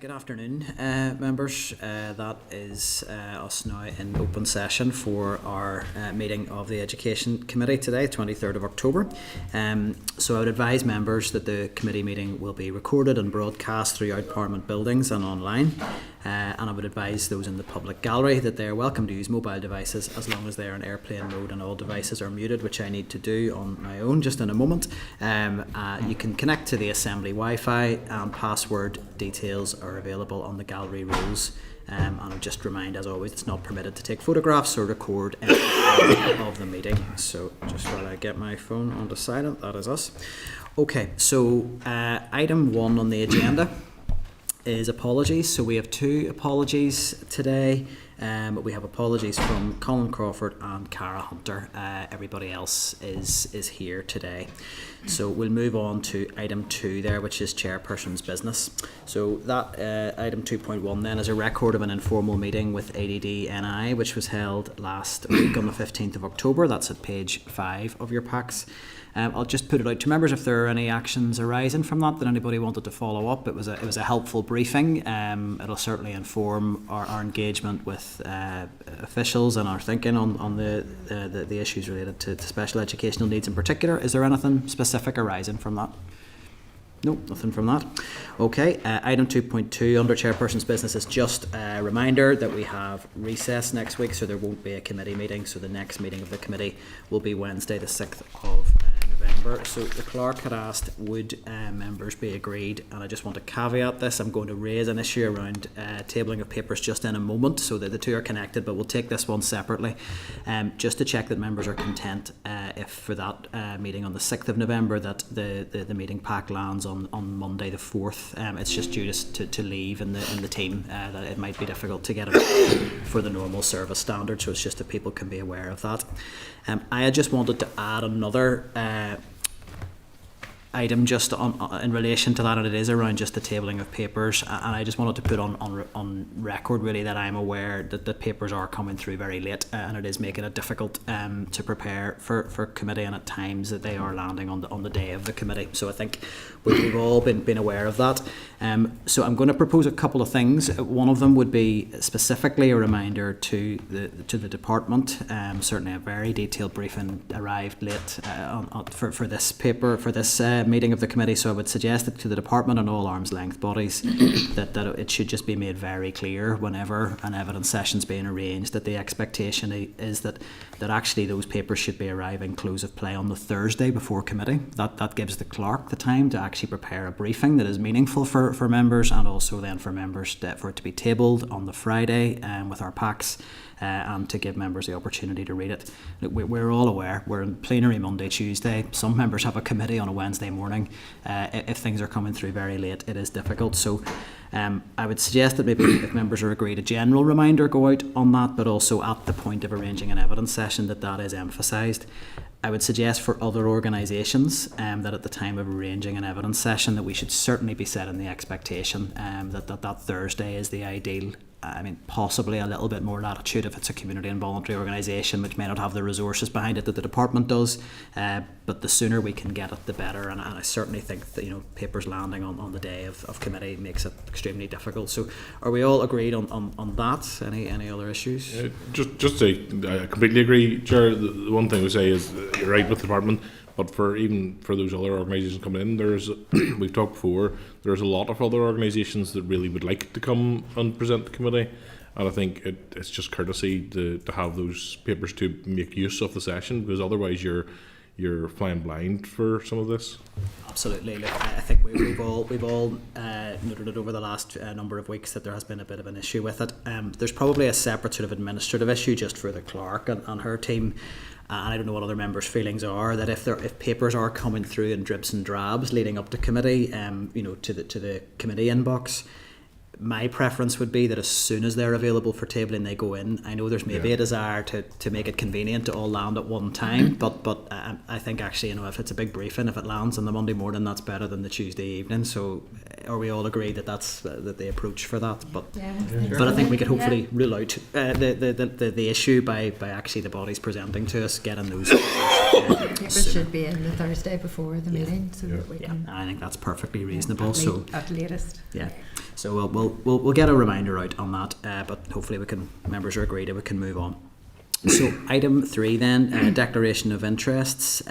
Good afternoon, members. That is us now in open session for our meeting of the Education Committee today, 23rd of October. So I would advise members that the committee meeting will be recorded and broadcast throughout Parliament buildings and online. And I would advise those in the public gallery that they are welcome to use mobile devices as long as they are in airplane mode and all devices are muted, which I need to do on my own just in a moment. You can connect to the Assembly Wi-Fi and password details are available on the gallery rules. And I'll just remind, as always, it's not permitted to take photographs or record any of the meeting. So just while I get my phone onto silent, that is us. Okay, so item 1 on the agenda is apologies. So we have 2 apologies today. We have apologies from Colin Crawford and Cara Hunter. Everybody else is here today. So we'll move on to item 2 there, which is chairperson's business. So that item 2.1 then is a record of an informal meeting with ADD-NI, which was held last week on the 15th of October. That's at page 5 of your packs. I'll just put it out to members if there are any actions arising from that anybody wanted to follow up. It was a helpful briefing. It'll certainly inform our engagement with officials and our thinking on the issues related to special educational needs in particular. Is there anything specific arising from that? No, nothing from that. Okay, item 2.2 under chairperson's business is just a reminder that we have recess next week, so there won't be a committee meeting. So the next meeting of the committee will be Wednesday the 6th of November. So the clerk had asked, would members be agreed? And I just want to caveat this. I'm going to raise an issue around tabling of papers just in a moment, so that the 2 are connected, but we'll take this one separately. Just to check that members are content if for that meeting on the 6th of November that the meeting pack lands on Monday the 4th. It's just due to leave in the team that it might be difficult to get it for the normal service standard, so it's just that people can be aware of that. I had just wanted to add another item just in relation to that, and it is around just the tabling of papers, and I just wanted to put on record really that I'm aware that the papers are coming through very late, and it is making it difficult to prepare for committee, and at times that they are landing on the day of the committee. So I think we've all been aware of that. So I'm going to propose a couple of things. One of them would be specifically a reminder to the department. Certainly a very detailed briefing arrived late for this paper, for this meeting of the committee, so I would suggest that to the department and all arm's length bodies that it should just be made very clear whenever an evidence session's being arranged that the expectation is that actually those papers should be arriving close of play on the Thursday before committee. That gives the clerk the time to actually prepare a briefing that is meaningful for members, and also then for members for it to be tabled on the Friday with our packs, and to give members the opportunity to read it. We're all aware we're in plenary Monday, Tuesday. Some members have a committee on a Wednesday morning. If things are coming through very late, it is difficult. So I would suggest that maybe if members are agreed, a general reminder go out on that, but also at the point of arranging an evidence session that is emphasised. I would suggest for other organisations that at the time of arranging an evidence session that we should certainly be setting the expectation that Thursday is the ideal. I mean, possibly a little bit more latitude if it's a community and voluntary organisation which may not have the resources behind it that the department does, but the sooner we can get it the better, and I certainly think that papers landing on the day of committee makes it extremely difficult. So are we all agreed on that? Any other issues? I completely agree, Chair. The one thing I would say is you're right with the department, but for those other organisations coming in, we've talked before, there's a lot of other organisations that really would like to come and present the committee, and I think it's just courtesy to have those papers to make use of the session, because otherwise you're flying blind for some of this. Absolutely. Look, I think we've all noted it over the last number of weeks that there has been a bit of an issue with it. There's probably a separate sort of administrative issue just for the clerk and her team. And I don't know what other members' feelings are, that if papers are coming through in drips and drabs leading up to committee, to the committee inbox, my preference would be that as soon as they're available for tabling, they go in. I know there's maybe a desire to make it convenient to all land at one time, but I think actually, if it's a big briefing, if it lands on the Monday morning, that's better than the Tuesday evening. So are we all agreed that that's the approach for that? But I think we could hopefully rule out the issue by actually the bodies presenting to us getting those Papers should be in the Thursday before the meeting, so that we can. I think that's perfectly reasonable. So at latest. yeah, so we'll get a reminder out on that, but hopefully members are agreed that we can move on. So item 3 then, declaration of interests.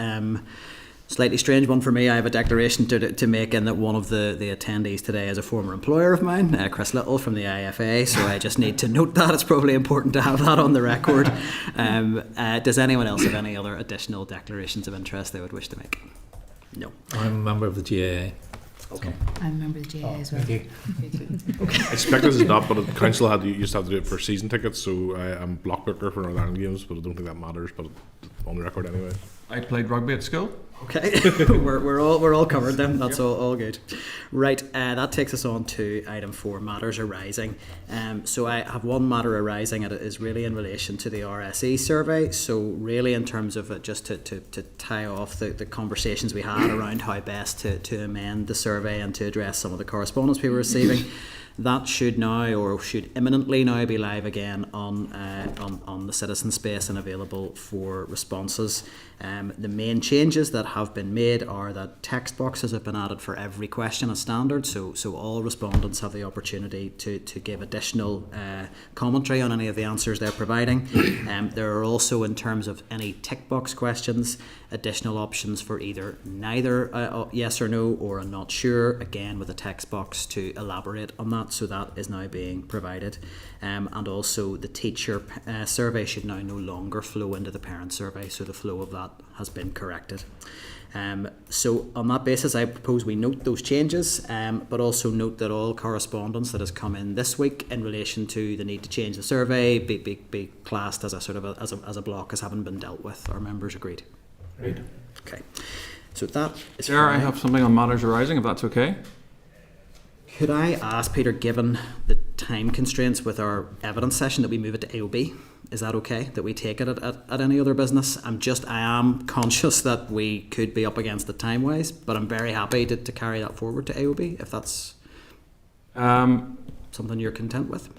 Slightly strange one for me. I have a declaration to make in that one of the attendees today is a former employer of mine, Chris Little from the IFA, so I just need to note that. It's probably important to have that on the record. Does anyone else have any other additional declarations of interest they would wish to make? No. I'm a member of the GAA. Okay. I remember the GA as well. Thank you. I expect this is not, but the council used to have to do it for season tickets, so I'm block booker for Northern Ireland games, but I don't think that matters, but on the record anyway. I played rugby at school. Okay, we're all covered then. That's all good. Right, that takes us on to item 4, matters arising. So I have one matter arising, and it is really in relation to the RSE survey. So really, in terms of just to tie off the conversations we had around how best to amend the survey and to address some of the correspondence we were receiving. That should now, or should imminently now, be live again on the citizen space and available for responses. The main changes that have been made are that text boxes have been added for every question as standard, so all respondents have the opportunity to give additional commentary on any of the answers they're providing. There are also, in terms of any tick box questions, additional options for either neither yes or no or I'm not sure, again with a text box to elaborate on that, so that is now being provided. And also the teacher survey should now no longer flow into the parent survey, so the flow of that has been corrected. So on that basis, I propose we note those changes, but also note that all correspondence that has come in this week in relation to the need to change the survey be classed as a sort of as a block as having been dealt with. Our members agreed. Great. Okay. So that is Chair, I fine. have something on matters arising, if that's okay. Could I ask Peter, given the time constraints with our evidence session, that we move it to AOB? Is that okay, that we take it at any other business? I am conscious that we could be up against it time-wise, but I'm very happy to carry that forward to AOB, if that's something you're content with.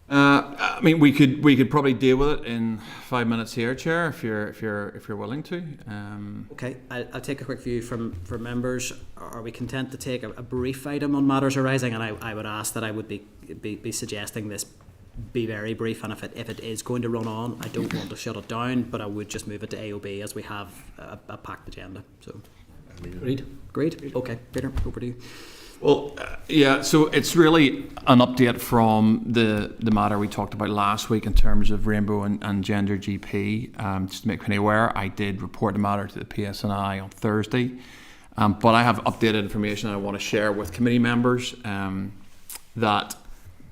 I mean, we could probably deal with it in 5 minutes here, Chair, if you're willing to. Okay, I'll take a quick view from members. Are we content to take a brief item on matters arising? And I would ask that I would be suggesting this be very brief, and if it is going to run on, I don't want to shut it down, but I would just move it to AOB as we have a packed agenda. So, Agreed. Agreed? Okay, Peter, over to you. Well, yeah, so it's really an update from the matter we talked about last week in terms of Rainbow and Gender GP. Just to make you aware, I did report the matter to the PSNI on Thursday, but I have updated information I want to share with committee members that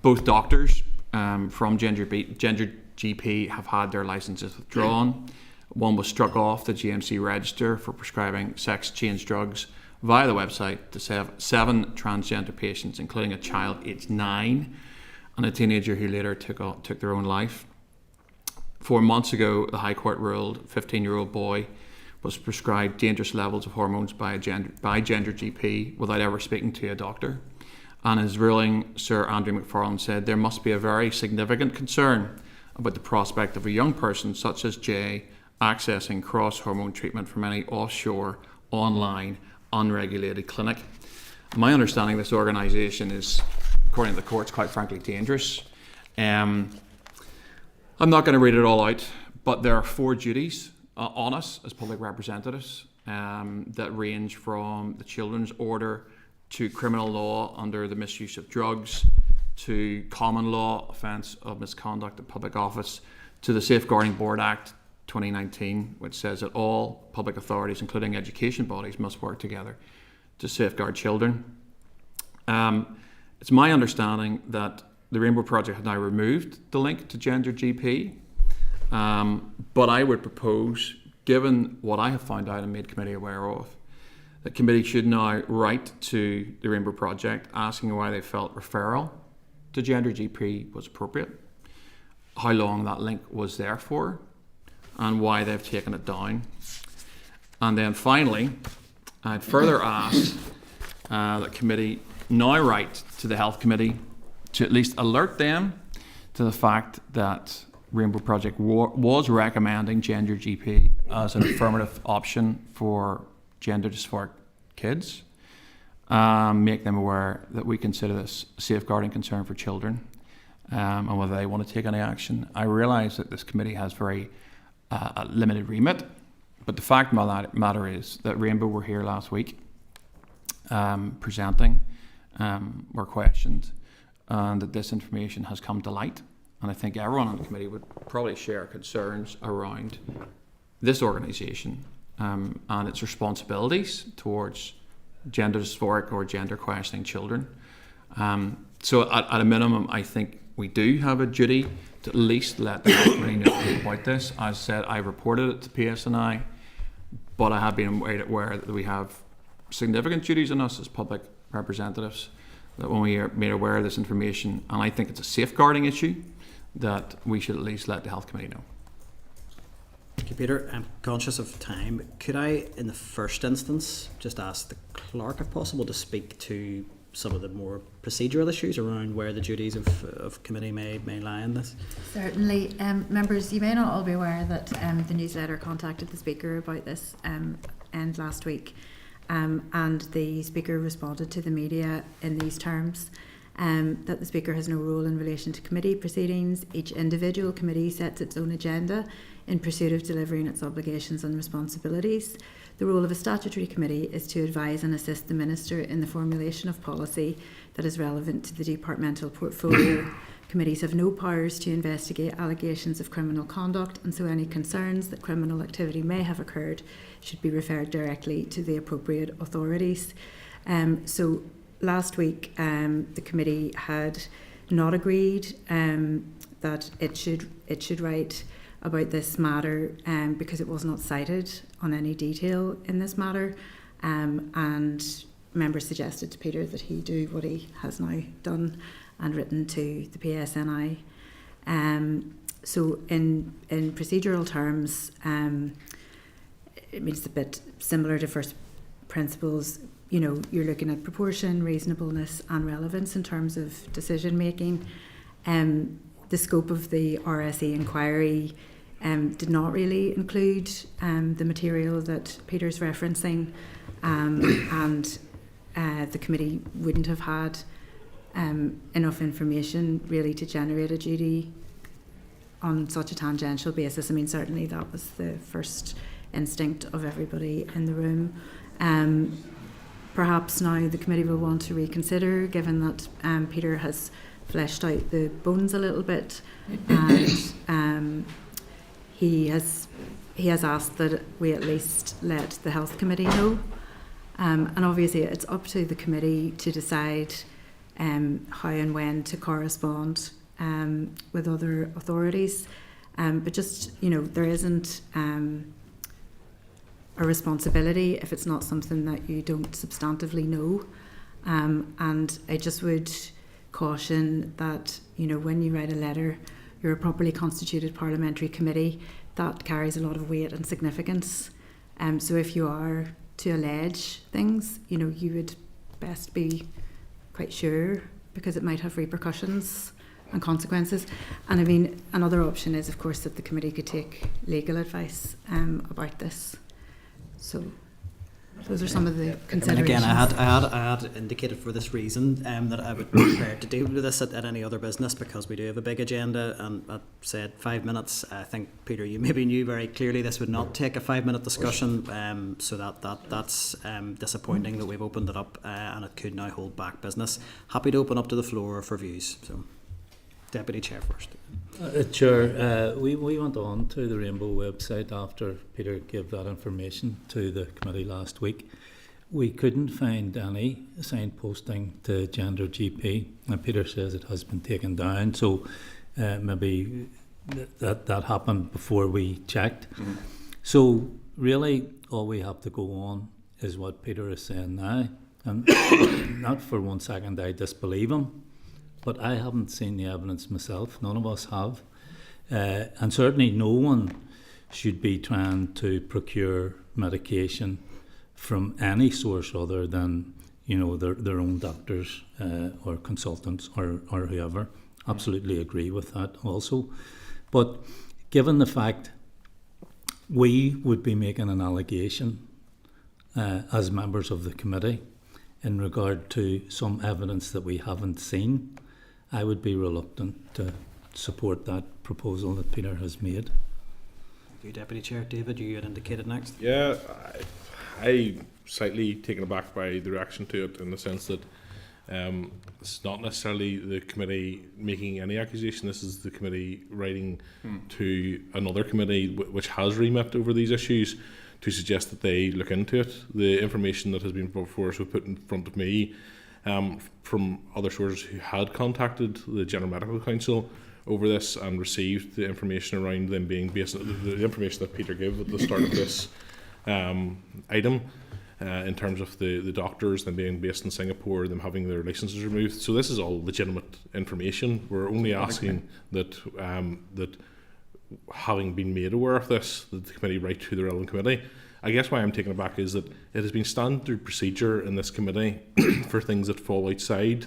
both doctors from Gender GP have had their licences withdrawn. One was struck off the GMC register for prescribing sex change drugs via the website to 7 transgender patients, including a child aged 9 and a teenager who later took their own life. 4 months ago, the High Court ruled a 15-year-old boy was prescribed dangerous levels of hormones by Gender GP without ever speaking to a doctor. And in his ruling, Sir Andrew McFarlane said there must be a very significant concern about the prospect of a young person such as Jay accessing cross-hormone treatment from any offshore, online, unregulated clinic. My understanding of this organisation is, according to the courts, quite frankly dangerous. I'm not going to read it all out, but there are 4 duties on us as public representatives that range from the Children's Order to criminal law under the misuse of drugs, to common law offence of misconduct in public office, to the Safeguarding Board Act 2019, which says that all public authorities, including education bodies, must work together to safeguard children. It's my understanding that the Rainbow Project has now removed the link to Gender GP, but I would propose, given what I have found out and made committee aware of, the committee should now write to the Rainbow Project asking why they felt referral to Gender GP was appropriate, how long that link was there for, and why they've taken it down. And then finally, I'd further ask that committee now write to the Health Committee to at least alert them to the fact that Rainbow Project was recommending gender GP as an affirmative option for gender dysphoric kids. Make them aware that we consider this a safeguarding concern for children, and whether they want to take any action. I realise that this committee has very limited remit, but the fact of the matter is that Rainbow were here last week presenting, were questioned, and that this information has come to light. And I think everyone on the committee would probably share concerns around this organisation and its responsibilities towards gender dysphoric or gender questioning children. So at a minimum, I think we do have a duty to at least let the committee know about this. As I said, I reported it to PSNI, but I have been made aware that we have significant duties on us as public representatives, that when we are made aware of this information, and I think it's a safeguarding issue, that we should at least let the Health Committee know. Thank you, Peter. I'm conscious of time. Could I, in the first instance, just ask the clerk, if possible, to speak to some of the more procedural issues around where the duties of committee may lie in this? Certainly. Members, you may not all be aware that the newsletter contacted the Speaker about this end last week, and the Speaker responded to the media in these terms. That the Speaker has no role in relation to committee proceedings. Each individual committee sets its own agenda in pursuit of delivering its obligations and responsibilities. The role of a statutory committee is to advise and assist the Minister in the formulation of policy that is relevant to the departmental portfolio. Committees have no powers to investigate allegations of criminal conduct, and so any concerns that criminal activity may have occurred should be referred directly to the appropriate authorities. So last week, the committee had not agreed that it should write about this matter because it was not cited on any detail in this matter, and members suggested to Peter that he do what he has now done and written to the PSNI. So in procedural terms, it means a bit similar to first principles. You know, you're looking at proportion, reasonableness and relevance in terms of decision making. The scope of the RSE inquiry did not really include the material that Peter's referencing, and the committee wouldn't have had enough information really to generate a duty on such a tangential basis. I mean, certainly that was the first instinct of everybody in the room. Perhaps now the committee will want to reconsider, given that Peter has fleshed out the bones a little bit, and he has asked that we at least let the Health Committee know. And obviously it's up to the committee to decide how and when to correspond with other authorities. But just, you know, there isn't a responsibility if it's not something that you don't substantively know. And I just would caution that, you know, when you write a letter, you're a properly constituted parliamentary committee. That carries a lot of weight and significance. So if you are to allege things, you know, you would best be quite sure, because it might have repercussions and consequences. And I mean, another option is, of course, that the committee could take legal advice about this. So those are some of the considerations. And again, I had indicated for this reason that I would be prepared to deal with this at any other business, because we do have a big agenda, and I said 5 minutes. I think, Peter, you maybe knew very clearly this would not take a 5-minute discussion, so that's disappointing that we've opened it up and it could now hold back business. Happy to open up to the floor for views. So, Deputy Chair first. Chair, we went on to the Rainbow website after Peter gave that information to the committee last week. We couldn't find any signposting to Gender GP, and Peter says it has been taken down, so maybe that happened before we checked. Mm-hmm. So really all we have to go on is what Peter is saying now, and not for 1 second I disbelieve him, but I haven't seen the evidence myself. None of us have. And certainly no one should be trying to procure medication from any source other than, you know, their own doctors or consultants or whoever. Absolutely agree with that also. But given the fact we would be making an allegation as members of the committee in regard to some evidence that we haven't seen, I would be reluctant to support that proposal that Peter has made. Thank you, Deputy Chair. David, you had indicated next. Yeah, I slightly taken aback by the reaction to it, in the sense that it's not necessarily the committee making any accusation. This is the committee writing to another committee which has remit over these issues, to suggest that they look into it. The information that has been brought forward was put in front of me from other sources who had contacted the General Medical Council over this and received the information around them being based on the information that Peter gave at the start of this item, in terms of the doctors, them being based in Singapore, them having their licenses removed. So this is all legitimate information. We're only asking that that having been made aware of this, that the committee write to the relevant committee. I guess why I'm taken aback is that it has been standard procedure in this committee for things that fall outside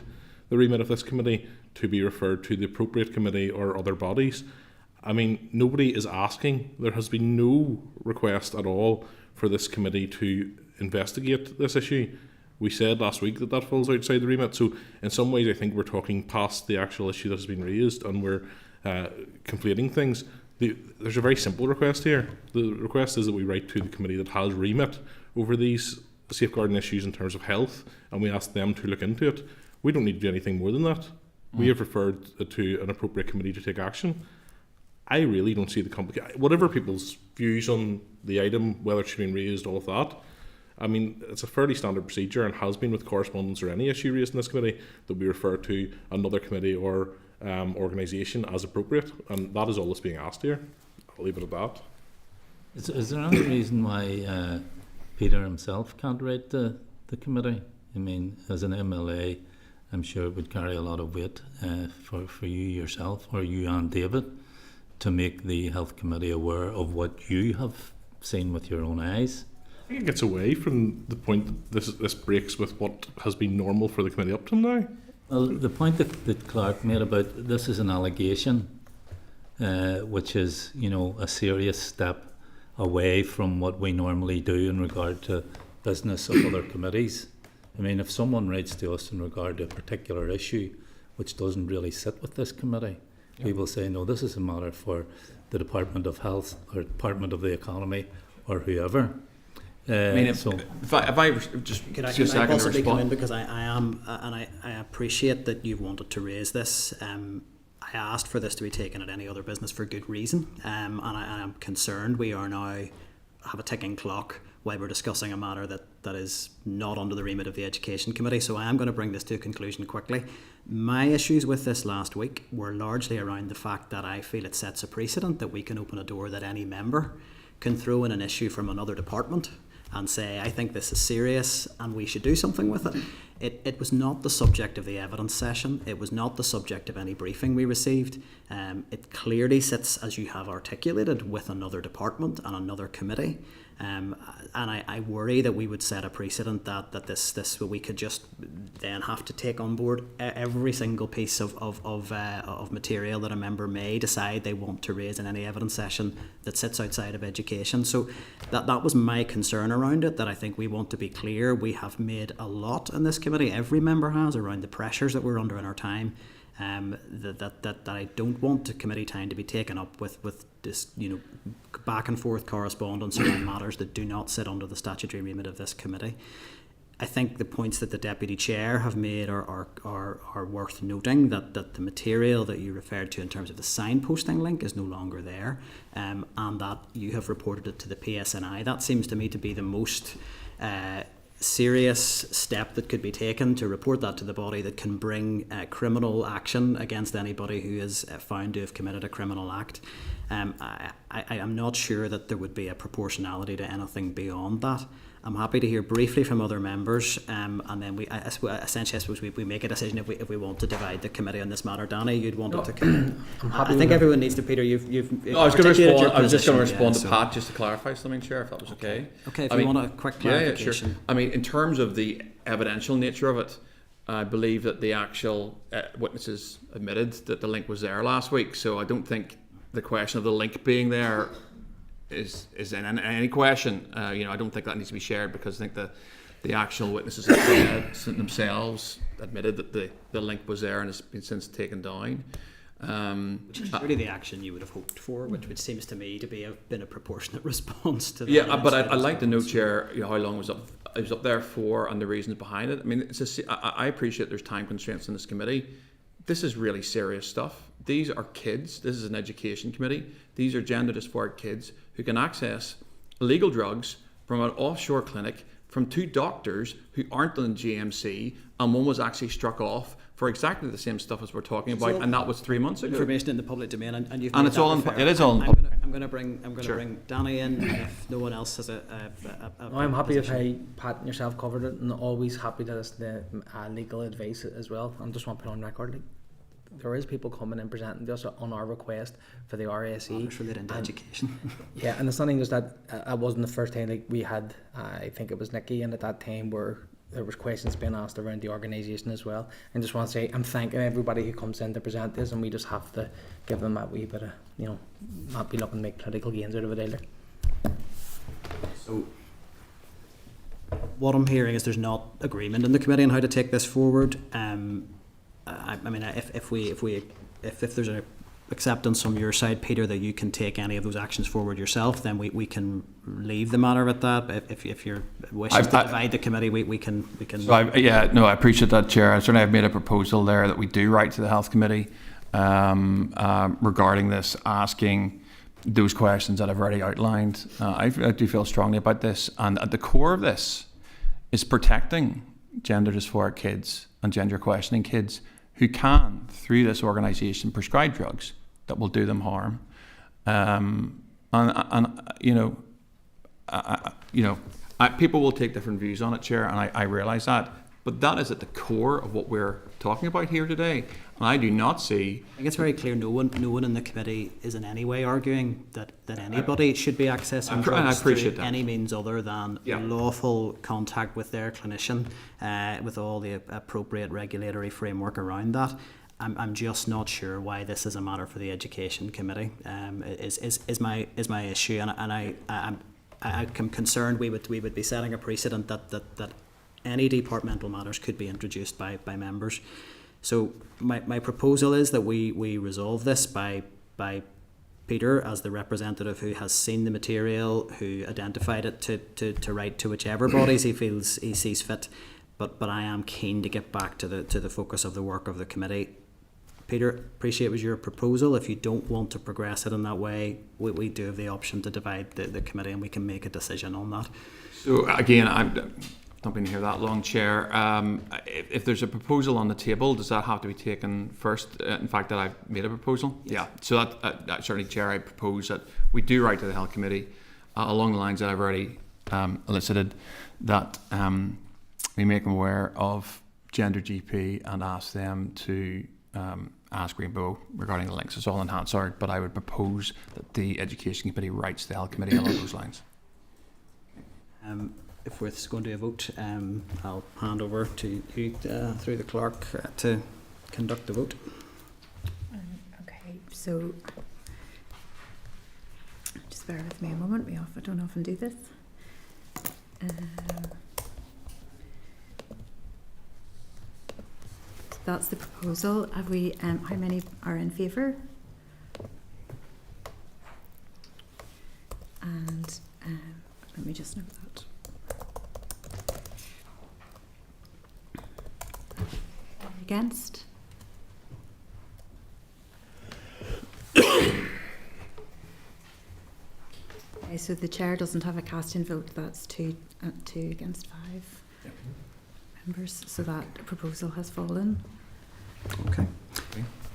the remit of this committee to be referred to the appropriate committee or other bodies. I mean, nobody is asking. There has been no request at all for this committee to investigate this issue. We said last week that that falls outside the remit. So in some ways, I think we're talking past the actual issue that has been raised, and we're conflating things. There's a very simple request here. The request is that we write to the committee that has remit over these safeguarding issues in terms of health, and we ask them to look into it. We don't need to do anything more than that. We have referred to an appropriate committee to take action. I really don't see the complication. Whatever people's views on the item, whether it's been raised, all of that, I mean, it's a fairly standard procedure, and has been with correspondence or any issue raised in this committee, that we refer to another committee or organisation as appropriate, and that is all that's being asked here. I'll leave it at that. Is there any reason why Peter himself can't write the committee? I mean, as an MLA, I'm sure it would carry a lot of weight for you yourself, or you and David, to make the Health Committee aware of what you have seen with your own eyes. I think it gets away from the point that this breaks with what has been normal for the committee up to now. Well, the point that Clark made about this is an allegation, which is, you know, a serious step away from what we normally do in regard to business of other committees. I mean, if someone writes to us in regard to a particular issue which doesn't really sit with this committee, we will say, no, this is a matter for the Department of Health or Department of the Economy or whoever. I mean, if I just Could I second possibly come in, respond? because I am, and I appreciate that you've wanted to raise this. I asked for this to be taken at any other business for good reason, and I am concerned we are now have a ticking clock while we're discussing a matter that is not under the remit of the Education Committee. So I am going to bring this to a conclusion quickly. My issues with this last week were largely around the fact that I feel it sets a precedent that we can open a door that any member can throw in an issue from another department and say, I think this is serious and we should do something with it. It was not the subject of the evidence session. It was not the subject of any briefing we received. It clearly sits, as you have articulated, with another department and another committee. And I worry that we would set a precedent that this we could just then have to take on board every single piece of material that a member may decide they want to raise in any evidence session that sits outside of education. So that was my concern around it, that I think we want to be clear. We have made a lot in this committee, every member has, around the pressures that we're under in our time. That I don't want the committee time to be taken up with this, you know, back and forth correspondence around matters that do not sit under the statutory remit of this committee. I think the points that the Deputy Chair have made are worth noting, that the material that you referred to in terms of the signposting link is no longer there, and that you have reported it to the PSNI. That seems to me to be the most serious step that could be taken, to report that to the body that can bring criminal action against anybody who is found to have committed a criminal act. I am not sure that there would be a proportionality to anything beyond that. I'm happy to hear briefly from other members, and then essentially I suppose we make a decision if we want to divide the committee on this matter. Danny, you'd want it to come. I think everyone needs to. Peter, you've No, I was going to respond. I was just going to position, respond to so. Pat just to clarify something, Chair, if that was okay. Okay, if I you mean, want a quick clarification. Yeah, sure. I mean, in terms of the evidential nature of it, I believe that the actual witnesses admitted that the link was there last week, so I don't think the question of the link being there is in any question. I don't think that needs to be shared, because I think the actual witnesses themselves admitted that the link was there and has been since taken down. Which is really the action you would have hoped for, which seems to me to been a proportionate response to that. Yeah, but I'd like to know, Chair, how long it was up there for and the reasons behind it. I mean, I appreciate there's time constraints in this committee. This is really serious stuff. These are kids. This is an education committee. These are gender dysphoric kids who can access illegal drugs from an offshore clinic from 2 doctors who aren't on GMC, and one was actually struck off for exactly the same stuff as we're talking about, and that was 3 months ago. Information in the public domain, and you've and made it's that all refer. it is all. I'm going to bring Sure. bring Danny in, and if no one else has a I'm happy if position. Pat and yourself covered it, and always happy to listen to legal advice as well. I just want to put on record, like, there is people coming and presenting to us on our request for the RSE. Matters relating to education. Yeah, and it's not even just that. It wasn't the first time. Like, we had, I think it was Nikki, and at that time where there was questions being asked around the organisation as well. And just want to say I'm thanking everybody who comes in to present this, and we just have to give them that wee bit of, not be looking to make political gains out of it either. So what I'm hearing is there's not agreement in the committee on how to take this forward. I mean, if there's an acceptance from your side, Peter, that you can take any of those actions forward yourself, then we can leave the matter at that. If you're wishing to divide the committee, we can. So I appreciate that, Chair. I certainly have made a proposal there that we do write to the Health Committee regarding this, asking those questions that I've already outlined. I do feel strongly about this, and at the core of this is protecting gender dysphoric kids and gender questioning kids who can, through this organisation, prescribe drugs that will do them harm. People will take different views on it, Chair, and I realise that. But that is at the core of what we're talking about here today. And I do not see... I think it's very clear no one in the committee is in any way arguing that anybody should be accessing drugs through any means other than lawful contact with their clinician, with all the appropriate regulatory framework around that. I'm just not sure why this is a matter for the Education Committee. Is my issue, and I'm concerned we would be setting a precedent that any departmental matters could be introduced by members. So my proposal is that we resolve this by Peter, as the representative who has seen the material, who identified it to write to whichever bodies he sees fit. But I am keen to get back to the focus of the work of the committee. Peter, appreciate it was your proposal. If you don't want to progress it in that way, we do have the option to divide the committee, and we can make a decision on that. So again, I'm not been here that long, Chair. If there's a proposal on the table, does that have to be taken first? In fact, that I've made a proposal? Yes. Yeah. So that certainly, Chair, I propose that we do write to the Health Committee along the lines that I've already elicited, that we make them aware of Gender GP and ask them to ask Rainbow regarding the links. It's all in Hansard, but I would propose that the Education Committee writes to the Health Committee along those lines. If we're going to a vote, I'll hand over to you through the clerk to conduct the vote. Okay, so just bear with me a moment. I don't often do this. So that's the proposal. Have we? How many are in favour? And let me just note that. Against? Okay, so the chair doesn't have a cast-in vote. That's two against 5 members. So that proposal has fallen. Okay.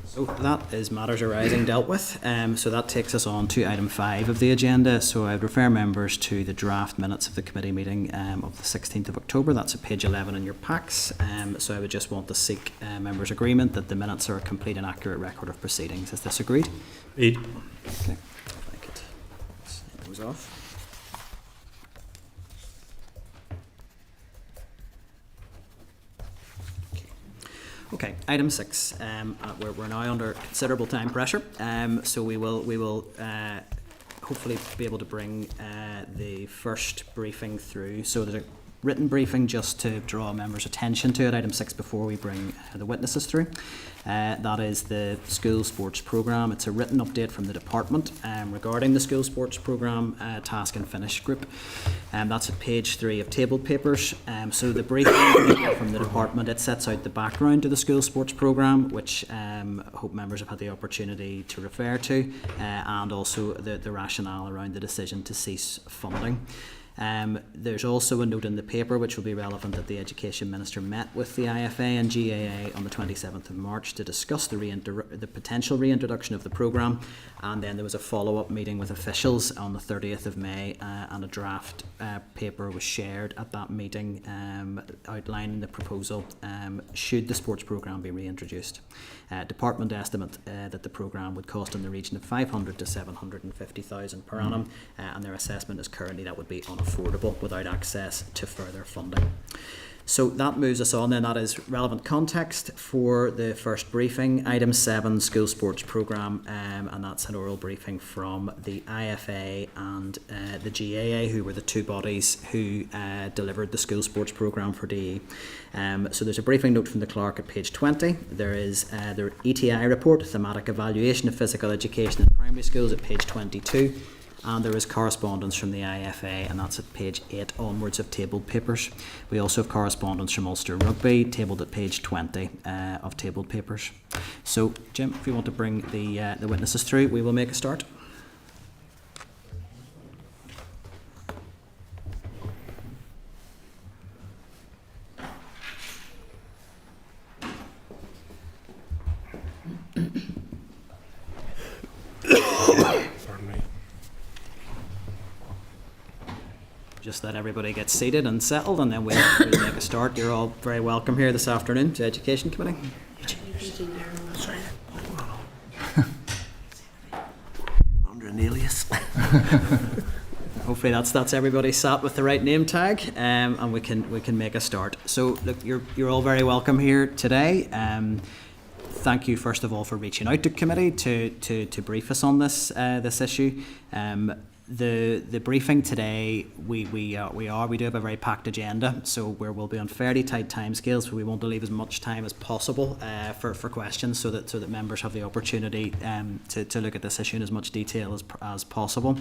So that is matters arising dealt with. So that takes us on to item 5 of the agenda. So I would refer members to the draft minutes of the committee meeting of the 16th of October. That's at page 11 in your packs. So I would just want to seek members' agreement that the minutes are a complete and accurate record of proceedings. Is this agreed? Agreed. Okay. If I could set those off. Okay, item 6. We're now under considerable time pressure, so we will hopefully be able to bring the first briefing through. So there's a written briefing just to draw members' attention to it, item 6, before we bring the witnesses through. That is the school sports programme. It's a written update from the department regarding the school sports programme task and finish group. That's at page 3 of tabled papers. So the briefing from the department, it sets out the background to the school sports programme, which I hope members have had the opportunity to refer to, and also the rationale around the decision to cease funding. There's also a note in the paper which will be relevant that the Education Minister met with the IFA and GAA on the 27th of March to discuss the potential reintroduction of the programme, and then there was a follow-up meeting with officials on the 30th of May, and a draft paper was shared at that meeting outlining the proposal should the sports programme be reintroduced. Department estimate that the programme would cost in the region of 500 to 750,000 per annum, and their assessment is currently that would be unaffordable without access to further funding. So that moves us on, then. That is relevant context for the first briefing. Item 7, school sports programme, and that's an oral briefing from the IFA and the GAA, who were the two bodies who delivered the school sports programme for DE. So there's a briefing note from the clerk at page 20. There is their ETI report, thematic evaluation of physical education in primary schools, at page 22. And there is correspondence from the IFA, and that's at page 8 onwards of tabled papers. We also have correspondence from Ulster Rugby, tabled at page 20 of tabled papers. So, Jim, if you want to bring the witnesses through, we will make a start. Just let everybody get seated and settled, and then we'll make a start. You're all very welcome here this afternoon to Education Committee. Under an alias. Hopefully that's everybody sat with the right name tag, and we can make a start. So look, you're all very welcome here today. Thank you first of all for reaching out to committee to brief us on this issue. The briefing today, we do have a very packed agenda, so we'll be on fairly tight timescales, but we want to leave as much time as possible for questions, so that members have the opportunity to look at this issue in as much detail as possible.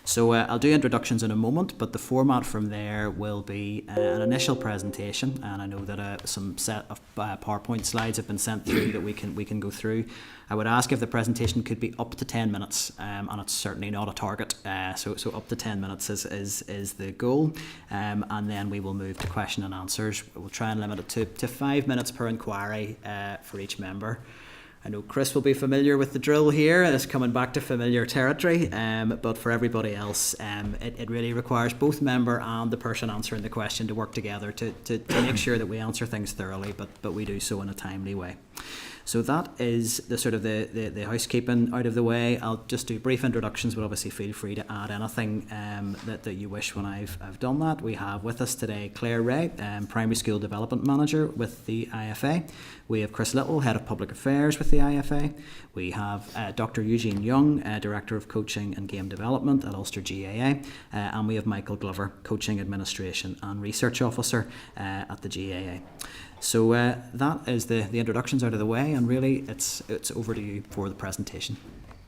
So I'll do introductions in a moment, but the format from there will be an initial presentation, and I know that some set of PowerPoint slides have been sent through that we can go through. I would ask if the presentation could be up to 10 minutes, and it's certainly not a target, so up to 10 minutes is the goal, and then we will move to question and answers. We'll try and limit it to 5 minutes per inquiry for each member. I know Chris will be familiar with the drill here, and it's coming back to familiar territory, but for everybody else, it really requires both member and the person answering the question to work together to make sure that we answer things thoroughly, but we do so in a timely way. So that is the sort of the housekeeping out of the way. I'll just do brief introductions, but obviously feel free to add anything that you wish when I've done that. We have with us today Claire Ray, Primary School Development Manager with the IFA. We have Chris Little, Head of Public Affairs with the IFA. We have Dr. Eugene Young, Director of Coaching and Game Development at Ulster GAA. And we have Michael Glover, Coaching Administration and Research Officer at the GAA. So that is the introductions out of the way, and really it's over to you for the presentation.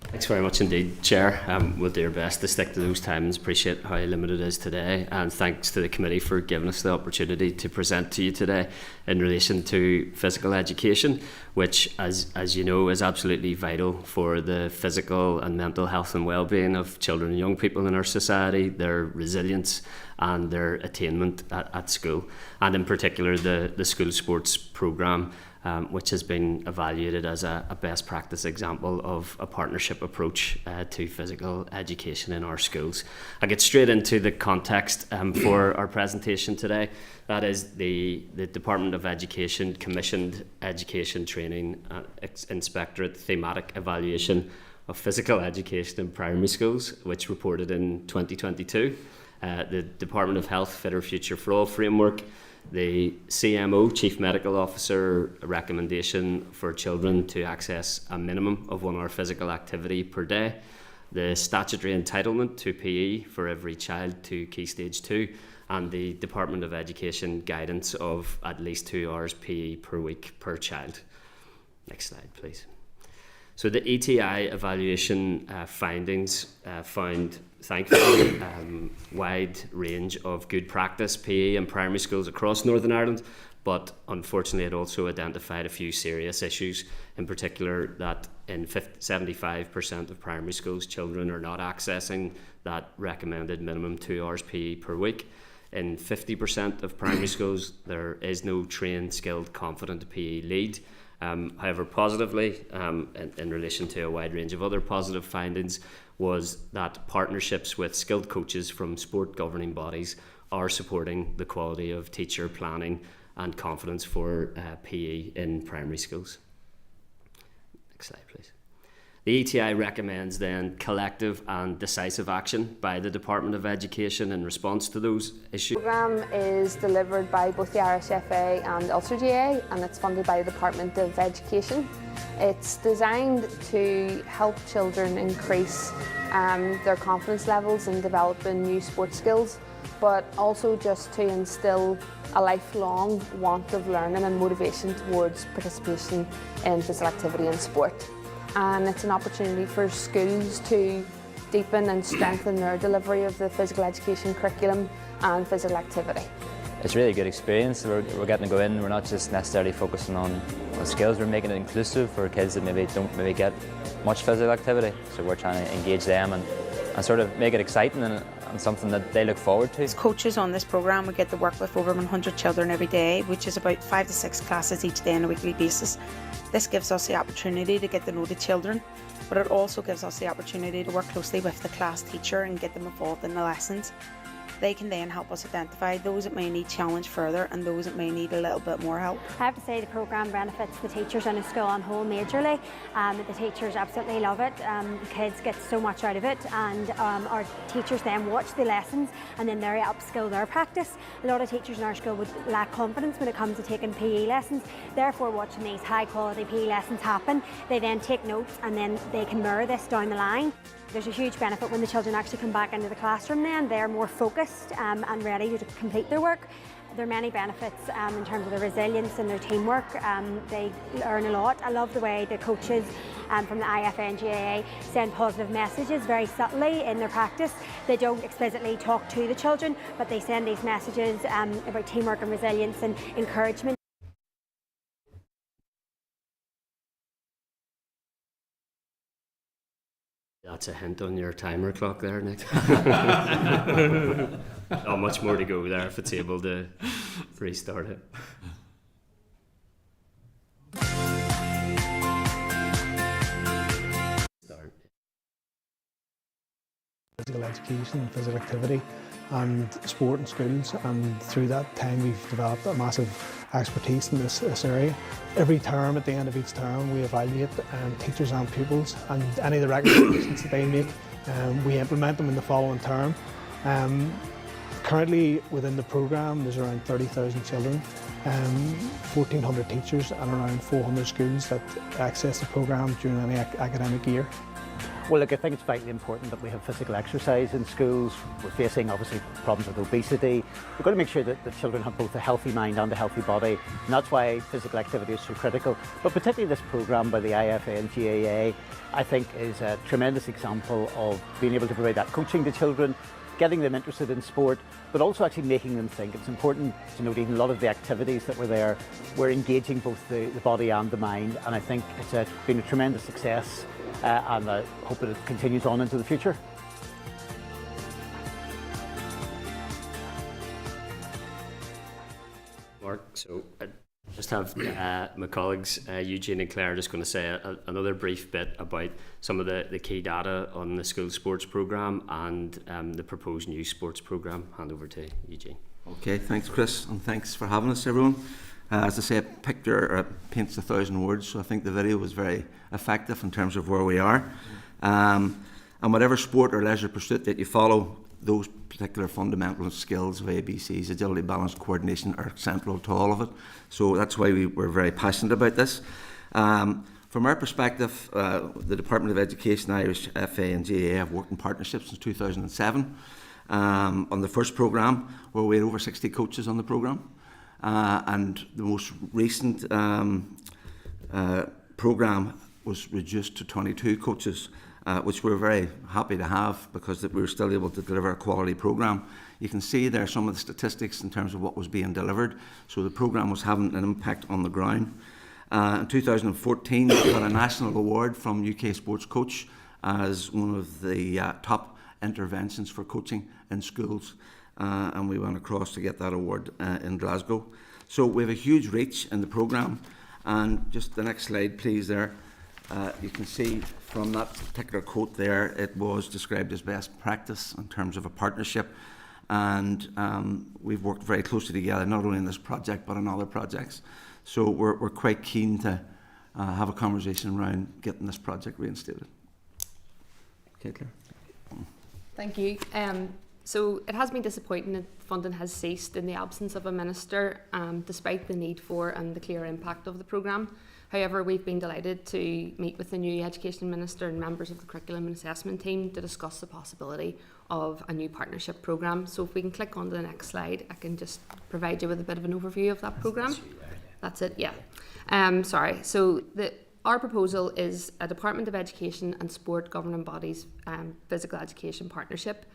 Thanks very much indeed, Chair. We'll do our best to stick to those times. Appreciate how limited it is today, and thanks to the committee for giving us the opportunity to present to you today in relation to physical education, which, as you know, is absolutely vital for the physical and mental health and well-being of children and young people in our society, their resilience and their attainment at school, and in particular the school sports programme, which has been evaluated as a best practice example of a partnership approach to physical education in our schools. I'll get straight into the context for our presentation today. That is the Department of Education commissioned Education Training Inspectorate thematic evaluation of physical education in primary schools, which reported in 2022. The Department of Health Fitter Future for All framework The CMO, Chief Medical Officer, recommendation for children to access a minimum of 1 hour physical activity per day. The statutory entitlement to PE for every child to Key Stage 2, and the Department of Education guidance of at least 2 hours PE per week per child. Next slide, please. So the ETI evaluation findings found, thankfully, wide range of good practice PE in primary schools across Northern Ireland, but unfortunately it also identified a few serious issues, in particular that in 75% of primary schools children are not accessing that recommended minimum 2 hours PE per week. In 50% of primary schools there is no trained, skilled, confident PE lead. However, positively, in relation to a wide range of other positive findings, was that partnerships with skilled coaches from sport governing bodies are supporting the quality of teacher planning and confidence for PE in primary schools. Next slide, please. The ETI recommends then collective and decisive action by the Department of Education in response to those issues. The programme is delivered by both the RSFA and Ulster GA, and it's funded by the Department of Education. It's designed to help children increase their confidence levels and developing new sports skills, but also just to instil a lifelong want of learning and motivation towards participation in physical activity and sport. And it's an opportunity for schools to deepen and strengthen their delivery of the physical education curriculum and physical activity. It's really a good experience. We're getting to go in, we're not just necessarily focusing on skills, we're making it inclusive for kids that maybe don't get much physical activity. So we're trying to engage them and sort of make it exciting and something that they look forward to. As coaches on this programme, we get to work with over 100 children every day, which is about 5 to 6 classes each day on a weekly basis. This gives us the opportunity to get to know the children, but it also gives us the opportunity to work closely with the class teacher and get them involved in the lessons. They can then help us identify those that may need challenge further and those that may need a little bit more help. I have to say the programme benefits the teachers in the school on whole majorly. The teachers absolutely love it. The kids get so much out of it, and our teachers then watch the lessons and then they upskill their practice. A lot of teachers in our school would lack confidence when it comes to taking PE lessons. Therefore, watching these high quality PE lessons happen, they then take notes and then they can mirror this down the line. There's a huge benefit when the children actually come back into the classroom then. They're more focused and ready to complete their work. There are many benefits in terms of their resilience and their teamwork. They learn a lot. I love the way the coaches from the IFA and GAA send positive messages very subtly in their practice. They don't explicitly talk to the children, but they send these messages about teamwork and resilience and encouragement. That's a hint on your timer clock there, Nick. Not much more to go there if it's able to restart it. Physical education and physical activity and sport in schools, and through that time we've developed a massive expertise in this area. Every term, at the end of each term, we evaluate teachers and pupils, and any of the recommendations that they make, we implement them in the following term. Currently within the programme there's around 30,000 children, 1,400 teachers and around 400 schools that access the programme during any academic year. Well, look, I think it's vitally important that we have physical exercise in schools. We're facing, obviously, problems with obesity. We've got to make sure that the children have both a healthy mind and a healthy body, and that's why physical activity is so critical. But particularly this programme by the IFA and GAA, I think, is a tremendous example of being able to provide that coaching to children, getting them interested in sport, but also actually making them think. It's important to note even a lot of the activities that were there were engaging both the body and the mind, and I think it's been a tremendous success. And I hope that it continues on into the future. Mark, so I just have my colleagues Eugene and Claire just going to say another brief bit about some of the key data on the school sports programme and the proposed new sports programme. Hand over to Eugene. Okay, thanks Chris, and thanks for having us everyone. As I say, a picture paints 1,000 words, so I think the video was very effective in terms of where we are. And whatever sport or leisure pursuit that you follow, those particular fundamental skills of ABCs, agility, balance, coordination, are central to all of it. So that's why we're very passionate about this. From our perspective, the Department of Education, Irish FA and GAA have worked in partnership since 2007 on the first programme, where we had over 60 coaches on the programme. And the most recent programme was reduced to 22 coaches, which we're very happy to have, because we were still able to deliver a quality programme. You can see there some of the statistics in terms of what was being delivered. So the programme was having an impact on the ground. In 2014, we got a national award from UK Sports Coach as one of the top interventions for coaching in schools, and we went across to get that award in Glasgow. So we have a huge reach in the programme, and just the next slide please there, you can see from that particular quote there, it was described as best practice in terms of a partnership, and we've worked very closely together, not only in this project but in other projects. So we're quite keen to have a conversation around getting this project reinstated. Okay, Claire. Thank you. So it has been disappointing that funding has ceased in the absence of a minister, despite the need for and the clear impact of the programme. However, we've been delighted to meet with the new Education Minister and members of the Curriculum and Assessment team to discuss the possibility of a new partnership programme. So if we can click on to the next slide, I can just provide you with a bit of an overview of that programme. That's it, yeah. Sorry. So our proposal is a Department of Education and Sport governing bodies physical education partnership.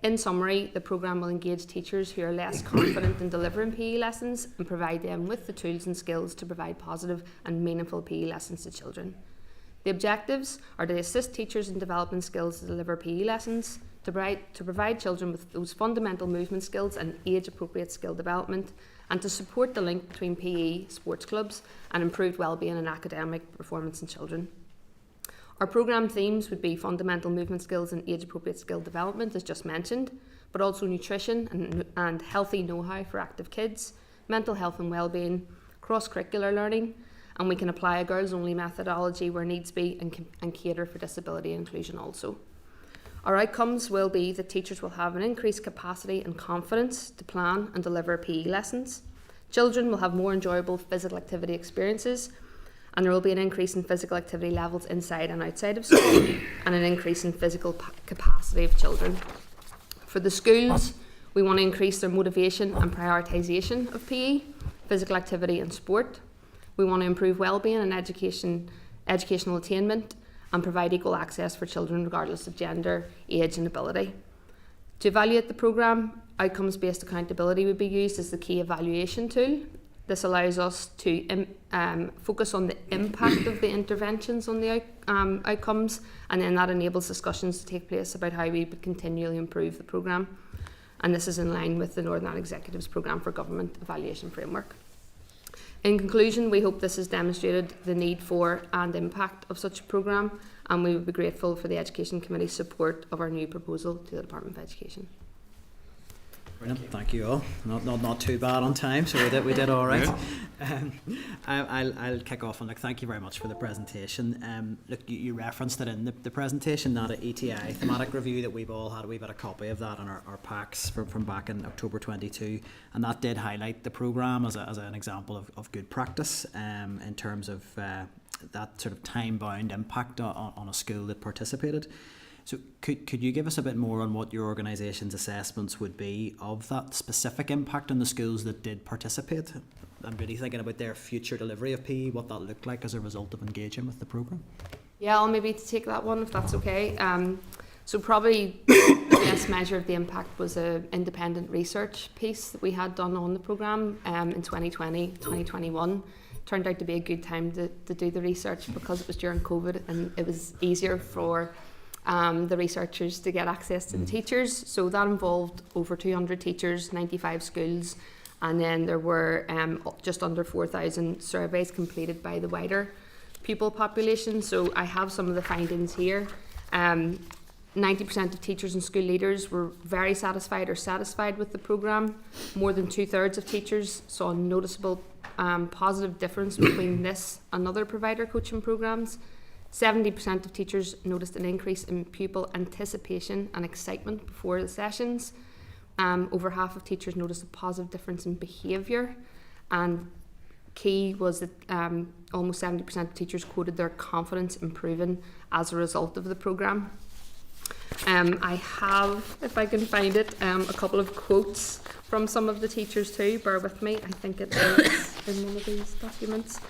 In summary, the programme will engage teachers who are less confident in delivering PE lessons and provide them with the tools and skills to provide positive and meaningful PE lessons to children. The objectives are to assist teachers in developing skills to deliver PE lessons, to provide children with those fundamental movement skills and age-appropriate skill development, and to support the link between PE, sports clubs, and improved wellbeing and academic performance in children. Our programme themes would be fundamental movement skills and age-appropriate skill development, as just mentioned, but also nutrition and healthy know-how for active kids, mental health and wellbeing, cross-curricular learning, and we can apply a girls-only methodology where needs be and cater for disability inclusion also. Our outcomes will be that teachers will have an increased capacity and confidence to plan and deliver PE lessons. Children will have more enjoyable physical activity experiences, and there will be an increase in physical activity levels inside and outside of school, and an increase in physical capacity of children. For the schools, we want to increase their motivation and prioritisation of PE, physical activity and sport. We want to improve wellbeing and educational attainment, and provide equal access for children regardless of gender, age and ability. To evaluate the programme, outcomes-based accountability would be used as the key evaluation tool. This allows us to focus on the impact of the interventions on the outcomes, and then that enables discussions to take place about how we would continually improve the programme. And this is in line with the Northern Ireland Executive's Programme for Government Evaluation Framework. In conclusion, we hope this has demonstrated the need for and impact of such a programme, and we would be grateful for the Education Committee's support of our new proposal to the Department of Education. Brilliant, thank you all. Not too bad on time, so we did all right. I'll kick off and thank you very much for the presentation. Look, you referenced it in the presentation, that ETI thematic review that we've all had. We've had a copy of that in our packs from back in October 22, and that did highlight the programme as an example of good practice in terms of that sort of time-bound impact on a school that participated. So could you give us a bit more on what your organisation's assessments would be of that specific impact on the schools that did participate? I'm really thinking about their future delivery of PE, what that looked like as a result of engaging with the programme. Yeah, I'll maybe take that one if that's okay. So probably the best measure of the impact was an independent research piece that we had done on the programme in 2020, 2021. Turned out to be a good time to do the research because it was during COVID and it was easier for the researchers to get access to the teachers. So that involved over 200 teachers, 95 schools, and then there were just under 4,000 surveys completed by the wider pupil population. So I have some of the findings here. 90% of teachers and school leaders were very satisfied or satisfied with the programme. More than 2/3 of teachers saw a noticeable positive difference between this and other provider coaching programmes. 70% of teachers noticed an increase in pupil anticipation and excitement before the sessions. Over half of teachers noticed a positive difference in behaviour, and key was that almost 70% of teachers quoted their confidence improving as a result of the programme. I have, if I can find it, a couple of quotes from some of the teachers too. Bear with me, I think it is in one of these documents.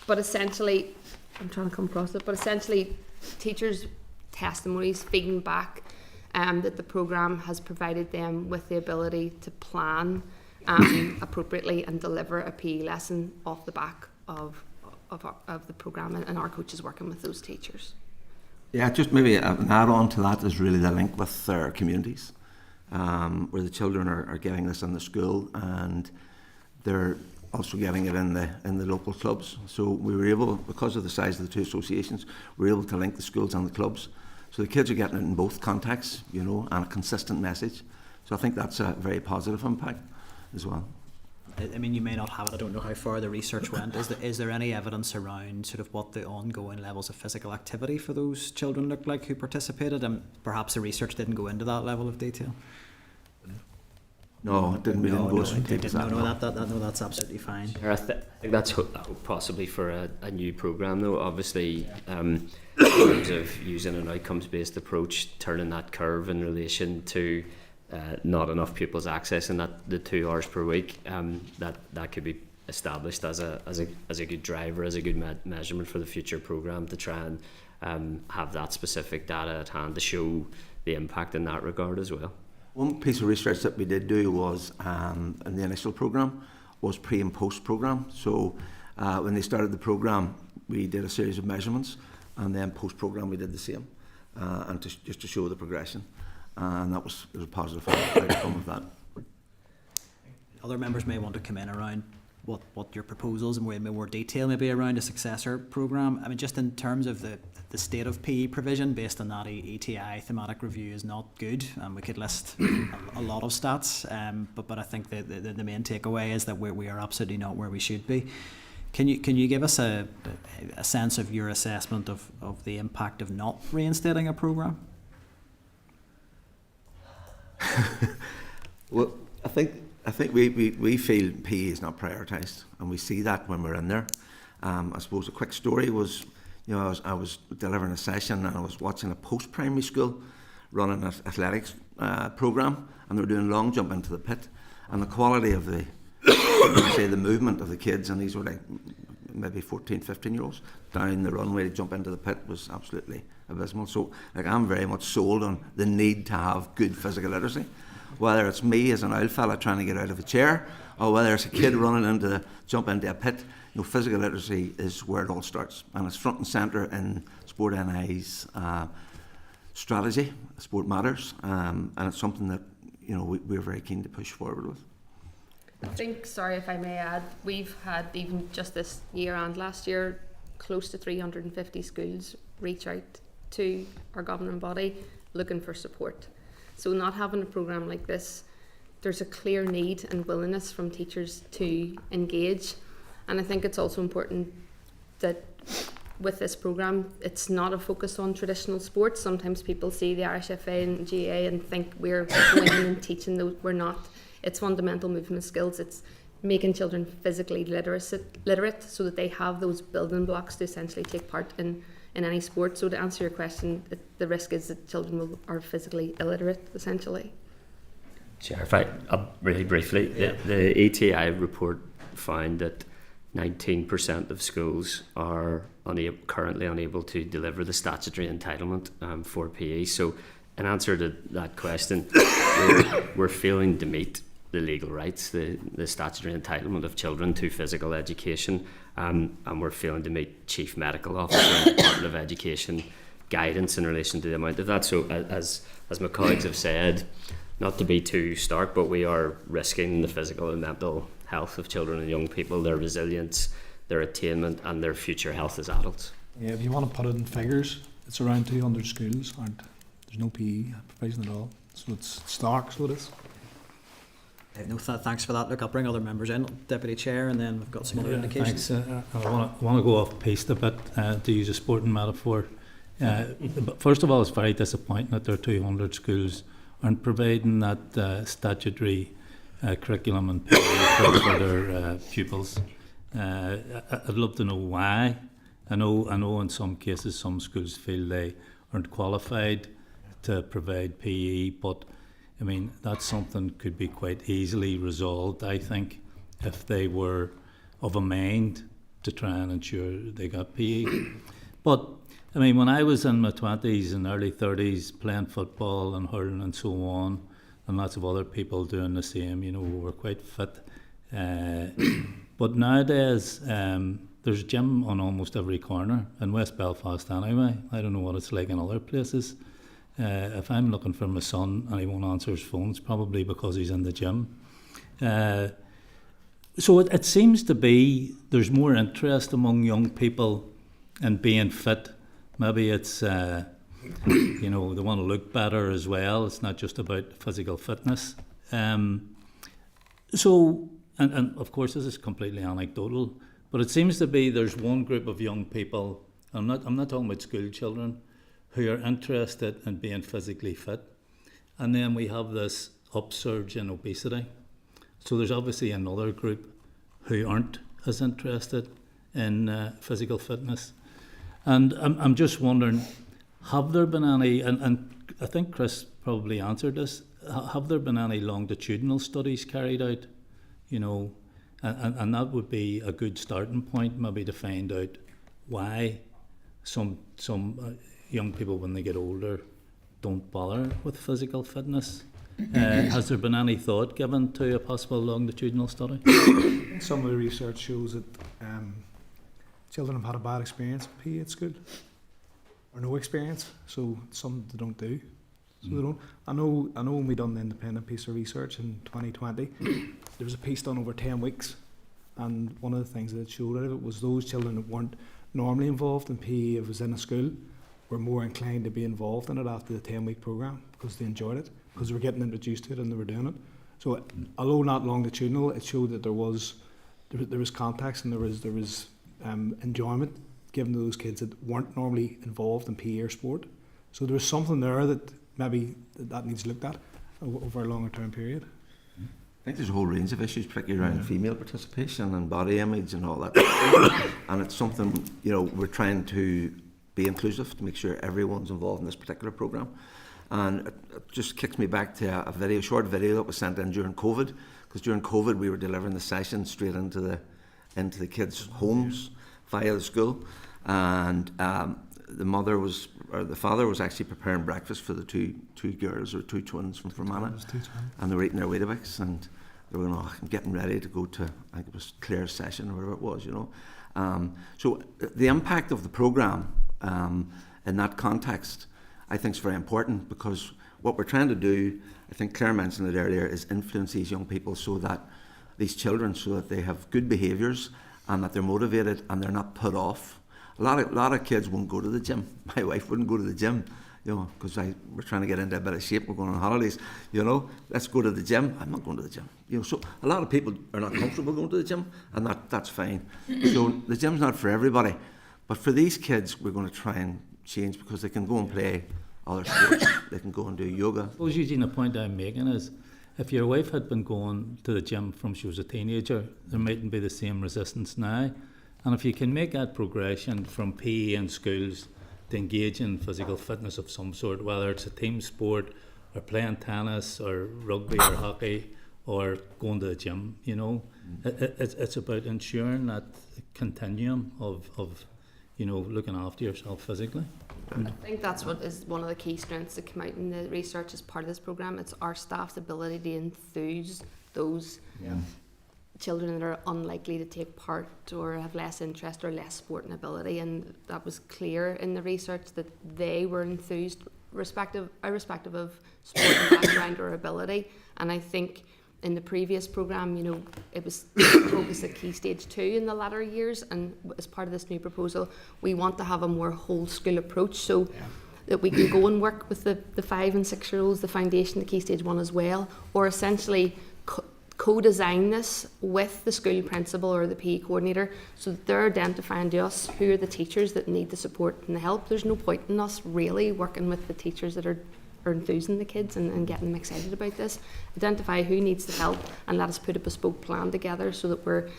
But essentially, I'm trying to come across it, but essentially teachers' testimonies feeding back that the programme has provided them with the ability to plan appropriately and deliver a PE lesson off the back of the programme, and our coaches working with those teachers. Yeah, just maybe an add-on to that is really the link with their communities, where the children are getting this in the school, and they're also getting it in the local clubs. So we were able, because of the size of the two associations, we were able to link the schools and the clubs. So the kids are getting it in both contexts, you know, and a consistent message. So I think that's a very positive impact as well. I mean, you may not have it, I don't know how far the research went. Is there any evidence around sort of what the ongoing levels of physical activity for those children looked like who participated? And perhaps the research didn't go into that level of detail? No, it didn't. That's absolutely fine. I think that's possibly for a new programme, though. Obviously, in terms of using an outcomes-based approach, turning that curve in relation to not enough pupils accessing the 2 hours per week, that could be established as a good driver, as a good measurement for the future programme, to try and have that specific data at hand to show the impact in that regard as well. One piece of research that we did do was in the initial programme was pre and post programme. So when they started the programme, we did a series of measurements, and then post programme we did the same, and just to show the progression. And there was a positive outcome of that. Other members may want to come in around what your proposals and more detail maybe around a successor programme. I mean, just in terms of the state of PE provision based on that ETI thematic review is not good, and we could list a lot of stats, but I think the main takeaway is that we are absolutely not where we should be. Can you give us a sense of your assessment of the impact of not reinstating a programme? Well, I think we feel PE is not prioritised, and we see that when we're in there. I suppose a quick story was, you know, I was delivering a session, and I was watching a post-primary school running an athletics programme, and they were doing long jump into the pit, and the quality of the movement of the kids, and these were like maybe 14, 15-year-olds, down the runway to jump into the pit was absolutely abysmal. So like, I'm very much sold on the need to have good physical literacy, whether it's me as an old fella trying to get out of a chair, or whether it's a kid running jump into a pit. You know, physical literacy is where it all starts, and it's front and centre in Sport NI's strategy. Sport matters, and it's something that, you know, we're very keen to push forward with. I think, sorry if I may add, we've had, even just this year and last year, close to 350 schools reach out to our governing body looking for support. So not having a programme like this, there's a clear need and willingness from teachers to engage. And I think it's also important that with this programme, it's not a focus on traditional sports. Sometimes people see the Irish FA and GAA and think we're going in and teaching those. We're not. It's fundamental movement skills. It's making children physically literate so that they have those building blocks to essentially take part in any sport. So to answer your question, the risk is that children are physically illiterate, essentially. Chair, if I really briefly, the ETI report found that 19% of schools are currently unable to deliver the statutory entitlement for PE. So in answer to that question, we're failing to meet the legal rights, the statutory entitlement of children to physical education, and we're failing to meet Chief Medical Officer and Department of Education guidance in relation to the amount of that. So as my colleagues have said, not to be too stark, but we are risking the physical and mental health of children and young people, their resilience, their attainment, and their future health as adults. Yeah, if you want to put it in figures, it's around 200 schools there's no PE provision at all. So it's stark, so it is. No, thanks for that. Look, I'll bring other members in, Deputy Chair, and then we've got some other indications. Thanks. I want to go off piste a bit, to use a sporting metaphor. But first of all, it's very disappointing that there are 200 schools aren't providing that statutory curriculum and PE for their pupils. I'd love to know why. I know in some cases some schools feel they aren't qualified to provide PE, but I mean, that's something could be quite easily resolved, I think, if they were of a mind to try and ensure they got PE. But, I mean, when I was in my 20s and early 30s playing football and hurling and so on, and lots of other people doing the same, you know, we were quite fit. But nowadays, there's a gym on almost every corner, in West Belfast anyway. I don't know what it's like in other places. If I'm looking for my son and he won't answer his phone, it's probably because he's in the gym. So it seems to be there's more interest among young people in being fit. Maybe it's, you know, they want to look better as well. It's not just about physical fitness. So, and of course this is completely anecdotal, but it seems to be there's one group of young people, I'm not talking about school children, who are interested in being physically fit. And then we have this upsurge in obesity. So there's obviously another group who aren't as interested in physical fitness. And I'm just wondering, have there been any, and I think Chris probably answered this, have there been any longitudinal studies carried out, you know, and that would be a good starting point maybe to find out why some young people, when they get older, don't bother with physical fitness. Has there been any thought given to a possible longitudinal study? Some of the research shows that children have had a bad experience with PE at school, or no experience, so it's something they don't do. So they don't. I know when we done the independent piece of research in 2020, there was a piece done over 10 weeks, and one of the things that it showed out of it was those children that weren't normally involved in PE, if it was in a school, were more inclined to be involved in it after the 10-week programme because they enjoyed it, because they were getting introduced to it and they were doing it. So although not longitudinal, it showed that there was context and there was enjoyment given to those kids that weren't normally involved in PE or sport. So there was something there that maybe that needs looked at over a longer term period. I think there's a whole range of issues, particularly around female participation and body image and all that. And it's something, you know, we're trying to be inclusive to make sure everyone's involved in this particular programme. And it just kicks me back to a short video that was sent in during COVID, because during COVID we were delivering the session straight into the kids' homes via the school, and the father was actually preparing breakfast for the two girls, or two twins from Fermanagh, and they were eating their Weetabix, and they were going, I'm getting ready to go to, I think it was Claire's session or whatever it was, you know. So the impact of the programme in that context, I think, is very important, because what we're trying to do, I think Claire mentioned it earlier, is influence these young people so that they have good behaviours and that they're motivated and they're not put off. A lot of kids won't go to the gym. My wife wouldn't go to the gym, you know, because we're trying to get into a bit of shape. We're going on holidays, you know. Let's go to the gym. I'm not going to the gym, you know. So a lot of people are not comfortable going to the gym, and that's fine. So the gym's not for everybody, but for these kids, we're going to try and change, because they can go and play other sports. They can go and do yoga. I suppose, Eugene, the point I'm making is, if your wife had been going to the gym from she was a teenager, there mightn't be the same resistance now. And if you can make that progression from PE in schools to engage in physical fitness of some sort, whether it's a team sport or playing tennis or rugby or hockey or going to the gym, you know, it's about ensuring that continuum of you know, looking after yourself physically. I think that's what is one of the key strengths that come out in the research as part of this programme. It's our staff's ability to enthuse those children that are unlikely to take part or have less interest or less sporting ability, and that was clear in the research that they were enthused irrespective of sporting background or ability. And I think in the previous programme, you know, it was focused at Key Stage 2 in the latter years, and as part of this new proposal, we want to have a more whole school approach, so that we can go and work with the 5 and 6 year olds, the foundation, the Key Stage 1 as well, or essentially co-design this with the school principal or the PE coordinator, so that they're identifying to us who are the teachers that need the support and the help. There's no point in us really working with the teachers that are enthusing the kids and getting them excited about this. Identify who needs the help and let us put a bespoke plan together so that we're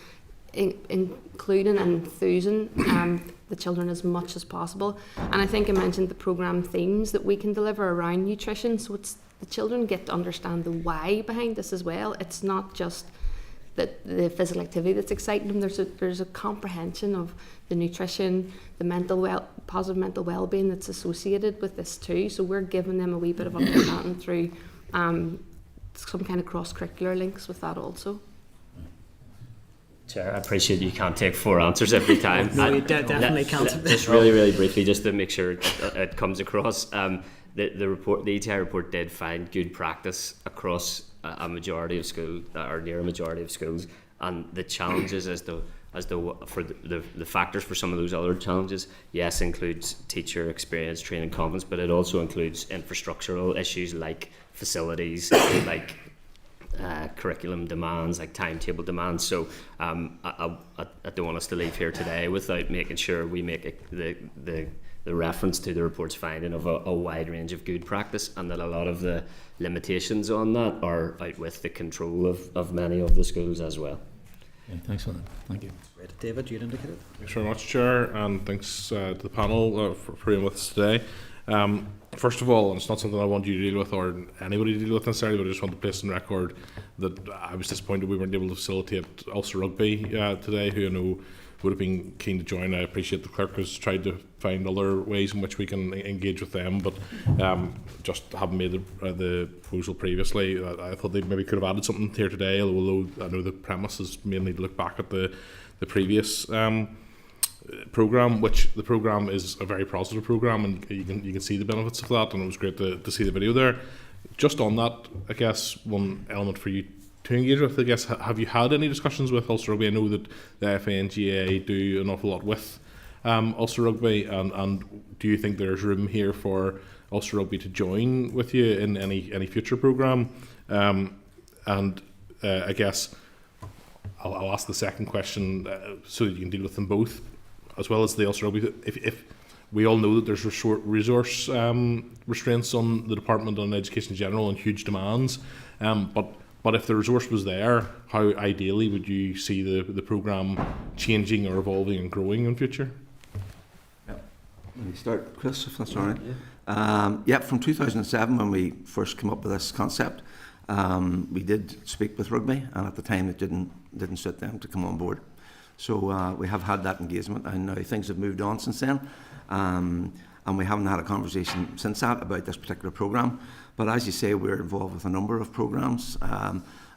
including and enthusing the children as much as possible. And I think I mentioned the programme themes that we can deliver around nutrition, so it's the children get to understand the why behind this as well. It's not just the physical activity that's exciting them. There's a comprehension of the nutrition, the positive mental well-being that's associated with this too. So we're giving them a wee bit of understanding through some kind of cross-curricular links with that also. Chair, I appreciate you can't take 4 answers every time. No, you definitely can't. Just really briefly, just to make sure it comes across. The report, the ETI report, did find good practice across a majority of schools, or near a majority of schools, and the challenges for the factors for some of those other challenges, yes, includes teacher experience, training, confidence, but it also includes infrastructural issues like facilities, like curriculum demands, like timetable demands. So I don't want us to leave here today without making sure we make the reference to the report's finding of a wide range of good practice, and that a lot of the limitations on that are out with the control of many of the schools as well. Okay, thanks for that. Thank you. Great. David, you'd indicated. Thanks very much, Chair, and thanks to the panel for being with us today. First of all, and it's not something I want you to deal with or anybody to deal with necessarily, but I just want to place on record that I was disappointed we weren't able to facilitate Ulster Rugby today, who I know would have been keen to join. I appreciate the clerk has tried to find other ways in which we can engage with them, but just having made the proposal previously, I thought they maybe could have added something here today, although I know the premise is mainly to look back at the previous programme, which the programme is a very positive programme, and you can see the benefits of that, and it was great to see the video there. Just on that, I guess one element for you to engage with, I guess, have you had any discussions with Ulster Rugby? I know that the FA and GAA do an awful lot with Ulster Rugby, and do you think there's room here for Ulster Rugby to join with you in any future programme? I guess I'll ask the second question so that you can deal with them both, as well as the Ulster Rugby. If we all know that there's resource restraints on the department, on education in general, and huge demands, but if the resource was there, how ideally would you see the programme changing or evolving and growing in future? Let me start, Chris, if that's all right. From 2007, when we first came up with this concept, we did speak with Rugby, and at the time it didn't suit them to come on board. So we have had that engagement, and now things have moved on since then, and we haven't had a conversation since that about this particular programme. But as you say, we're involved with a number of programmes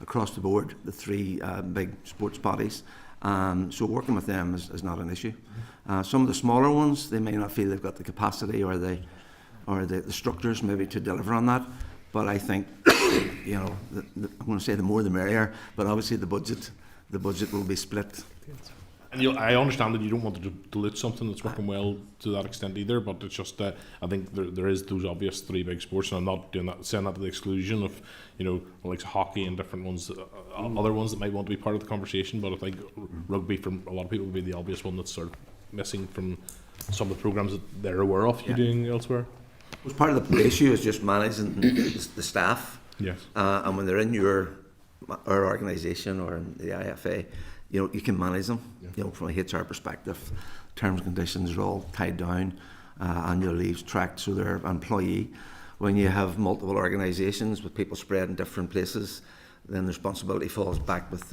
across the board, the 3 big sports bodies. So working with them is not an issue. Some of the smaller ones, they may not feel they've got the capacity or the structures maybe to deliver on that. But I think, I'm going to say the more the merrier. But obviously the budget will be split. And I understand that you don't want to dilute something that's working well to that extent either, but it's just I think there is those obvious 3 big sports, and I'm not saying that to the exclusion of like hockey and different ones, other ones that might want to be part of the conversation. But I think rugby, from a lot of people, would be the obvious one that's sort of missing from some of the programmes that they're aware of you doing elsewhere. Well, part of the issue is just managing the staff. Yes. And when they're in our organisation or in the IFA, you can manage them. From a HR perspective, terms and conditions are all tied down, annual leaves tracked, so they're an employee. When you have multiple organisations with people spread in different places, then the responsibility falls back with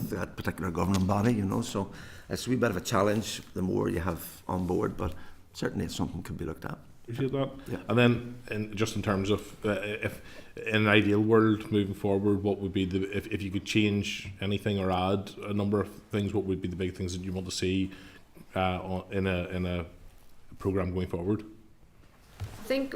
that particular governing body. So it's a wee bit of a challenge the more you have on board, but certainly it's something that could be looked at. Appreciate that. Yeah. And then, just in terms of if in an ideal world moving forward, what would be if you could change anything or add a number of things, what would be the big things that you want to see in a programme going forward? I think,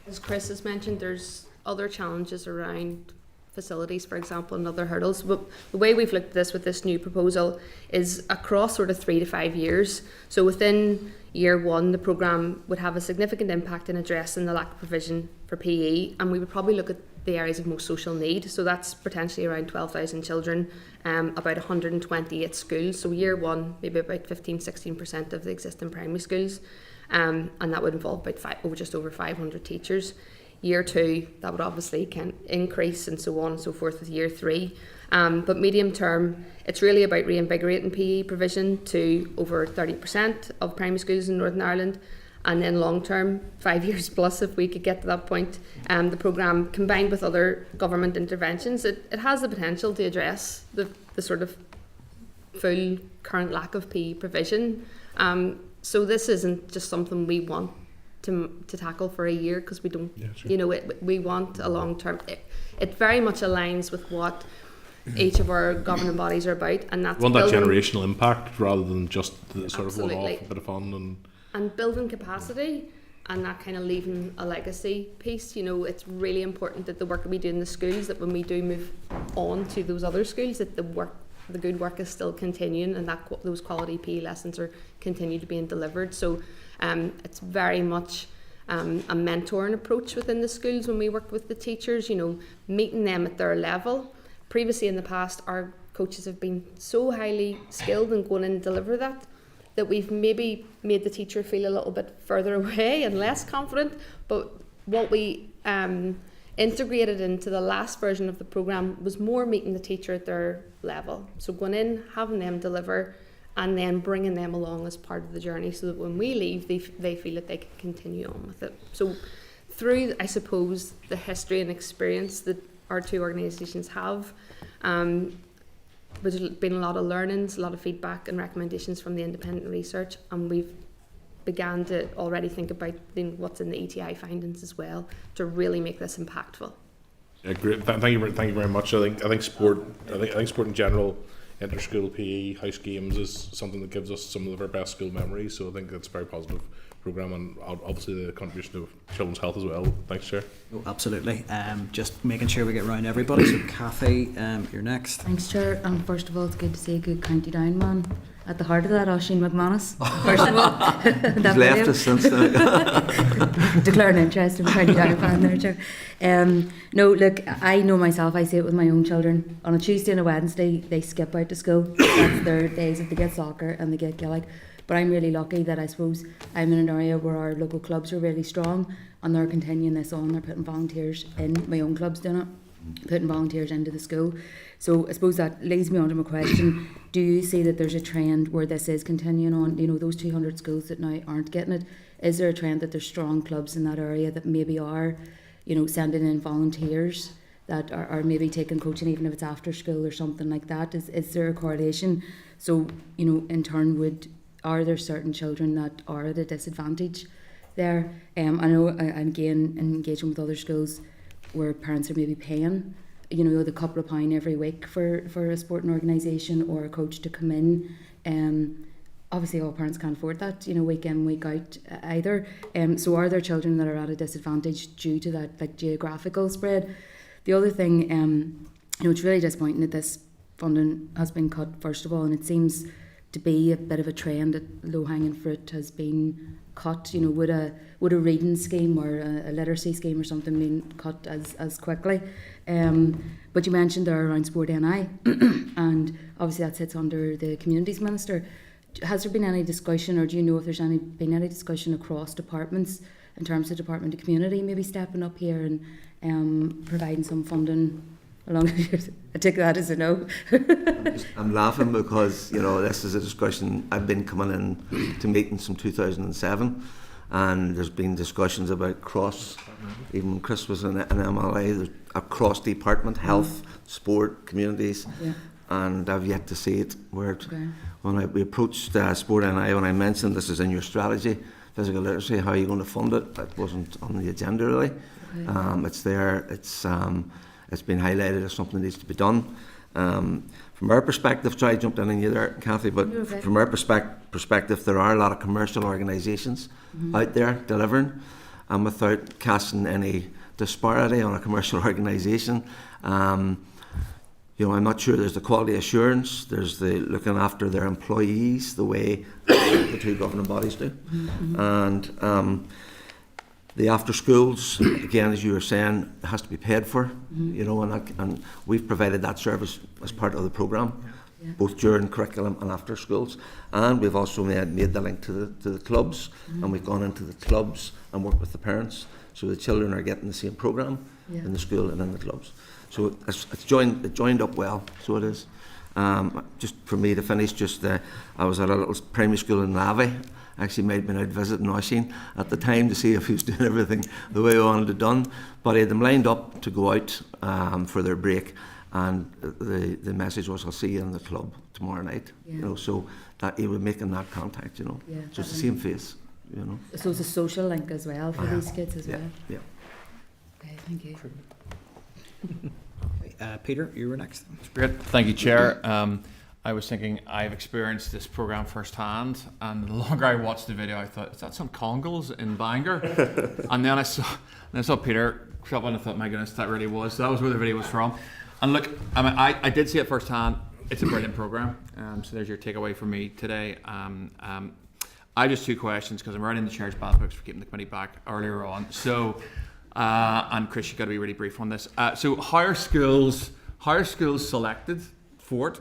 as Chris has mentioned, there's other challenges around facilities, for example, and other hurdles. But the way we've looked at this with this new proposal is across sort of 3 to 5 years. So within year 1, the programme would have a significant impact in addressing the lack of provision for PE, and we would probably look at the areas of most social need. So that's potentially around 12,000 children, about 128 schools. So year one, maybe about 15-16% of the existing primary schools, and that would involve about just over 500 teachers. Year two, that would obviously can increase, and so on and so forth with year three. But medium term, it's really about reinvigorating PE provision to over 30% of primary schools in Northern Ireland. And then long term, 5 years plus, if we could get to that point, the programme combined with other government interventions, it has the potential to address the sort of full current lack of PE provision. So this isn't just something we want to tackle for a year, because we don't, we want a long term. It very much aligns with what each of our governing bodies are about, and that's want that generational impact rather than just the sort of one-off bit of fun and building capacity, and that kind of leaving a legacy piece. It's really important that the work that we do in the schools, that when we do move on to those other schools, that the good work is still continuing, and that those quality PE lessons are continue to being delivered. So it's very much a mentoring approach within the schools when we work with the teachers, meeting them at their level. Previously in the past, our coaches have been so highly skilled in going in and deliver that we've maybe made the teacher feel a little bit further away and less confident. But what we integrated into the last version of the programme was more meeting the teacher at their level. So going in, having them deliver, and then bringing them along as part of the journey, so that when we leave, they feel that they can continue on with it. So through, I suppose, the history and experience that our two organisations have, there's been a lot of learnings, a lot of feedback and recommendations from the independent research, and we've began to already think about what's in the ETI findings as well to really make this impactful. Yeah, great. Thank you very much. I think sport in general, inter-school PE, house games is something that gives us some of our best school memories. So I think that's a very positive programme, and obviously the contribution of children's health as well. Thanks, Chair. Oh, absolutely. Just making sure we get round everybody. So Kathy, you're next. Thanks, Chair. And first of all, it's good to see a good County Down man at the heart of that, Oisin McManus. First of all, he's left us since then. Declaring interest in County Down fan there, Chair. No, look, I know myself. I see it with my own children. On a Tuesday and a Wednesday, they skip out to school. That's their days that they get soccer and they get Gaelic. But I'm really lucky that I suppose I'm in an area where our local clubs are really strong, and they're continuing this on. They're putting volunteers in. My own club's doing it, putting volunteers into the school. So I suppose that leads me on to my question. Do you see that there's a trend where this is continuing on? Those 200 schools that now aren't getting it, is there a trend that there's strong clubs in that area that maybe are, sending in volunteers that are maybe taking coaching, even if it's after school or something like that? Is there a correlation? So, in turn, are there certain children that are at a disadvantage there? I know, again, in engaging with other schools where parents are maybe paying, the couple of £1 every week for a sporting organisation or a coach to come in. Obviously, all parents can't afford that, week in, week out either. So are there children that are at a disadvantage due to that geographical spread? The other thing, it's really disappointing that this funding has been cut, first of all, and it seems to be a bit of a trend that low-hanging fruit has been cut. Would a reading scheme or a literacy scheme or something been cut as quickly? But you mentioned there around Sport NI, and obviously that sits under the Communities Minister. Has there been any discussion, or do you know if there's been any discussion across departments in terms of Department of Community maybe stepping up here and providing some funding? I take that as a no. I'm laughing because this is a discussion. I've been coming in to meetings from 2007, and there's been discussions about even when Chris was in MLA, there's a cross department, health, sport, communities, and I've yet to see it. When we approached Sport NI, when I mentioned this is in your strategy, physical literacy, how are you going to fund it? That wasn't on the agenda really. It's there. It's been highlighted as something that needs to be done. From our perspective, sorry I jumped in on you there, Kathy, but from our perspective, there are a lot of commercial organisations out there delivering, and without casting any disparity on a commercial organisation, I'm not sure there's the quality assurance, there's the looking after their employees the way the two governing bodies do. And The after schools, again, as you were saying, it has to be paid for, you know, and we've provided that service as part of the programme, both during curriculum and after schools. And we've also made the link to the clubs, and we've gone into the clubs and worked with the parents, so the children are getting the same programme in the school and in the clubs. So it's joined up well, so it is. Just for me to finish, I was at a little primary school in Lavey. Actually made me out visiting Oisin at the time to see if he was doing everything the way I wanted it done. But I had them lined up to go out for their break, and the message was, I'll see you in the club tomorrow night. You know, so that he was making that contact, you know. Yeah, so it's the same face, you know. So it's a social link as well for these kids as well. Yeah. Okay, thank you. Peter, you were next. Great, thank you, Chair. I was thinking, I've experienced this programme firsthand, and the longer I watched the video, I thought, is that some Congles in Bangor? And then I saw Peter come up and I thought, my goodness, that really was. So that was where the video was from. And look, I did see it firsthand. It's a brilliant programme. So there's your takeaway for me today. I have just two questions, because I'm writing the Chair's bad books for keeping the committee back earlier on. So, and Chris, you've got to be really brief on this. So how are schools selected for it?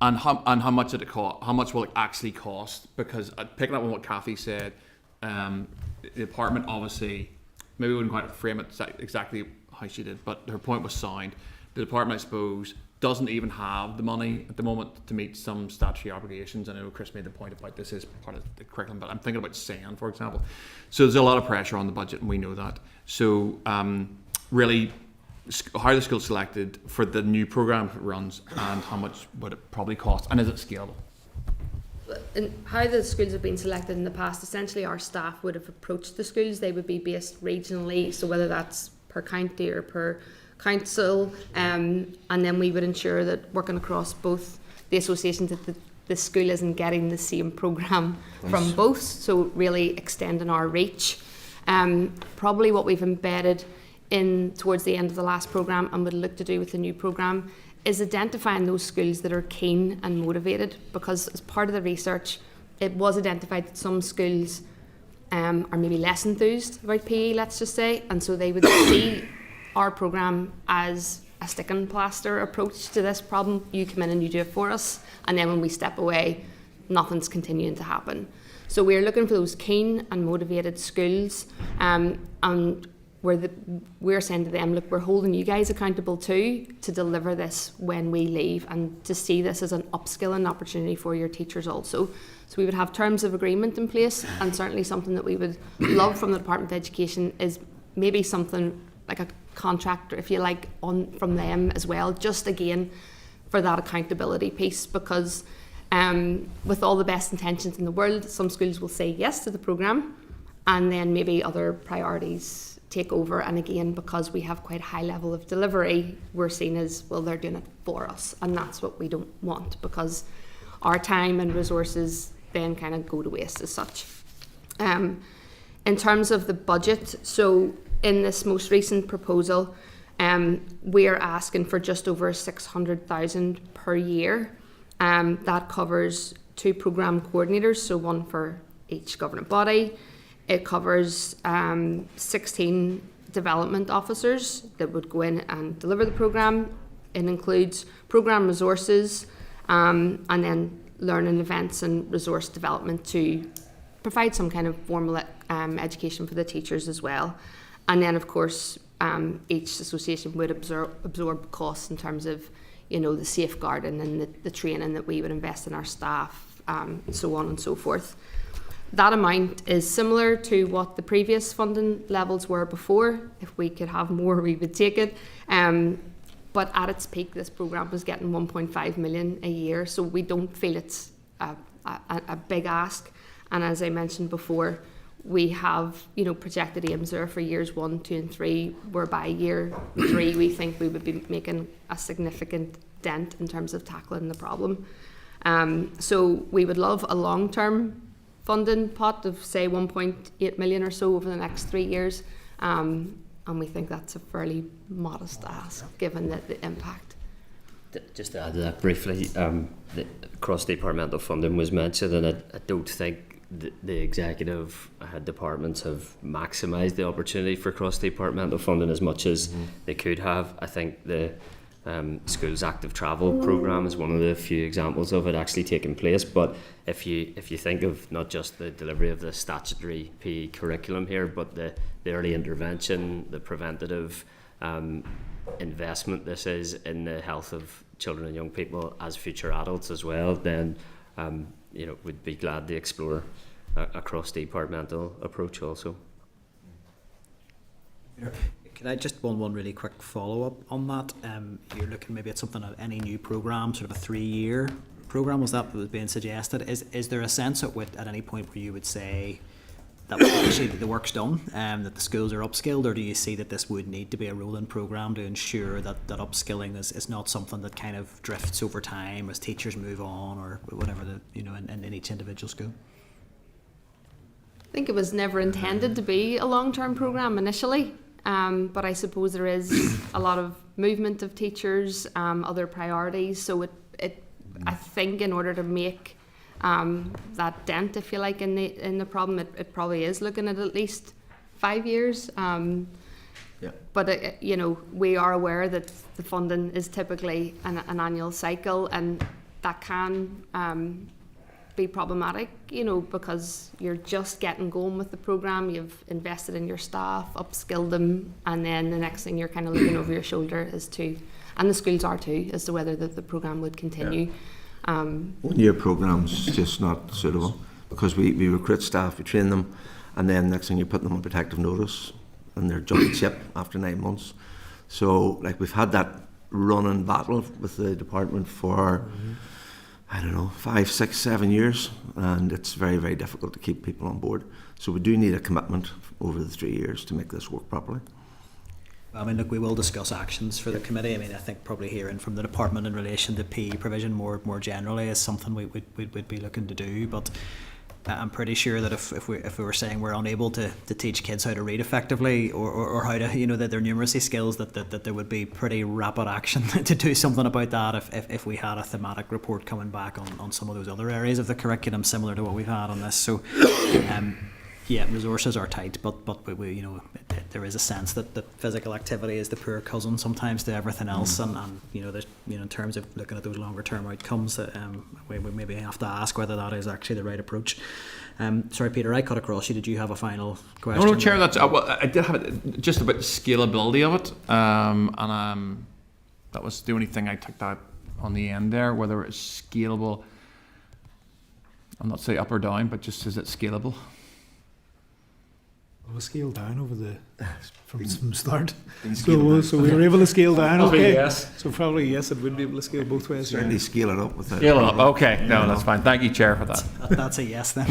And how much did it cost? How much will it actually cost? Because picking up on what Kathy said, the department obviously, maybe we wouldn't quite frame it exactly how she did, but her point was sound. The department, I suppose, doesn't even have the money at the moment to meet some statutory obligations. I know Chris made the point about this is part of the curriculum, but I'm thinking about SAN, for example. So there's a lot of pressure on the budget, and we know that. So really, how are the schools selected for the new programme it runs, and how much would it probably cost, and is it scalable? And how the schools have been selected in the past, essentially our staff would have approached the schools. They would be based regionally, so whether that's per county or per council, and then we would ensure that working across both the associations, that the school isn't getting the same programme from both, so really extending our reach. Probably what we've embedded in towards the end of the last programme and would look to do with the new programme is identifying those schools that are keen and motivated, because as part of the research it was identified that some schools are maybe less enthused about PE, let's just say, and so they would see our programme as a stick and plaster approach to this problem. You come in and you do it for us, and then when we step away, nothing's continuing to happen. So we're looking for those keen and motivated schools, and we're saying to them, look, we're holding you guys accountable too to deliver this when we leave, and to see this as an upskilling opportunity for your teachers also. So we would have terms of agreement in place, and certainly something that we would love from the Department of Education is maybe something like a contract, if you like, from them as well, just again for that accountability piece, because with all the best intentions in the world, some schools will say yes to the programme, and then maybe other priorities take over, and again, because we have quite a high level of delivery, we're seen as, well, they're doing it for us, and that's what we don't want, because our time and resources then kind of go to waste as such. In terms of the budget, so in this most recent proposal, we are asking for just over 600,000 per year. That covers 2 programme coordinators, so one for each governing body. It covers 16 development officers that would go in and deliver the programme. It includes programme resources and then learning events and resource development to provide some kind of formal education for the teachers as well. And then, of course, each association would absorb costs in terms of, you know, the safeguarding and the training that we would invest in our staff, so on and so forth. That amount is similar to what the previous funding levels were before. If we could have more, we would take it. But at its peak, this programme was getting 1.5 million a year, so we don't feel it's a big ask. And as I mentioned before, we have, you know, projected aims there for years 1, 2 and 3, whereby year 3 we think we would be making a significant dent in terms of tackling the problem. So we would love a long-term funding pot of, say, 1.8 million or so over the next 3 years, and we think that's a fairly modest ask given the impact. Just to add to that briefly, the cross-departmental funding was mentioned, and I don't think the executive departments have maximised the opportunity for cross-departmental funding as much as they could have. I think the Schools Active Travel programme is one of the few examples of it actually taking place. But if you think of not just the delivery of the statutory PE curriculum here, but the early intervention, the preventative investment this is in the health of children and young people as future adults as well, then we'd be glad to explore a cross-departmental approach also. Could I just one really quick follow-up on that? You're looking maybe at something, at any new programme, sort of a 3-year programme, was that what was being suggested? Is there a sense at any point where you would say that actually the work's done, that the schools are upskilled, or do you see that this would need to be a rolling programme to ensure that upskilling is not something that kind of drifts over time as teachers move on, or whatever in each individual school? I think it was never intended to be a long-term programme initially, but I suppose there is a lot of movement of teachers, other priorities, so I think in order to make that dent, if you like, in the problem, it probably is looking at least 5 years. But we are aware that the funding is typically an annual cycle, and that can be problematic, because you're just getting going with the programme. You've invested in your staff, upskilled them, and then the next thing you're kind of looking over your shoulder and the schools are too, as to whether the programme would continue. Yeah. 1-year program's just not suitable, because we recruit staff, we train them, and then next thing you put them on protective notice and they're jumping ship after 9 months. So we've had that running battle with the department for 5, 6, 7 years, and it's very, very difficult to keep people on board. So we do need a commitment over the 3 years to make this work properly. I mean, look, we will discuss actions for the committee. I mean, I think probably hearing from the department in relation to PE provision more generally is something we'd be looking to do. But I'm pretty sure that if we were saying we're unable to teach kids how to read effectively, or how to, that their numeracy skills, that there would be pretty rapid action to do something about that if we had a thematic report coming back on some of those other areas of the curriculum similar to what we've had on this. So resources are tight, but we there is a sense that physical activity is the poor cousin sometimes to everything else, and there's, in terms of looking at those longer term outcomes, we maybe have to ask whether that is actually the right approach. Sorry, Peter, I cut across you. Did you have a final question? No, Chair. That's I did have it just about the scalability of it, and that was the only thing I took that on the end there. Whether it's scalable, I'm not saying up or down, but just is it scalable? We scaled down over from start. So we were able to scale down. Okay. Yes. So probably yes, it would be able to scale both ways. Certainly scale it up with it. Scale it up. Okay. No, that's fine. Thank you, Chair, for that. That's a yes then.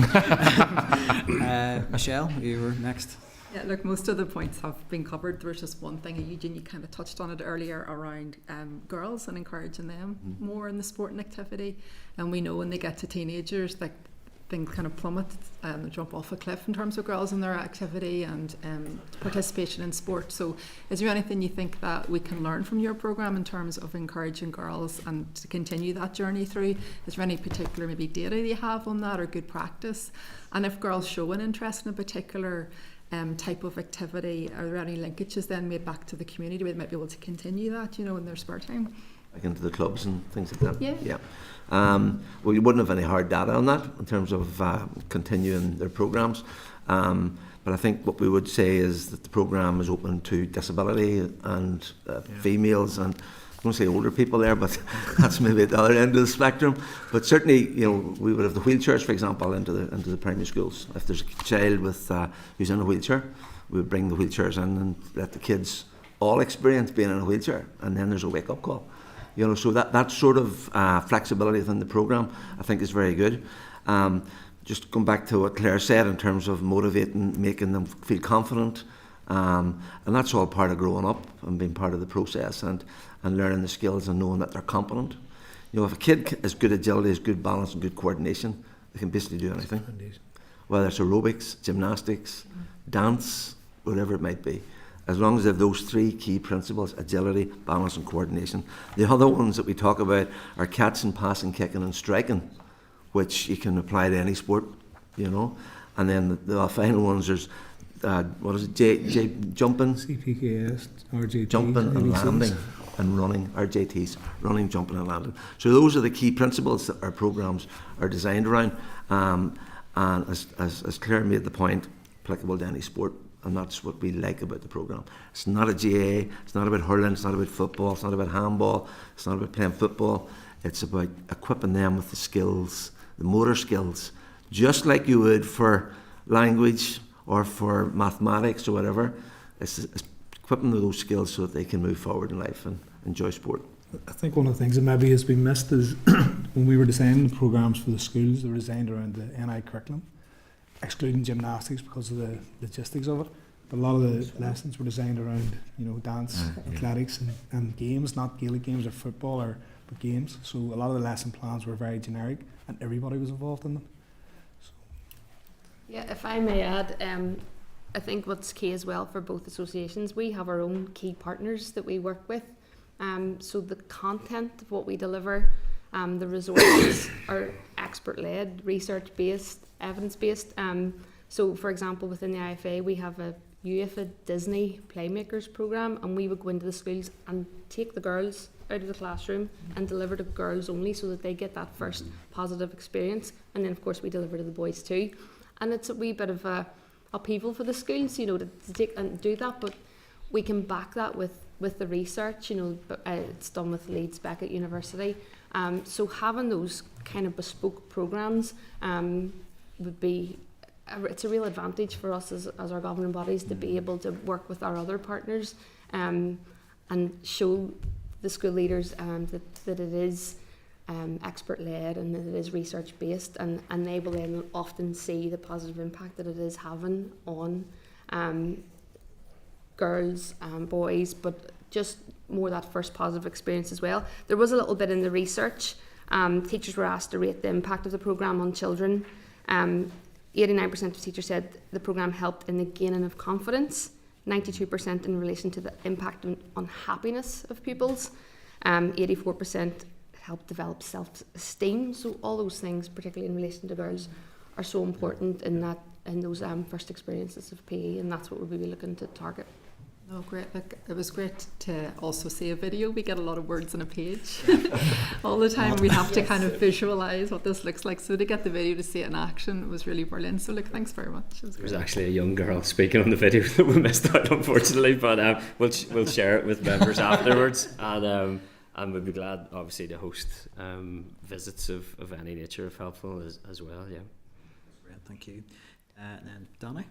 Michelle, you were next. Yeah, look, most of the points have been covered. There's just one thing, Eugene, you kind of touched on it earlier around girls and encouraging them more in the sport and activity. And we know when they get to teenagers, things kind of plummet and they jump off a cliff in terms of girls and their activity and participation in sport. So is there anything you think that we can learn from your programme in terms of encouraging girls and to continue that journey through? Is there any particular maybe data you have on that or good practice? And if girls show an interest in a particular type of activity, are there any linkages then made back to the community where they might be able to continue that, in their spare time? Like into the clubs and things like that? Yeah. Well, you wouldn't have any hard data on that in terms of continuing their programmes. But I think what we would say is that the programme is open to disability and females, and I won't say older people there, but that's maybe at the other end of the spectrum. But certainly, we would have the wheelchairs, for example, into the primary schools. If there's a child with who's in a wheelchair, we would bring the wheelchairs in and let the kids all experience being in a wheelchair, and then there's a wake-up call. So that sort of flexibility within the programme, I think, is very good. Just going back to what Claire said in terms of motivating, making them feel confident, and that's all part of growing up and being part of the process and learning the skills and knowing that they're competent. If a kid has good agility, has good balance and good coordination, they can basically do anything. Indeed. Whether it's aerobics, gymnastics, dance, whatever it might be. As long as they have those three key principles, agility, balance and coordination. The other ones that we talk about are catching, passing, kicking and striking, which you can apply to any sport you know. And then the final ones, there's what is it, J jumping, CPKS, RJT, jumping and landing and running, RJTs, running, jumping and landing. So those are the key principles that our programmes are designed around. And as Claire made the point, applicable to any sport. And that's what we like about the programme. It's not a GAA, it's not about hurling, it's not about football, it's not about handball, it's not about playing football. It's about equipping them with the skills, the motor skills, just like you would for language or for mathematics or whatever. It's equipping them with those skills so that they can move forward in life and enjoy sport. I think one of the things that maybe has been missed is when we were designing the programmes for the schools, they were designed around the NI curriculum, excluding gymnastics because of the logistics of it. But a lot of the lessons were designed around, you know, dance, athletics and games, not Gaelic games or football but games. So a lot of the lesson plans were very generic and everybody was involved in them. So. Yeah, if I may add, I think what's key as well for both associations, we have our own key partners that we work with. So the content of what we deliver, the resources are expert-led, research-based, evidence-based. So, for example, within the IFA, we have a UEFA Disney Playmakers programme, and we would go into the schools and take the girls out of the classroom and deliver to girls only so that they get that first positive experience. And then, of course, we deliver to the boys too. And it's a wee bit of a upheaval for the schools, you know, to take and do that, but we can back that with the research, you know. It's done with Leeds Beckett University. So having those kind of bespoke programmes would be, it's a real advantage for us as our governing bodies to be able to work with our other partners and show the school leaders that it is expert-led and that it is research-based, and they will then often see the positive impact that it is having on girls and boys, but just more that first positive experience as well. There was a little bit in the research. Teachers were asked to rate the impact of the programme on children. 89% of teachers said the programme helped in the gaining of confidence, 92% in relation to the impact on happiness of pupils, 84% helped develop self-esteem. So all those things, particularly in relation to girls, are so important in those first experiences of PE, and that's what we'll be looking to target. Oh, great. Look, it was great to also see a video. We get a lot of words on a page all the time. We have to kind of visualise what this looks like. So to get the video to see it in action was really brilliant. So look, thanks very much. There was actually a young girl speaking on the video that we missed out, unfortunately, but we'll share it with members afterwards. And we'd be glad, obviously, to host visits of any nature if helpful as well. Yeah. Great, thank you. And then Danny.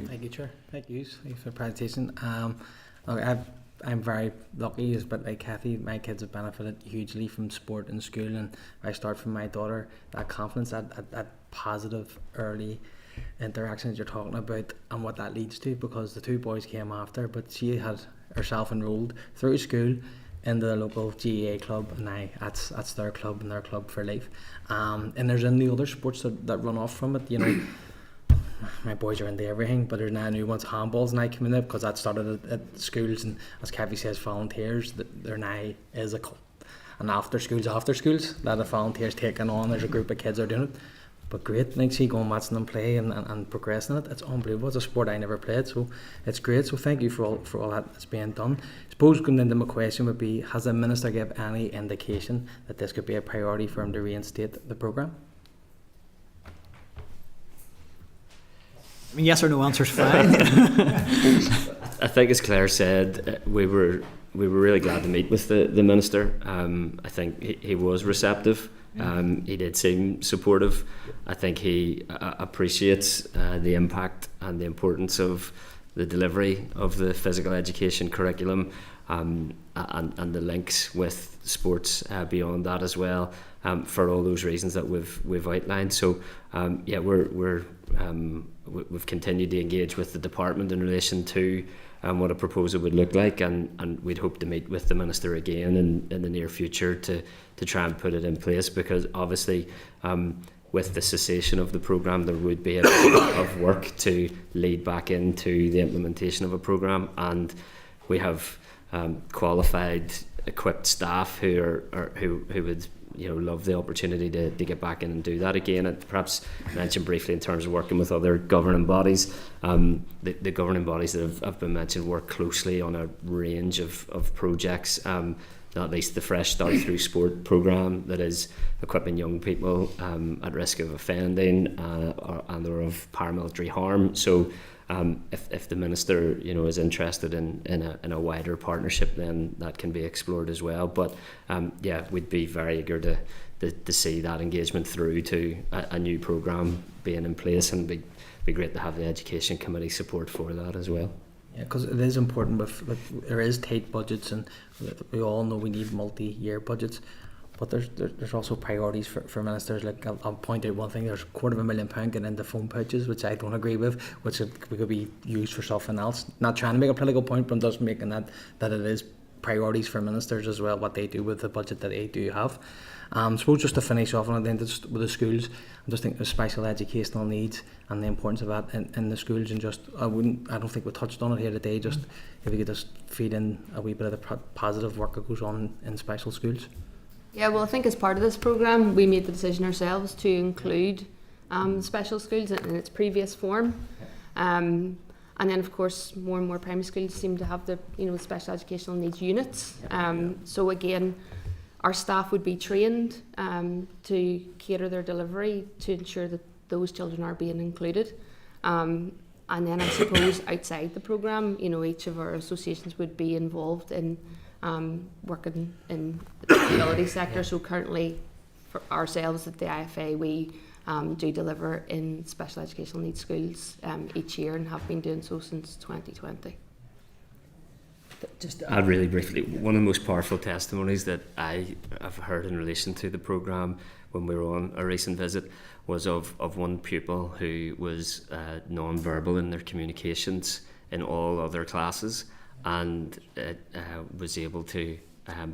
Thank you, Chair. Thank you for the presentation. I'm very lucky, but like Kathy, my kids have benefited hugely from sport in school, and I start from my daughter, that confidence, that positive early interactions you're talking about, and what that leads to, because the two boys came after, but she had herself enrolled through school into the local GAA club, and that's their club and their club for life. And there's in the other sports that run off from it, you know. My boys are into everything, but there's now new ones, handballs now coming up, because that started at schools, and as Kathy says, volunteers, there now is an after schools that the volunteers taking on. There's a group of kids are doing it, but great, like see going watching them play and progressing it. It's unbelievable. It's a sport I never played, so it's great. So thank you for all that that's being done. I suppose going into my question would be, has the Minister given any indication that this could be a priority for him to reinstate the programme? I mean, yes or no answer's fine. I think, as Claire said, we were really glad to meet with the Minister. I think he was receptive. He did seem supportive. I think he appreciates the impact and the importance of the delivery of the physical education curriculum, and the links with sports beyond that as well, for all those reasons that we've outlined. So yeah, we've continued to engage with the department in relation to what a proposal would look like, and we'd hope to meet with the Minister again in the near future to try and put it in place, because obviously with the cessation of the programme there would be a bit of work to lead back into the implementation of a programme, and we have qualified, equipped staff who would love the opportunity to get back in and do that again. And perhaps mention briefly in terms of working with other governing bodies. The governing bodies that have been mentioned work closely on a range of projects. Not least the Fresh Start Through Sport programme that is equipping young people at risk of offending or of paramilitary harm. So if the Minister is interested in a wider partnership, then that can be explored as well. But we'd be very eager to see that engagement through to a new programme being in place, and it'd be great to have the Education Committee support for that as well. Yeah, because it is important there is tight budgets, and we all know we need multi-year budgets, but there's also priorities for ministers. Like I'll point out one thing: there's £250,000 getting into phone pouches, which I don't agree with, which could be used for something else. Not trying to make a political point, but I'm just making that it is priorities for ministers as well, what they do with the budget that they do have. I suppose just to finish off on it, just with the schools, I just think the special educational needs and the importance of that in the schools, and just I don't think we touched on it here today. Just if we could just feed in a wee bit of the positive work that goes on in special schools. Yeah, well, I think as part of this programme, we made the decision ourselves to include special schools in its previous form. And then, of course, more and more primary schools seem to have the special educational needs units. So again, our staff would be trained to cater their delivery to ensure that those children are being included. And then I suppose outside the programme, each of our associations would be involved in working in the disability sector. So currently, for ourselves at the IFA, we do deliver in special educational needs schools each year, and have been doing so since 2020. Just to add really briefly, one of the most powerful testimonies that I have heard in relation to the programme when we were on a recent visit was of one pupil who was non-verbal in their communications in all other classes, and was able to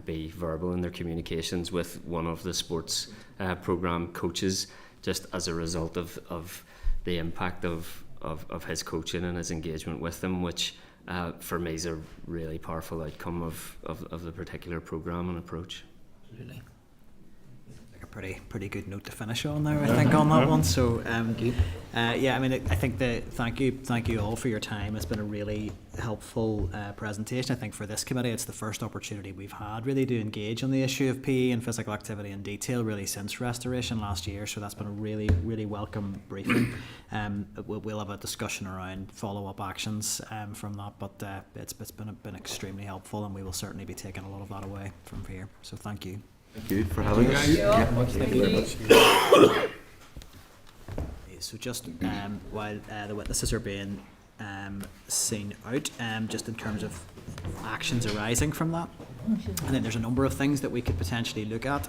be verbal in their communications with one of the sports programme coaches, just as a result of the impact of his coaching and his engagement with them, which for me is a really powerful outcome of the particular programme and approach. Absolutely. Like a pretty good note to finish on there, I think, on that one. So yeah, I mean, I think thank you all for your time. It's been a really helpful presentation. I think for this committee, it's the first opportunity we've had really to engage on the issue of PE and physical activity in detail really since restoration last year. So that's been a really welcome briefing. We'll have a discussion around follow-up actions from that, but it's been extremely helpful, and we will certainly be taking a lot of that away from here. So thank you. Thank you for having us. Thank you very much. So just while the witnesses are being seen out, just in terms of actions arising from that, I think there's a number of things that we could potentially look at.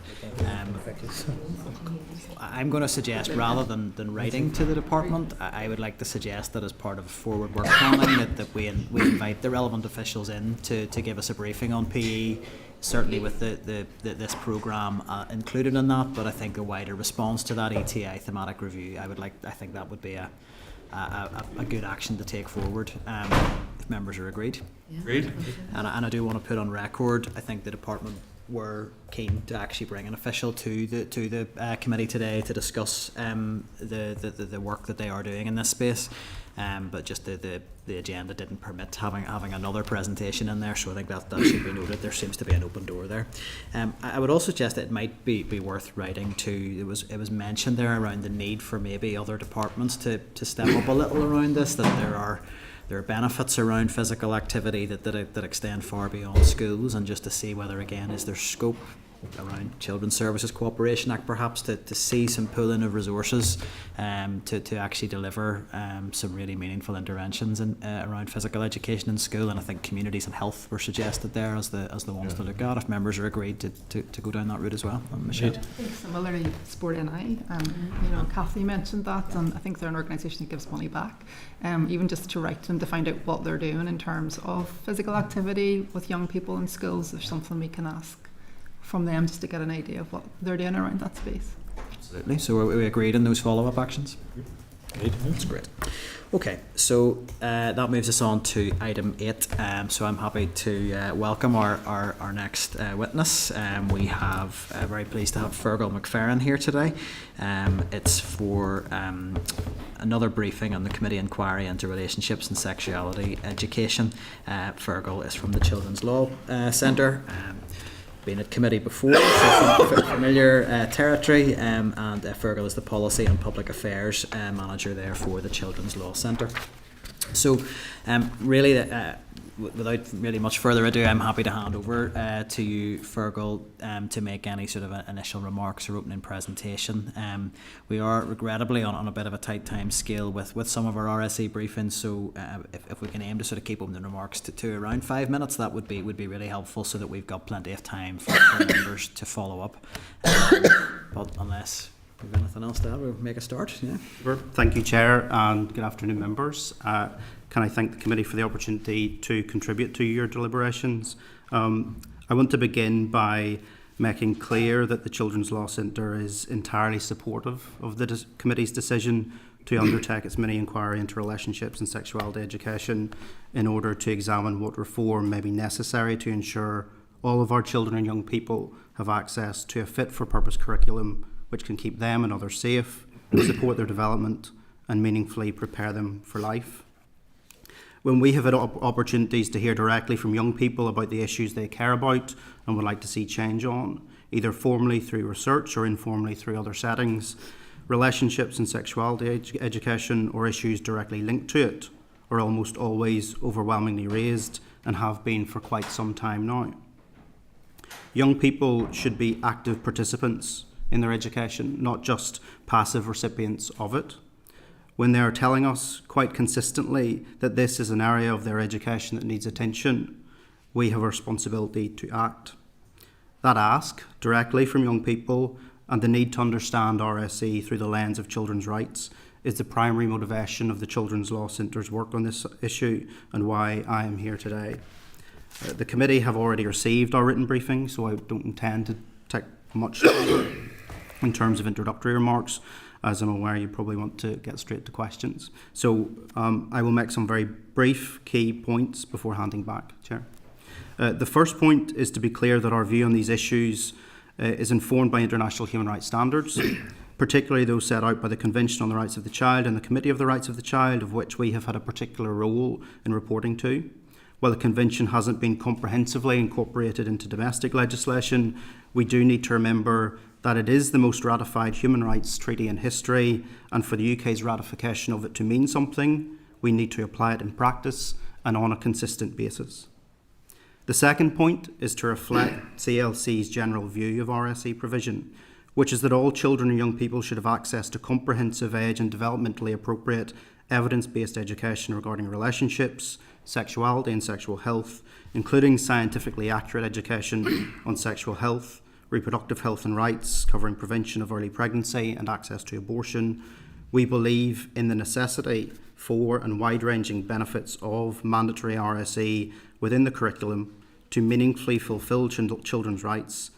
I'm going to suggest, rather than writing to the department, I would like to suggest that as part of forward work planning that we invite the relevant officials in to give us a briefing on PE, certainly with this programme included in that, but I think a wider response to that ETI thematic review, I think that would be a good action to take forward, if members are agreed. Yeah. Agreed. And I do want to put on record, I think the department were keen to actually bring an official to the committee today to discuss the work that they are doing in this space. But just the agenda didn't permit having another presentation in there, so I think that should be noted. There seems to be an open door there. I would also suggest that it might be worth writing to. It was mentioned there around the need for maybe other departments to step up a little around this. That there are benefits around physical activity that extend far beyond schools, and just to see whether again is there scope around Children's Services Cooperation Act perhaps to see some pooling of resources to actually deliver some really meaningful interventions around physical education in school. And I think communities and health were suggested there as the ones to look at, if members are agreed to go down that route as well. Michelle? I think similarly Sport NI, Kathy mentioned that, and I think they're an organisation that gives money back, even just to write to them to find out what they're doing in terms of physical activity with young people in schools. There's something we can ask from them just to get an idea of what they're doing around that space. Absolutely. So we agreed on those follow-up actions? That's great. Okay, so that moves us on to item 8. So I'm happy to welcome our next witness. We have very pleased to have Fergal McFerrin here today. It's for another briefing on the committee inquiry into relationships and sexuality education. Fergal is from the Children's Law Centre. Been at committee before, so familiar territory, and Fergal is the Policy and Public Affairs Manager there for the Children's Law Centre. So really, without really much further ado, I'm happy to hand over to you, Fergal, to make any sort of initial remarks or opening presentation. We are regrettably on a bit of a tight time scale with some of our RSE briefings, so if we can aim to sort of keep opening remarks to around 5 minutes, that would be really helpful, so that we've got plenty of time for members to follow up. But unless we've anything else to add, we'll make a start. Yeah. Thank you, Chair, and good afternoon, members. Can I thank the committee for the opportunity to contribute to your deliberations? I want to begin by making clear that the Children's Law Centre is entirely supportive of the committee's decision to undertake its mini-inquiry into relationships and sexuality education in order to examine what reform may be necessary to ensure all of our children and young people have access to a fit-for-purpose curriculum which can keep them and others safe, support their development, and meaningfully prepare them for life. When we have had opportunities to hear directly from young people about the issues they care about and would like to see change on, either formally through research or informally through other settings, relationships and sexuality education or issues directly linked to it are almost always overwhelmingly raised and have been for quite some time now. Young people should be active participants in their education, not just passive recipients of it. When they are telling us quite consistently that this is an area of their education that needs attention, we have a responsibility to act. That ask, directly from young people, and the need to understand RSE through the lens of children's rights is the primary motivation of the Children's Law Centre's work on this issue and why I am here today. The committee have already received our written briefing, so I don't intend to take much in terms of introductory remarks. As I'm aware, you probably want to get straight to questions. So I will make some very brief key points before handing back, Chair. The first point is to be clear that our view on these issues is informed by international human rights standards, particularly those set out by the Convention on the Rights of the Child and the Committee of the Rights of the Child, of which we have had a particular role in reporting to. While the Convention hasn't been comprehensively incorporated into domestic legislation, we do need to remember that it is the most ratified human rights treaty in history, and for the UK's ratification of it to mean something, we need to apply it in practice and on a consistent basis. The second point is to reflect CLC's general view of RSE provision, which is that all children and young people should have access to comprehensive, age and developmentally appropriate evidence-based education regarding relationships, sexuality and sexual health, including scientifically accurate education on sexual health, reproductive health and rights, covering prevention of early pregnancy and access to abortion. We believe in the necessity for and wide-ranging benefits of mandatory RSE within the curriculum to meaningfully fulfil children's rights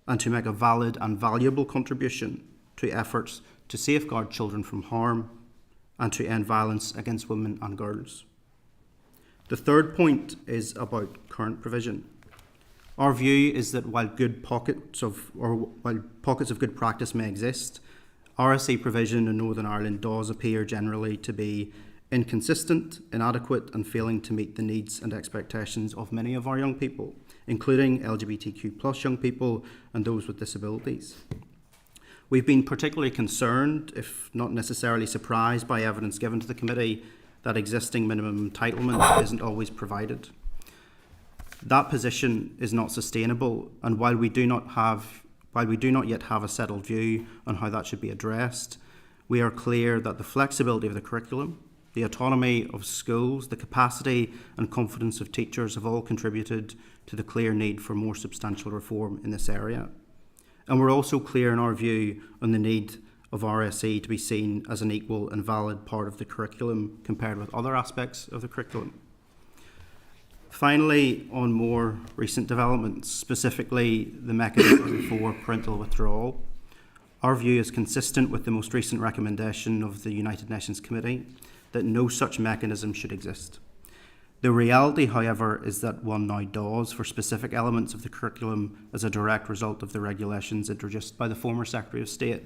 and to make a valid and valuable contribution to efforts to safeguard children from harm and to end violence against women and girls. The third point is about current provision. Our view is that while pockets of good practice may exist, RSE provision in Northern Ireland does appear generally to be inconsistent, inadequate and failing to meet the needs and expectations of many of our young people, including LGBTQ+ young people and those with disabilities. We've been particularly concerned, if not necessarily surprised, by evidence given to the committee that existing minimum entitlement isn't always provided. That position is not sustainable, and while we do not yet have a settled view on how that should be addressed, we are clear that the flexibility of the curriculum, the autonomy of schools, the capacity and confidence of teachers have all contributed to the clear need for more substantial reform in this area. And we're also clear in our view on the need of RSE to be seen as an equal and valid part of the curriculum compared with other aspects of the curriculum. Finally, on more recent developments, specifically the mechanism for parental withdrawal, Our view is consistent with the most recent recommendation of the United Nations Committee that no such mechanism should exist. The reality, however, is that one now does for specific elements of the curriculum as a direct result of the regulations introduced by the former Secretary of State.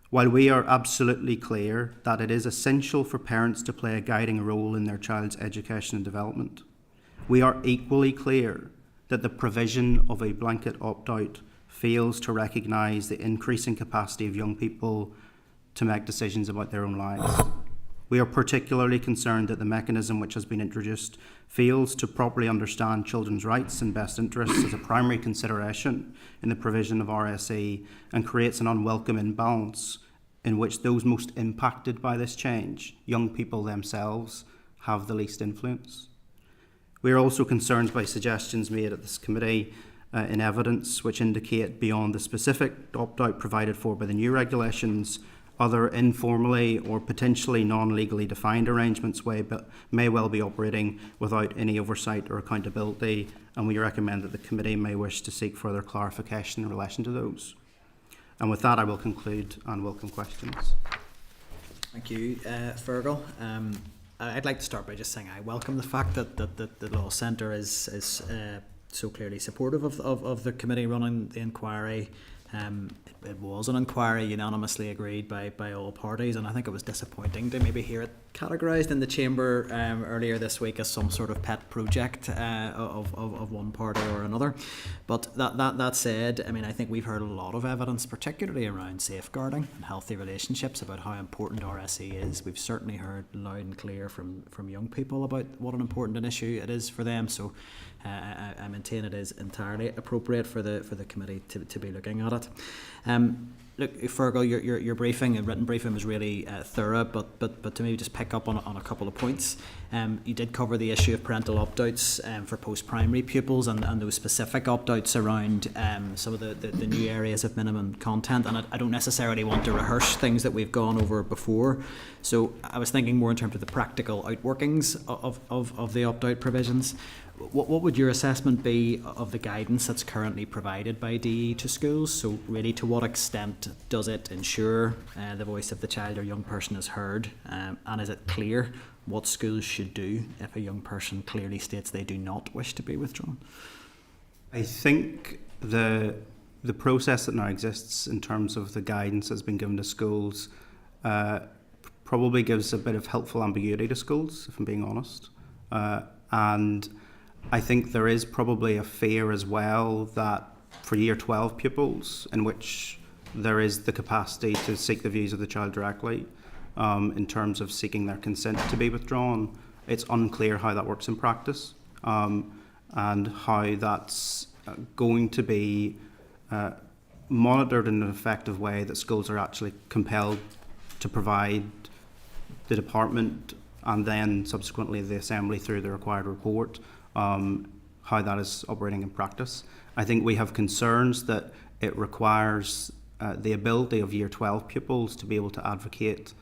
While we are absolutely clear that it is essential for parents to play a guiding role in their child's education and development, we are equally clear that the provision of a blanket opt-out fails to recognise the increasing capacity of young people to make decisions about their own lives. We are particularly concerned that the mechanism which has been introduced fails to properly understand children's rights and best interests as a primary consideration in the provision of RSE and creates an unwelcome imbalance in which those most impacted by this change, young people themselves, have the least influence. We are also concerned by suggestions made at this committee in evidence which indicate beyond the specific opt-out provided for by the new regulations, other informally or potentially non-legally defined arrangements may well be operating without any oversight or accountability, and we recommend that the committee may wish to seek further clarification in relation to those. And with that, I will conclude and welcome questions. Thank you, Fergal. I'd like to start by just saying I welcome the fact that the Law Centre is so clearly supportive of the committee running the inquiry. It was an inquiry unanimously agreed by all parties, and I think it was disappointing to maybe hear it categorised in the chamber earlier this week as some sort of pet project of one party or another. But that said, I mean, I think we've heard a lot of evidence, particularly around safeguarding and healthy relationships, about how important RSE is. We've certainly heard loud and clear from young people about what an important an issue it is for them. So I maintain it is entirely appropriate for the committee to be looking at it. Look, Fergal, your briefing, your written briefing was really thorough, but to maybe just pick up on a couple of points. You did cover the issue of parental opt-outs for post-primary pupils and those specific opt-outs around some of the new areas of minimum content, and I don't necessarily want to rehearse things that we've gone over before. So I was thinking more in terms of the practical outworkings of the opt-out provisions. What would your assessment be of the guidance that's currently provided by DE to schools? So really, to what extent does it ensure the voice of the child or young person is heard? And is it clear what schools should do if a young person clearly states they do not wish to be withdrawn? I think the process that now exists in terms of the guidance that's been given to schools probably gives a bit of helpful ambiguity to schools, if I'm being honest. And I think there is probably a fear as well that for Year 12 pupils, in which there is the capacity to seek the views of the child directly, in terms of seeking their consent to be withdrawn, it's unclear how that works in practice, and how that's going to be monitored in an effective way that schools are actually compelled to provide the department and then subsequently the Assembly through the required report, how that is operating in practice. I think we have concerns that it requires the ability of Year 12 pupils to be able to advocate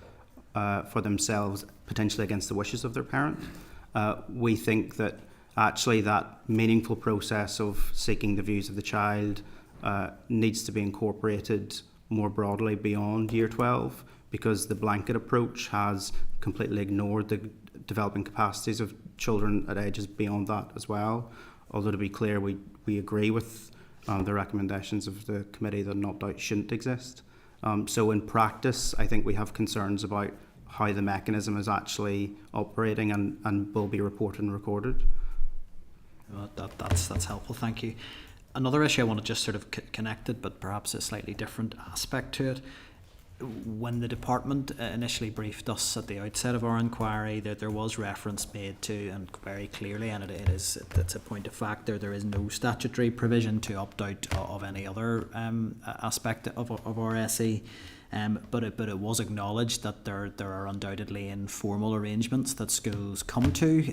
for themselves, potentially against the wishes of their parent. We think that actually that meaningful process of seeking the views of the child needs to be incorporated more broadly beyond Year 12, because the blanket approach has completely ignored the developing capacities of children at ages beyond that as well. Although, to be clear, we agree with the recommendations of the committee that an opt-out shouldn't exist. So in practice, I think we have concerns about how the mechanism is actually operating and will be reported and recorded. That's helpful, thank you. Another issue I want to just sort of connect it, but perhaps a slightly different aspect to it. When the department initially briefed us at the outset of our inquiry, there was reference made to, and very clearly, and it's a point of fact, there is no statutory provision to opt out of any other aspect of RSE. But it was acknowledged that there are undoubtedly informal arrangements that schools come to,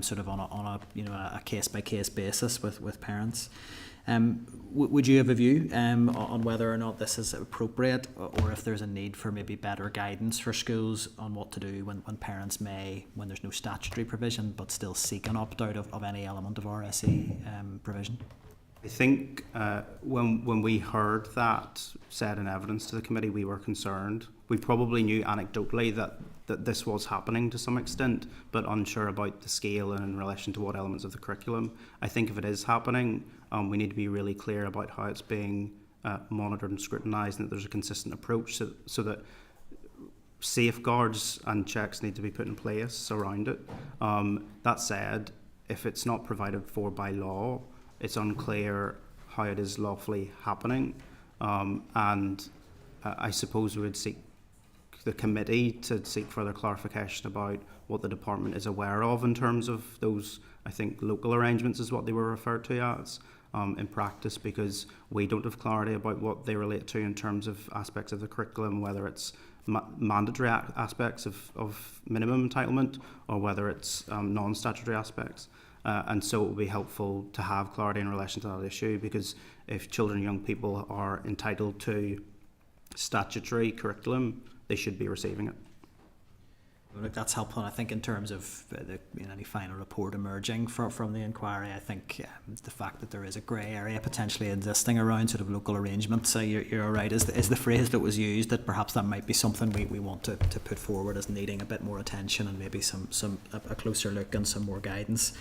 sort of on a case by case basis with parents. Would you have a view on whether or not this is appropriate, or if there's a need for maybe better guidance for schools on what to do when parents may, when there's no statutory provision, but still seek an opt-out of any element of RSE provision? I think when we heard that said in evidence to the committee, we were concerned. We probably knew anecdotally that this was happening to some extent, but unsure about the scale and in relation to what elements of the curriculum. I think if it is happening, we need to be really clear about how it's being monitored and scrutinised, and that there's a consistent approach so that safeguards and checks need to be put in place around it. That said, if it's not provided for by law, it's unclear how it is lawfully happening, and I suppose we would seek the committee to seek further clarification about what the department is aware of in terms of those, I think, local arrangements is what they were referred to as in practice, because we don't have clarity about what they relate to in terms of aspects of the curriculum, whether it's mandatory aspects of minimum entitlement or whether it's non-statutory aspects. And so it would be helpful to have clarity in relation to that issue, because if children and young people are entitled to statutory curriculum, they should be receiving it. Well, look, that's helpful. And I think in terms of any final report emerging from the inquiry, I think the fact that there is a grey area potentially existing around sort of local arrangements, you're right, is the phrase that was used, that perhaps that might be something we want to put forward as needing a bit more attention and maybe a closer look and some more guidance.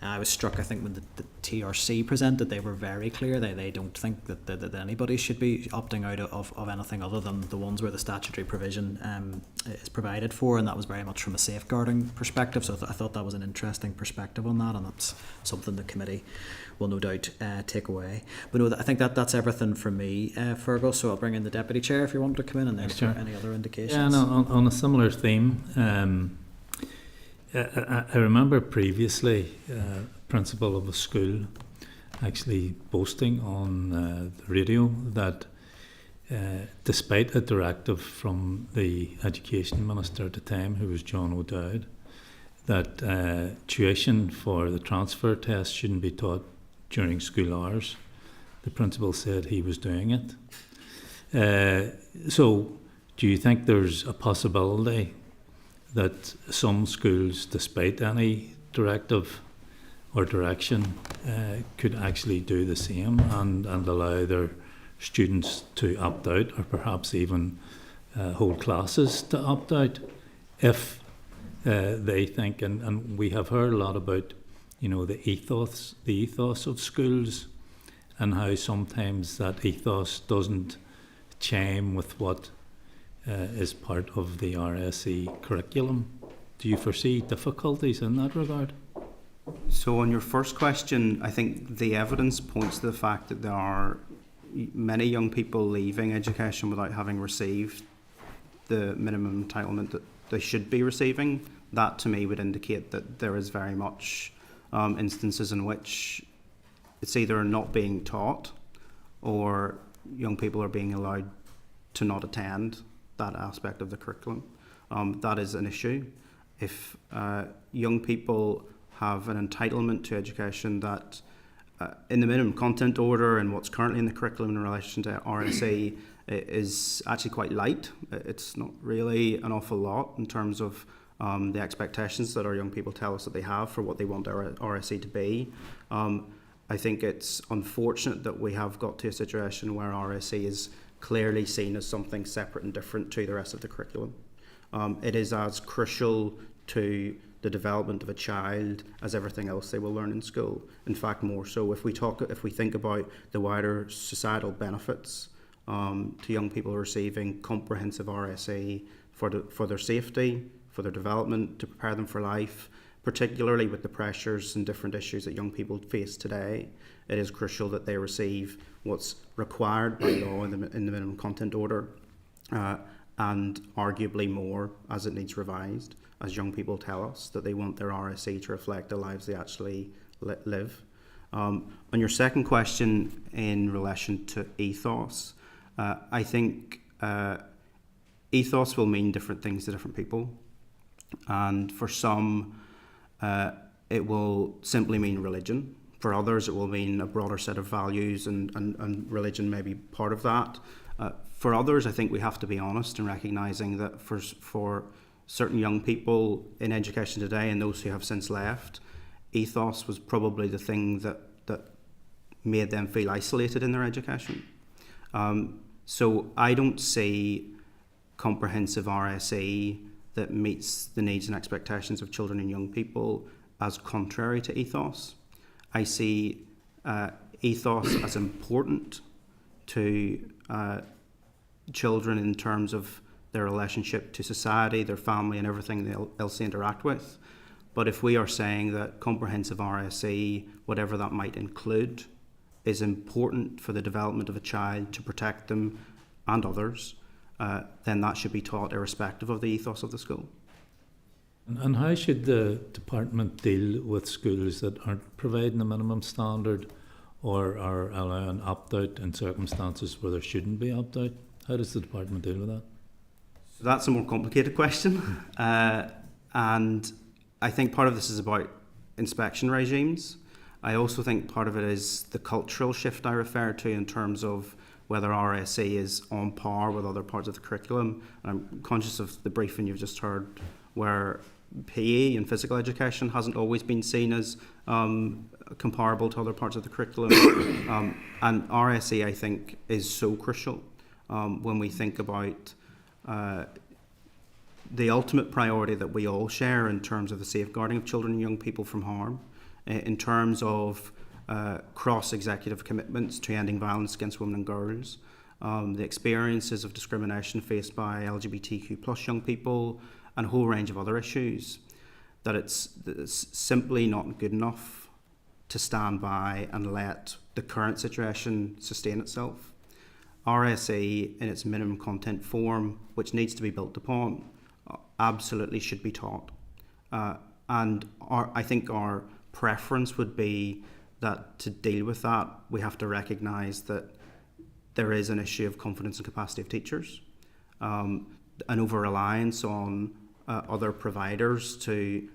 I was struck, I think, when the TRC presented, they were very clear. They don't think that anybody should be opting out of anything other than the ones where the statutory provision is provided for, and that was very much from a safeguarding perspective. So I thought that was an interesting perspective on that, and that's something the committee will no doubt take away. But no, I think that's everything from me, Fergal. So I'll bring in the Deputy Chair if you want to come in, and then if there are any other indications. Yeah, no, on a similar theme. I remember previously principal of a school actually boasting on the radio that despite a directive from the Education Minister at the time, who was John O'Dowd, that tuition for the transfer test shouldn't be taught during school hours. The principal said he was doing it. So do you think there's a possibility that some schools, despite any directive or direction, could actually do the same and allow their students to opt out, or perhaps even whole classes to opt out, if they think, and we have heard a lot about, the ethos of schools, and how sometimes that ethos doesn't chime with what is part of the RSE curriculum. Do you foresee difficulties in that regard? So on your first question, I think the evidence points to the fact that there are many young people leaving education without having received the minimum entitlement that they should be receiving. That to me would indicate that there is very much instances in which it's either not being taught or young people are being allowed to not attend that aspect of the curriculum. That is an issue. If young people have an entitlement to education that in the minimum content order and what's currently in the curriculum in relation to RSE is actually quite light. It's not really an awful lot in terms of the expectations that our young people tell us that they have for what they want our RSE to be. I think it's unfortunate that we have got to a situation where RSE is clearly seen as something separate and different to the rest of the curriculum. It is as crucial to the development of a child as everything else they will learn in school. In fact, more so. If we think about the wider societal benefits to young people receiving comprehensive RSE for their safety, for their development, to prepare them for life, particularly with the pressures and different issues that young people face today, it is crucial that they receive what's required by law in the minimum content order, and arguably more as it needs revised, as young people tell us that they want their RSE to reflect the lives they actually live. On your second question in relation to ethos, I think ethos will mean different things to different people, and for some it will simply mean religion. For others, it will mean a broader set of values, and religion may be part of that. For others, I think we have to be honest in recognising that for certain young people in education today and those who have since left, ethos was probably the thing that made them feel isolated in their education. So I don't see comprehensive RSE that meets the needs and expectations of children and young people as contrary to ethos. I see ethos as important to children in terms of their relationship to society, their family, and everything else they interact with. But if we are saying that comprehensive RSE, whatever that might include, is important for the development of a child to protect them and others, then that should be taught irrespective of the ethos of the school. And how should the department deal with schools that aren't providing a minimum standard or are allowing opt-out in circumstances where there shouldn't be opt-out? How does the department deal with that? So that's a more complicated question. And I think part of this is about inspection regimes. I also think part of it is the cultural shift I referred to in terms of whether RSE is on par with other parts of the curriculum. And I'm conscious of the briefing you've just heard where PE and physical education hasn't always been seen as comparable to other parts of the curriculum. And RSE, I think, is so crucial when we think about the ultimate priority that we all share in terms of the safeguarding of children and young people from harm, in terms of cross-executive commitments to ending violence against women and girls, the experiences of discrimination faced by LGBTQ+ young people, and a whole range of other issues, that it's simply not good enough to stand by and let the current situation sustain itself. RSE in its minimum content form, which needs to be built upon, absolutely should be taught. And I think our preference would be that to deal with that, we have to recognise that there is an issue of confidence and capacity of teachers, an over-reliance on other providers to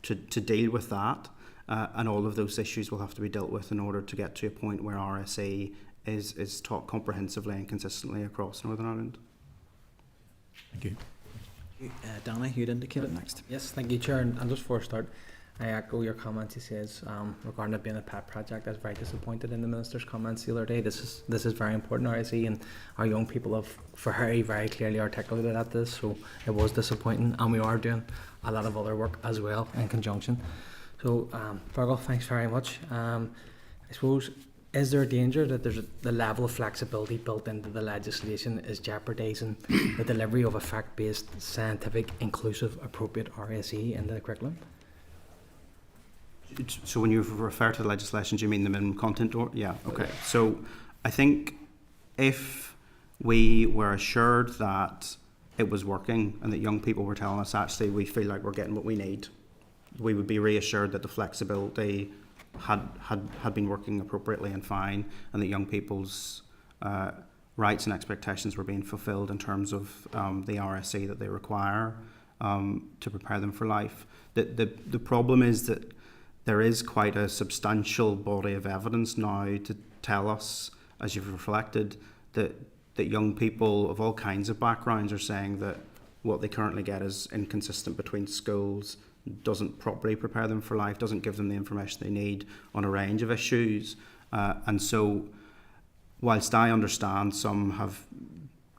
deal with that, and all of those issues will have to be dealt with in order to get to a point where RSE is taught comprehensively and consistently across Northern Ireland. Thank you. Donna, you'd indicated next. Yes, thank you, Chair. And just before I start, I echo your comments. He says regarding it being a pet project, I was very disappointed in the Minister's comments the other day. This is very important, RSE, and our young people have very, very clearly articulated at this, so it was disappointing, and we are doing a lot of other work as well in conjunction. So, Fergal, thanks very much. I suppose, is there a danger that the level of flexibility built into the legislation is jeopardising the delivery of a fact-based, scientific, inclusive, appropriate RSE in the curriculum? So when you refer to the legislation, do you mean the minimum content? Yeah, okay. So I think if we were assured that it was working and that young people were telling us actually we feel like we're getting what we need, we would be reassured that the flexibility had been working appropriately and fine, and that young people's rights and expectations were being fulfilled in terms of the RSE that they require to prepare them for life. The problem is that there is quite a substantial body of evidence now to tell us, as you've reflected, that young people of all kinds of backgrounds are saying that what they currently get is inconsistent between schools, doesn't properly prepare them for life, doesn't give them the information they need on a range of issues. And so, whilst I understand some have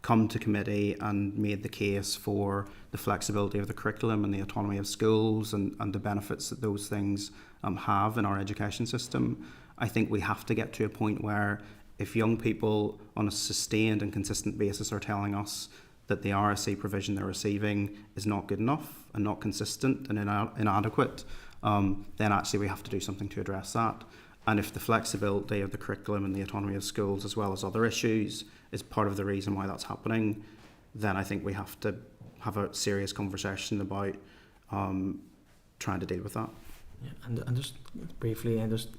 come to committee and made the case for the flexibility of the curriculum and the autonomy of schools and the benefits that those things have in our education system, I think we have to get to a point where if young people on a sustained and consistent basis are telling us that the RSE provision they're receiving is not good enough and not consistent and inadequate, then actually we have to do something to address that. And if the flexibility of the curriculum and the autonomy of schools, as well as other issues, is part of the reason why that's happening, then I think we have to have a serious conversation about trying to deal with that. Yeah, and just briefly, and just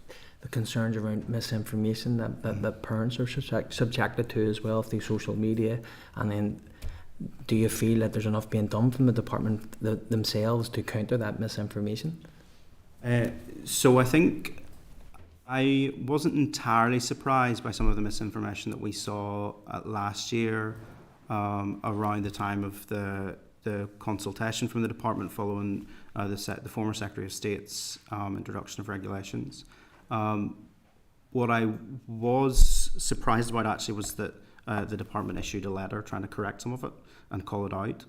the concerns around misinformation that parents are subjected to as well through social media, and then do you feel that there's enough being done from the department themselves to counter that misinformation? So I think I wasn't entirely surprised by some of the misinformation that we saw last year around the time of the consultation from the department following the former Secretary of State's introduction of regulations. What I was surprised about actually was that the department issued a letter trying to correct some of it and call it out.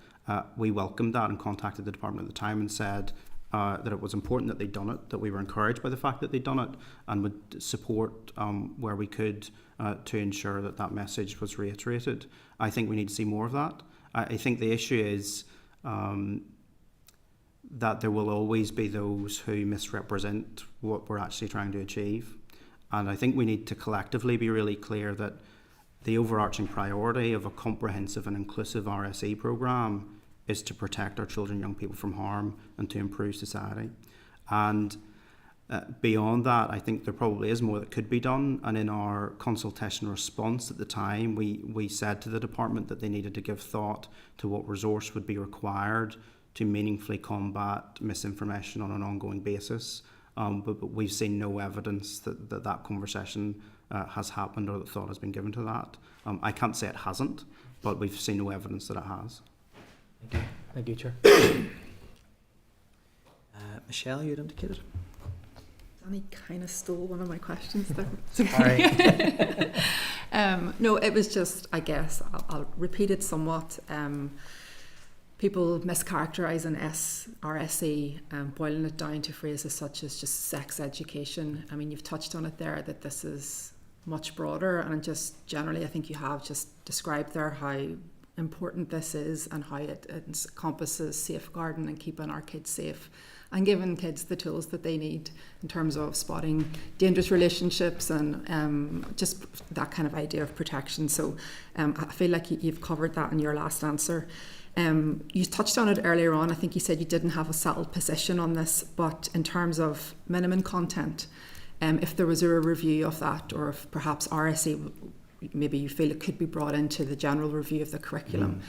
We welcomed that and contacted the department at the time and said that it was important that they'd done it, that we were encouraged by the fact that they'd done it, and would support where we could to ensure that that message was reiterated. I think we need to see more of that. I think the issue is that there will always be those who misrepresent what we're actually trying to achieve. And I think we need to collectively be really clear that the overarching priority of a comprehensive and inclusive RSE programme is to protect our children and young people from harm and to improve society. And beyond that, I think there probably is more that could be done. And in our consultation response at the time, we said to the department that they needed to give thought to what resource would be required to meaningfully combat misinformation on an ongoing basis. But we've seen no evidence that conversation has happened or that thought has been given to that. I can't say it hasn't, but we've seen no evidence that it has. Thank you. Thank you, Chair. Michelle, you had indicated. Danny kind of stole one of my questions there. Sorry. No, it was just, I guess, I'll repeat it somewhat. People mischaracterising RSE, boiling it down to phrases such as just sex education. I mean, you've touched on it there, that this is much broader, and just generally I think you have just described there how important this is and how it encompasses safeguarding and keeping our kids safe and giving kids the tools that they need in terms of spotting dangerous relationships and just that kind of idea of protection. So I feel like you've covered that in your last answer. You touched on it earlier on. I think you said you didn't have a settled position on this, but in terms of minimum content, if there was a review of that, or if perhaps RSE, maybe you feel it could be brought into the general review of the curriculum,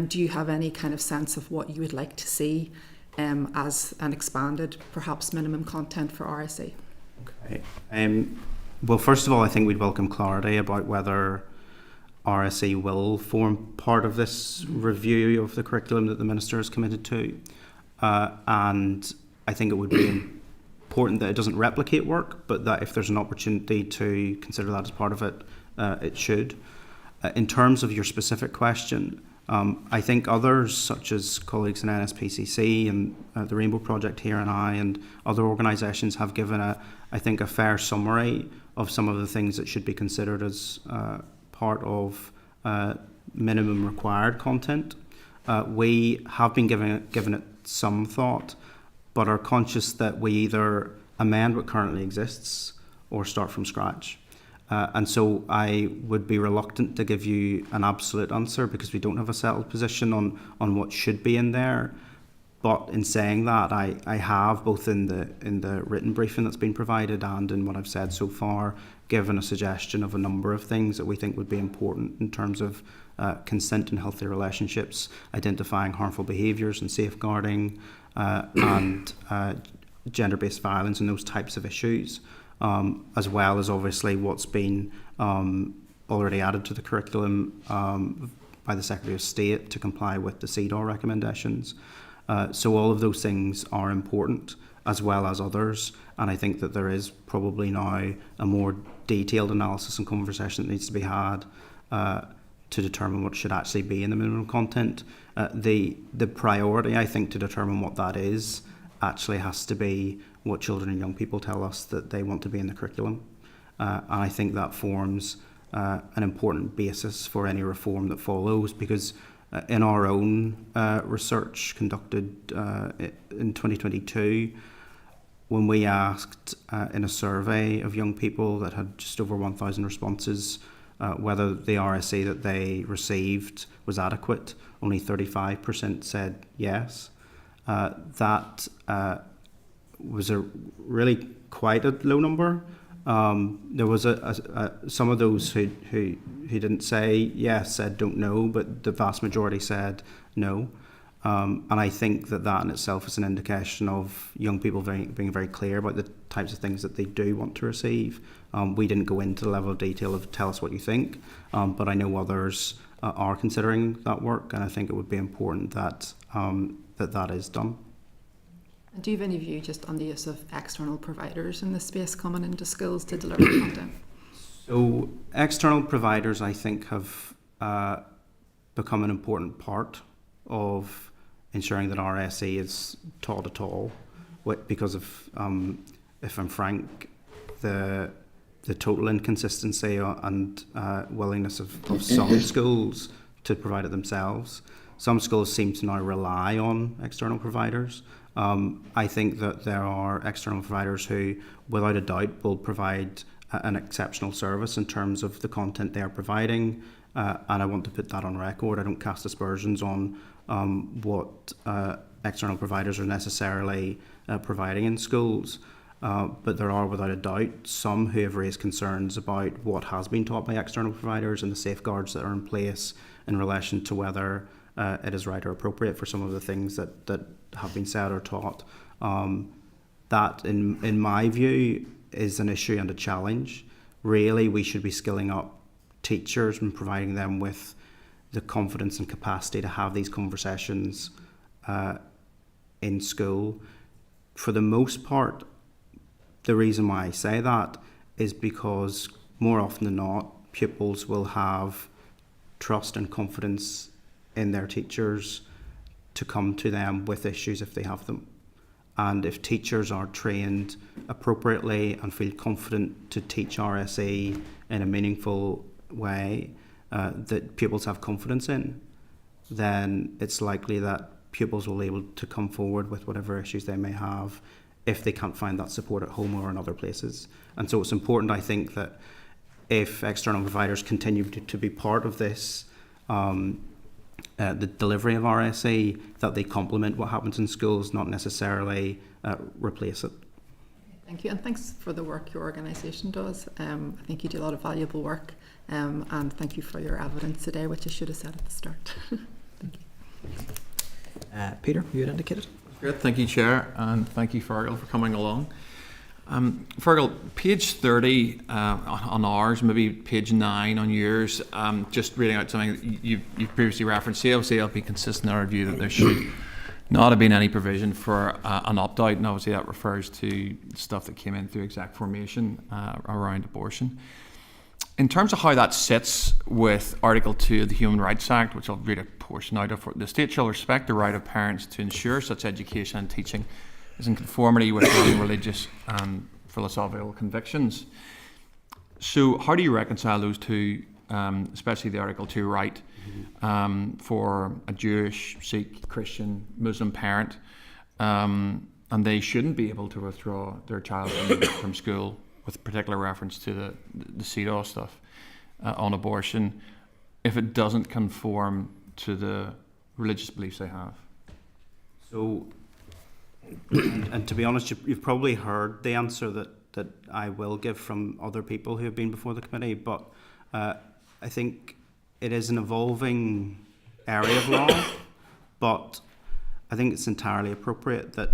do you have any kind of sense of what you would like to see as an expanded, perhaps minimum content for RSE? Okay. Well, first of all, I think we'd welcome clarity about whether RSE will form part of this review of the curriculum that the Minister is committed to. And I think it would be important that it doesn't replicate work, but that if there's an opportunity to consider that as part of it, it should. In terms of your specific question, I think others, such as colleagues in NSPCC and the Rainbow Project here and I and other organisations, have given I think a fair summary of some of the things that should be considered as part of minimum required content. We have been given it some thought, but are conscious that we either amend what currently exists or start from scratch. And so I would be reluctant to give you an absolute answer because we don't have a settled position on what should be in there. But in saying that, I have, both in the written briefing that's been provided and in what I've said so far, given a suggestion of a number of things that we think would be important in terms of consent and healthy relationships, identifying harmful behaviours and safeguarding, and gender-based violence and those types of issues. As well as obviously what's been already added to the curriculum by the Secretary of State to comply with the CEDAW recommendations. So all of those things are important, as well as others, and I think that there is probably now a more detailed analysis and conversation that needs to be had to determine what should actually be in the minimum content. The priority, I think, to determine what that is actually has to be what children and young people tell us that they want to be in the curriculum. And I think that forms an important basis for any reform that follows, because in our own research conducted in 2022, when we asked in a survey of young people that had just over 1,000 responses whether the RSE that they received was adequate, only 35% said yes. That was a really quite a low number. There was some of those who didn't say yes said don't know, but the vast majority said no. And I think that in itself is an indication of young people being very clear about the types of things that they do want to receive. We didn't go into the level of detail of tell us what you think, but I know others are considering that work, and I think it would be important that that is done. Do you have any view just on the use of external providers in this space coming into schools to deliver content? So external providers, I think, have become an important part of ensuring that RSE is taught at all, because of, if I'm frank, the total inconsistency and willingness of some schools to provide it themselves. Some schools seem to now rely on external providers. I think that there are external providers who, without a doubt, will provide an exceptional service in terms of the content they are providing, and I want to put that on record. I don't cast aspersions on what external providers are necessarily providing in schools, but there are, without a doubt, some who have raised concerns about what has been taught by external providers and the safeguards that are in place in relation to whether it is right or appropriate for some of the things that have been said or taught. That, in my view, is an issue and a challenge. Really, we should be skilling up teachers and providing them with the confidence and capacity to have these conversations in school. For the most part, the reason why I say that is because more often than not, pupils will have trust and confidence in their teachers to come to them with issues if they have them. And if teachers are trained appropriately and feel confident to teach RSE in a meaningful way that pupils have confidence in, then it's likely that pupils will be able to come forward with whatever issues they may have if they can't find that support at home or in other places. And so it's important, I think, that if external providers continue to be part of this, the delivery of RSE, that they complement what happens in schools, not necessarily replace it. Thank you, and thanks for the work your organisation does. I think you do a lot of valuable work, and thank you for your evidence today, which I should have said at the start. Thank you. Peter, you had indicated. Great, thank you, Chair, and thank you, Fergal, for coming along. Fergal, page 30 on ours, maybe page 9 on yours, just reading out something you've previously referenced. CLP consistent in our view that there should not have been any provision for an opt-out, and obviously that refers to stuff that came in through exec formation around abortion. In terms of how that sits with Article 2 of the Human Rights Act, which I'll read a portion out of, the state shall respect the right of parents to ensure such education and teaching is in conformity with their own religious and philosophical convictions. So how do you reconcile those two, especially the Article 2 right for a Jewish, Sikh, Christian, Muslim parent, and they shouldn't be able to withdraw their child from school, with particular reference to the CEDAW stuff on abortion, if it doesn't conform to the religious beliefs they have? So, and to be honest, you've probably heard the answer that I will give from other people who have been before the committee, but I think it is an evolving area of law, but I think it's entirely appropriate that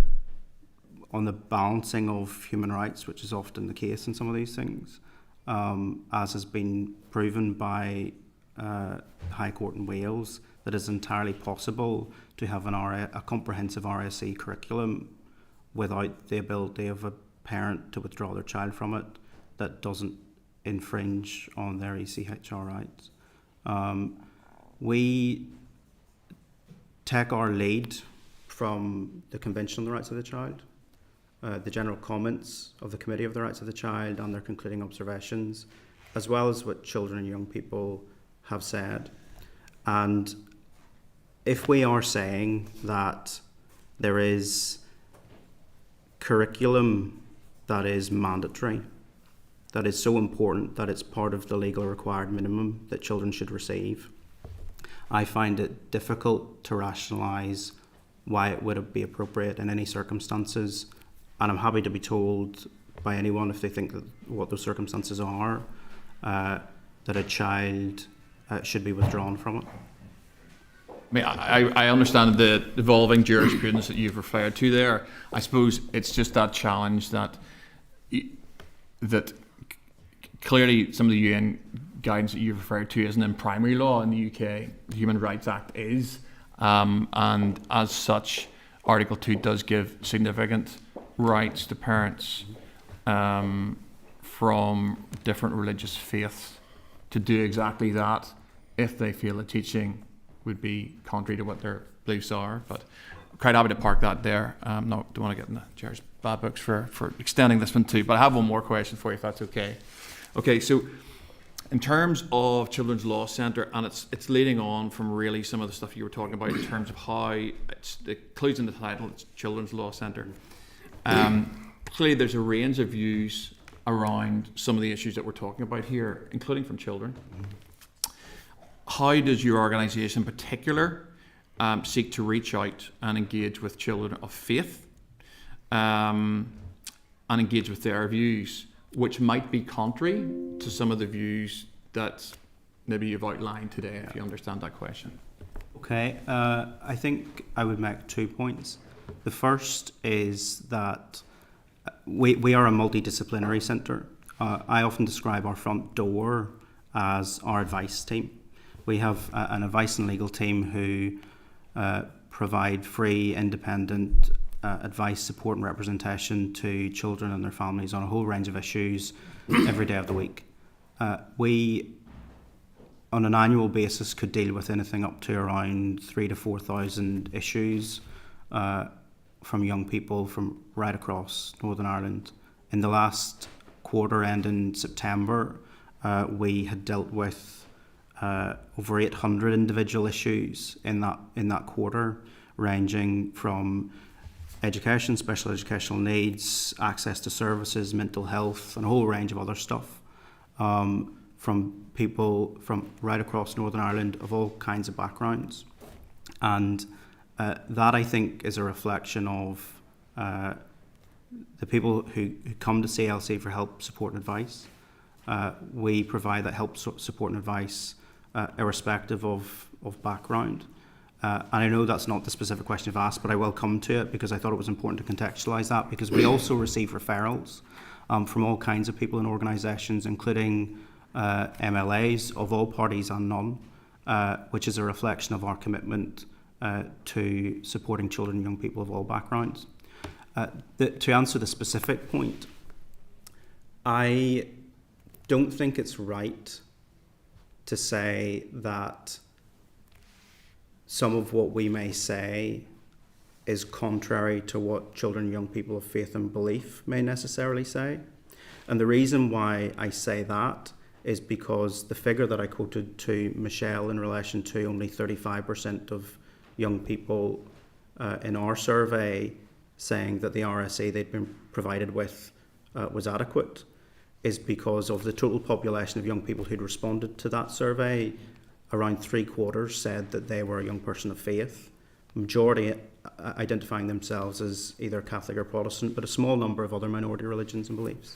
on the balancing of human rights, which is often the case in some of these things, as has been proven by High Court in Wales, that it's entirely possible to have a comprehensive RSE curriculum without the ability of a parent to withdraw their child from it that doesn't infringe on their ECHR rights. We take our lead from the Convention on the Rights of the Child, the general comments of the Committee of the Rights of the Child and their concluding observations, as well as what children and young people have said. And if we are saying that there is curriculum that is mandatory, that is so important that it's part of the legal required minimum that children should receive, I find it difficult to rationalise why it would be appropriate in any circumstances. And I'm happy to be told by anyone, if they think that what those circumstances are, that a child should be withdrawn from it. I mean, I understand the evolving jurisprudence that you've referred to there. I suppose it's just that challenge that clearly some of the UN guidance that you've referred to isn't in primary law in the UK. The Human Rights Act is, and as such, Article 2 does give significant rights to parents from different religious faiths to do exactly that if they feel the teaching would be contrary to what their beliefs are. But I'm quite happy to park that there. Don't want to get in the chair's bad books for extending this one too. But I have one more question for you, if that's okay. Okay, so in terms of Children's Law Centre, and it's leading on from really some of the stuff you were talking about in terms of how it includes in the title, it's Children's Law Centre. Clearly there's a range of views around some of the issues that we're talking about here, including from children. How does your organisation in particular seek to reach out and engage with children of faith and engage with their views, which might be contrary to some of the views that maybe you've outlined today, if you understand that question? Okay, I think I would make 2 points. The first is that we are a multidisciplinary centre. I often describe our front door as our advice team. We have an advice and legal team who provide free, independent advice, support and representation to children and their families on a whole range of issues every day of the week. We, on an annual basis, could deal with anything up to around 3,000 to 4,000 issues from young people from right across Northern Ireland. In the last quarter end in September, we had dealt with over 800 individual issues in that quarter, ranging from education, special educational needs, access to services, mental health, and a whole range of other stuff, from people from right across Northern Ireland of all kinds of backgrounds. And that, I think, is a reflection of the people who come to CLC for help, support and advice. We provide that help, support and advice irrespective of background. And I know that's not the specific question you've asked, but I will come to it because I thought it was important to contextualise that, because we also receive referrals from all kinds of people and organisations, including MLAs of all parties and none, which is a reflection of our commitment to supporting children and young people of all backgrounds. To answer the specific point, I don't think it's right to say that some of what we may say is contrary to what children and young people of faith and belief may necessarily say. And the reason why I say that is because the figure that I quoted to Michelle in relation to only 35% of young people in our survey saying that the RSE they'd been provided with was adequate is because of the total population of young people who'd responded to that survey. Around 3/4 said that they were a young person of faith, majority identifying themselves as either Catholic or Protestant, but a small number of other minority religions and beliefs.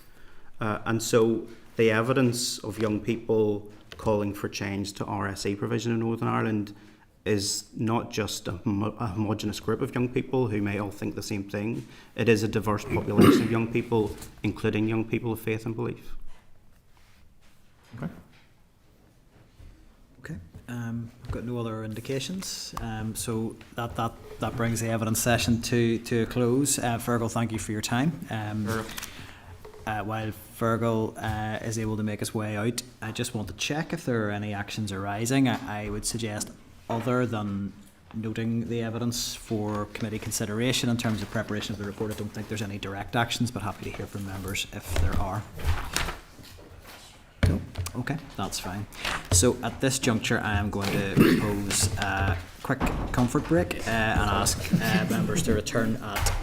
And so the evidence of young people calling for change to RSE provision in Northern Ireland is not just a homogenous group of young people who may all think the same thing. It is a diverse population of young people, including young people of faith and belief. Okay. I've got no other indications. So that brings the evidence session to a close. Fergal, thank you for your time. While Fergal is able to make his way out, I just want to check if there are any actions arising. I would suggest, other than noting the evidence for committee consideration in terms of preparation of the report, I don't think there's any direct actions, but happy to hear from members if there are. No? Okay, that's fine. So at this juncture, I am going to propose a quick comfort break and ask members to return at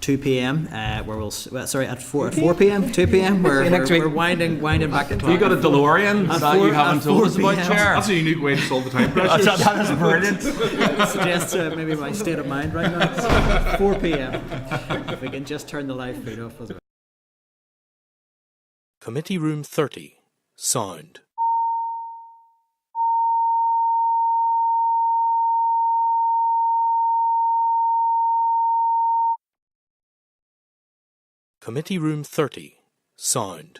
2 p.m. Where we'll at 4 p.m. 2 p.m. We're winding back the clock. You got a DeLorean that you haven't told us about, Chair? That's a unique way to solve the time pressures. That is brilliant. Suggests maybe my state of mind right now. 4 p.m. If we can just turn the live feed off as well. Committee Room 30. Sound. Committee Room 30. Sound.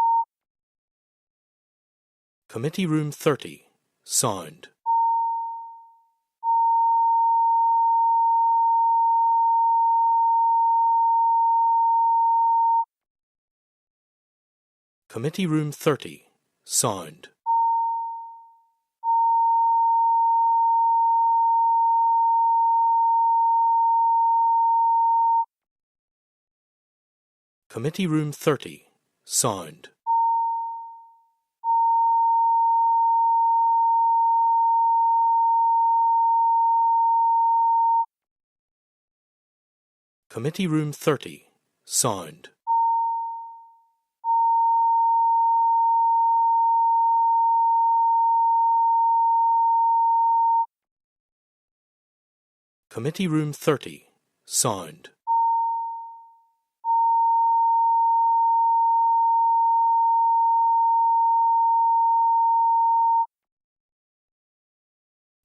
Committee Room 30, Sound. Committee Room 30, Sound. Committee Room 30, Sound. Committee Room 30, Sound. Committee Room 30, Sound.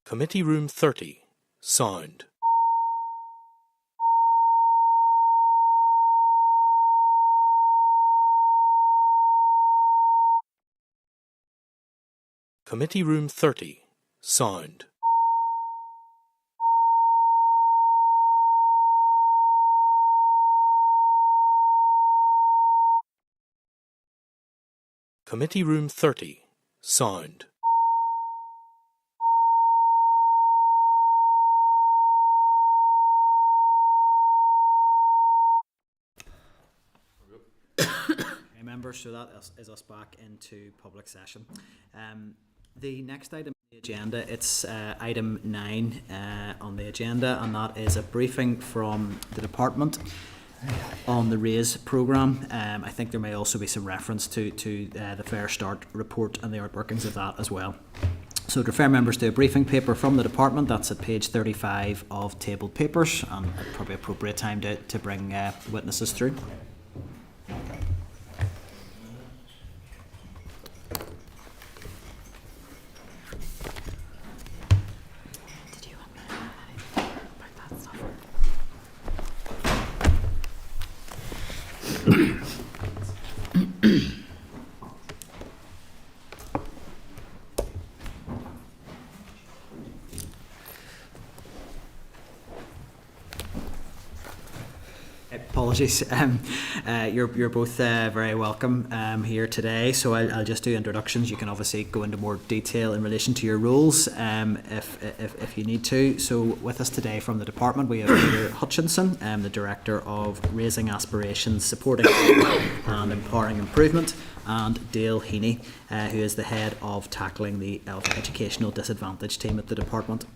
Committee Room 30, Sound. Committee Room 30, Sound. Committee Room 30, Sound. Okay, members, so that is us back into public session. The next item on the agenda, it's item 9 on the agenda, and that is a briefing from the department on the RAISE programme. I think there may also be some reference to the Fair Start report and the outworkings of that as well. So to refer members to a briefing paper from the department, that's at page 35 of tabled papers, and probably appropriate time to bring witnesses through. Apologies. You're both very welcome here today. So I'll just do introductions. You can obviously go into more detail in relation to your roles if you need to. So with us today from the department we have Peter Hutchinson, the Director of Raising Aspirations, Supporting and Empowering Improvement, and Dale Heaney, who is the Head of Tackling the Educational Disadvantage team at the department.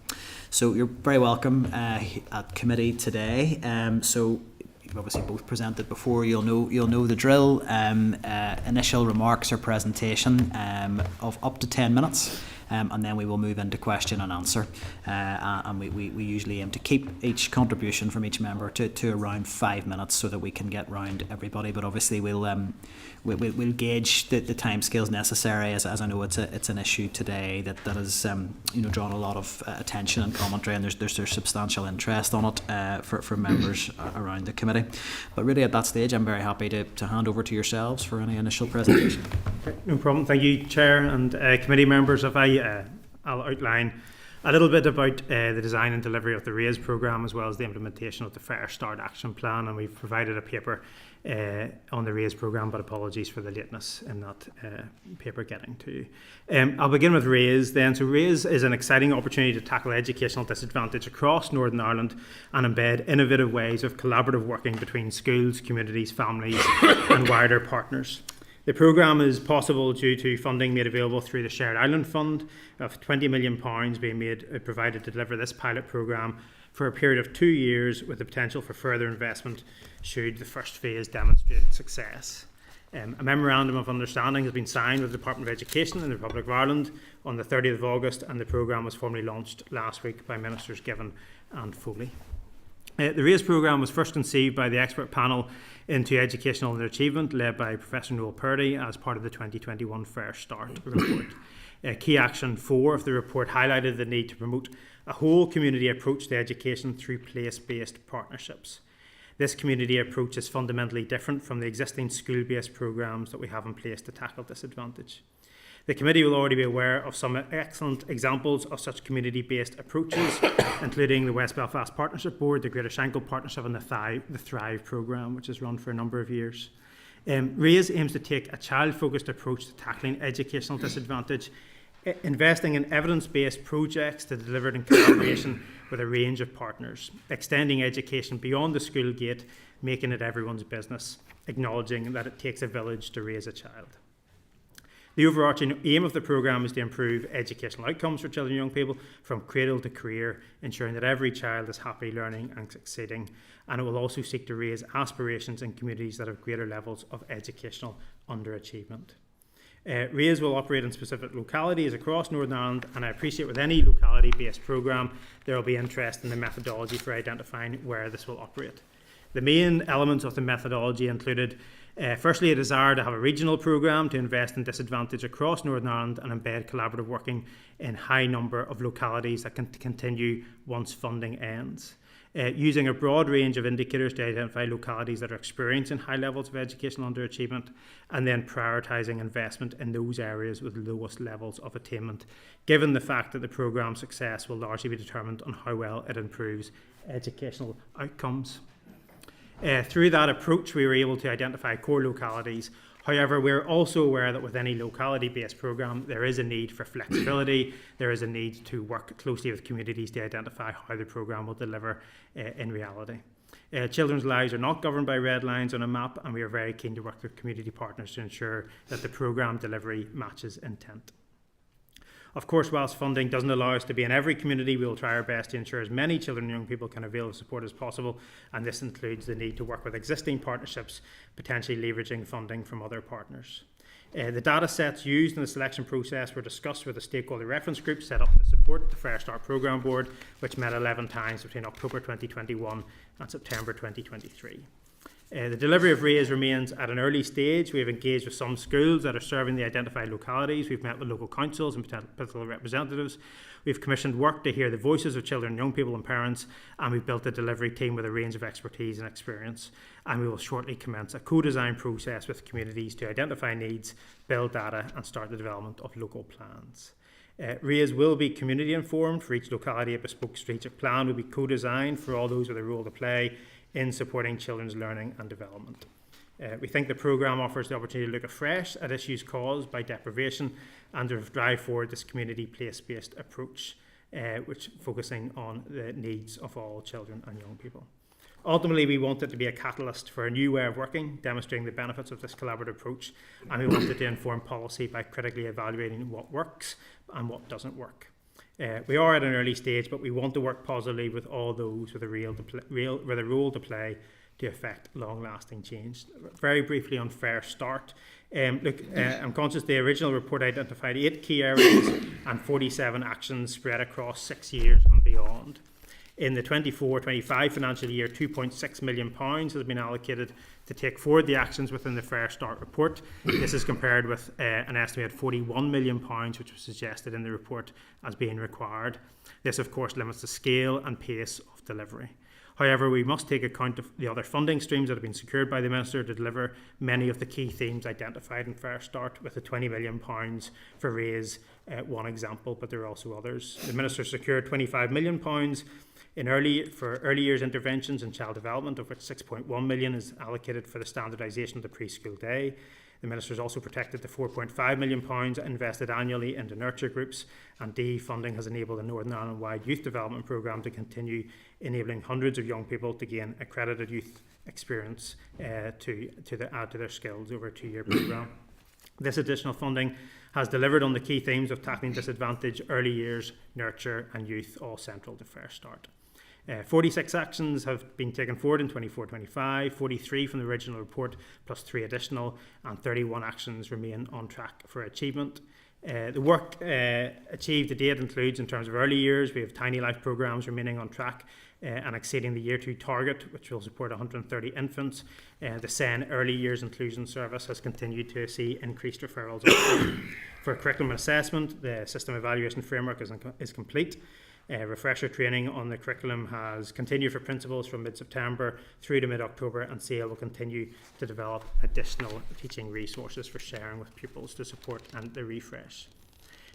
So you're very welcome at committee today. So you've obviously both presented before. You'll know the drill. Initial remarks or presentation of up to 10 minutes, and then we will move into question and answer. And we usually aim to keep each contribution from each member to around 5 minutes, so that we can get round everybody. But obviously we'll gauge the timescales necessary, as I know it's an issue today that has drawn a lot of attention and commentary, and there's substantial interest on it for members around the committee. But really at that stage I'm very happy to hand over to yourselves for any initial presentation. Okay, no problem. Thank you, Chair and committee members. If I'll outline a little bit about the design and delivery of the RAISE programme, as well as the implementation of the Fair Start Action Plan, and we've provided a paper on the RAISE programme, but apologies for the lateness in that paper getting to you. I'll begin with RAISE then. So RAISE is an exciting opportunity to tackle educational disadvantage across Northern Ireland and embed innovative ways of collaborative working between schools, communities, families and wider partners. The programme is possible due to funding made available through the Shared Island Fund of £20 million being provided to deliver this pilot programme for a period of 2 years, with the potential for further investment should the first phase demonstrate success. A memorandum of understanding has been signed with the Department of Education in the Republic of Ireland on the 30th of August, and the programme was formally launched last week by Ministers Given and Foley. The RAISE programme was first conceived by the expert panel into educational achievement led by Professor Noel Purdy as part of the 2021 Fair Start report. Key action 4 of the report highlighted the need to promote a whole community approach to education through place-based partnerships. This community approach is fundamentally different from the existing school-based programmes that we have in place to tackle disadvantage. The committee will already be aware of some excellent examples of such community-based approaches, including the West Belfast Partnership Board, the Greater Shankill Partnership and the Thrive programme, which has run for a number of years. RAISE aims to take a child-focused approach to tackling educational disadvantage, investing in evidence-based projects to deliver in collaboration with a range of partners, extending education beyond the school gate, making it everyone's business, acknowledging that it takes a village to raise a child. The overarching aim of the programme is to improve educational outcomes for children and young people from cradle to career, ensuring that every child is happy learning and succeeding. And it will also seek to raise aspirations in communities that have greater levels of educational underachievement. RAISE will operate in specific localities across Northern Ireland, and I appreciate with any locality-based programme there will be interest in the methodology for identifying where this will operate. The main elements of the methodology included firstly, a desire to have a regional programme to invest in disadvantage across Northern Ireland and embed collaborative working in high number of localities that can continue once funding ends. Using a broad range of indicators to identify localities that are experiencing high levels of educational underachievement, and then prioritising investment in those areas with the lowest levels of attainment, given the fact that the programme's success will largely be determined on how well it improves educational outcomes. Through that approach, we were able to identify core localities. However, we're also aware that with any locality-based programme, there is a need for flexibility. There is a need to work closely with communities to identify how the programme will deliver in reality. Children's lives are not governed by red lines on a map, and we are very keen to work with community partners to ensure that the programme delivery matches intent. Of course, whilst funding doesn't allow us to be in every community, we will try our best to ensure as many children and young people can avail of support as possible, and this includes the need to work with existing partnerships, potentially leveraging funding from other partners. The data sets used in the selection process were discussed with a stakeholder reference group set up to support the Fair Start Programme Board, which met 11 times between October 2021 and September 2023. The delivery of RAISE remains at an early stage. We have engaged with some schools that are serving the identified localities. We've met with local councils and political representatives. We've commissioned work to hear the voices of children, young people and parents, and we've built a delivery team with a range of expertise and experience. And we will shortly commence a co-design process with communities to identify needs, build data and start the development of local plans. RAISE will be community informed. For each locality, a bespoke strategic plan will be co-designed for all those with a role to play in supporting children's learning and development. We think the programme offers the opportunity to look afresh at issues caused by deprivation and to drive forward this community place-based approach, which focusing on the needs of all children and young people. Ultimately, we want it to be a catalyst for a new way of working, demonstrating the benefits of this collaborative approach, and we want it to inform policy by critically evaluating what works and what doesn't work. We are at an early stage, but we want to work positively with all those with a role to play to effect long-lasting change. Very briefly on Fair Start. I'm conscious the original report identified 8 key areas and 47 actions spread across 6 years and beyond. In the 24-25 financial year, £2.6 million has been allocated to take forward the actions within the Fair Start report. This is compared with an estimated £41 million, which was suggested in the report as being required. This, of course, limits the scale and pace of delivery. However, we must take account of the other funding streams that have been secured by the Minister to deliver many of the key themes identified in Fair Start, with the £20 million for RAISE one example, but there are also others. The Minister secured £25 million for early years interventions in child development, of which £6.1 million is allocated for the standardisation of the preschool day. The Minister has also protected the £4.5 million invested annually into nurture groups, and DE funding has enabled a Northern Ireland-wide youth development programme to continue enabling hundreds of young people to gain accredited youth experience to add to their skills over a 2-year programme. This additional funding has delivered on the key themes of tackling disadvantage, early years, nurture and youth, all central to Fair Start. 46 actions have been taken forward in 24-25, 43 from the original report plus 3 additional, and 31 actions remain on track for achievement. The work achieved to date includes, in terms of early years, we have Tiny Life programmes remaining on track and exceeding the Year 2 target, which will support 130 infants. The SEN Early Years Inclusion Service has continued to see increased referrals for curriculum and assessment. The system evaluation framework is complete. Refresher training on the curriculum has continued for principals from mid-September through to mid-October, and SAIL will continue to develop additional teaching resources for sharing with pupils to support and the refresh.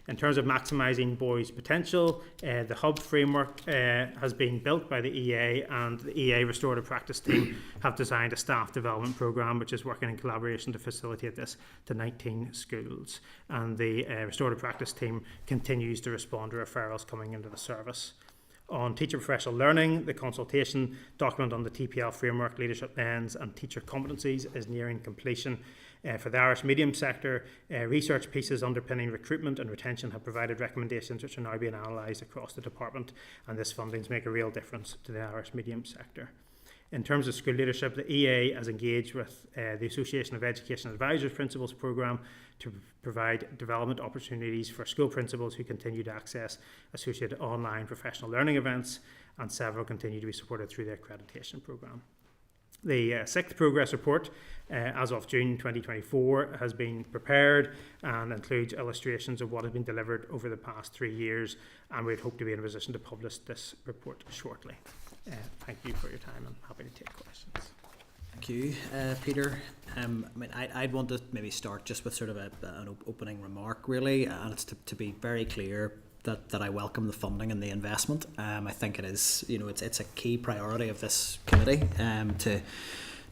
In terms of maximising boys' potential, the hub framework has been built by the EA, and the EA Restorative Practice team have designed a staff development programme which is working in collaboration to facilitate this to 19 schools. And the Restorative Practice team continues to respond to referrals coming into the service. On teacher professional learning, the consultation document on the TPL framework, leadership lens and teacher competencies is nearing completion. For the Irish medium sector, research pieces underpinning recruitment and retention have provided recommendations which are now being analysed across the department, and this funding make a real difference to the Irish medium sector. In terms of school leadership, the EA has engaged with the Association of Education Advisors Principals programme to provide development opportunities for school principals who continue to access associated online professional learning events, and several continue to be supported through the accreditation programme. The sixth progress report, as of June 2024, has been prepared and includes illustrations of what has been delivered over the past 3 years, and we'd hope to be in a position to publish this report shortly. Thank you for your time. I'm happy to take questions. Thank you, Peter. I'd want to maybe start just with sort of an opening remark, really, and it's to be very clear that I welcome the funding and the investment. I think it is, it's a key priority of this committee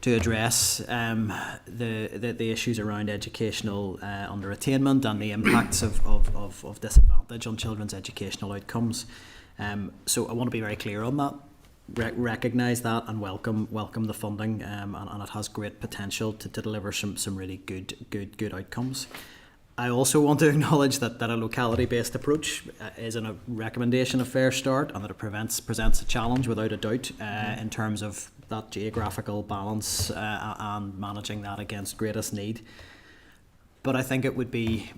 to address the issues around educational under-attainment and the impacts of disadvantage on children's educational outcomes. So I want to be very clear on that. Recognise that and welcome the funding, and it has great potential to deliver some really good outcomes. I also want to acknowledge that a locality-based approach is a recommendation of Fair Start, and that it presents a challenge without a doubt in terms of that geographical balance and managing that against greatest need. But I think it would be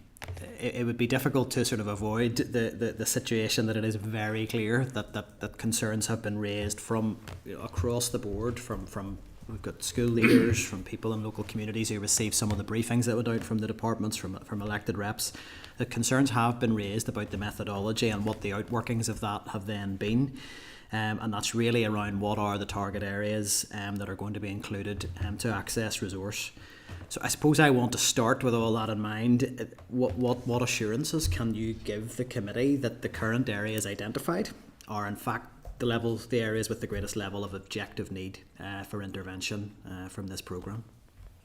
difficult to sort of avoid the situation that it is very clear that concerns have been raised from across the board, from we've got school leaders, from people in local communities who received some of the briefings that went out from the departments, from elected reps. The concerns have been raised about the methodology and what the outworkings of that have then been. And that's really around what are the target areas that are going to be included to access resource. So I suppose I want to start with all that in mind. What assurances can you give the committee that the current areas identified are in fact the areas with the greatest level of objective need for intervention from this programme?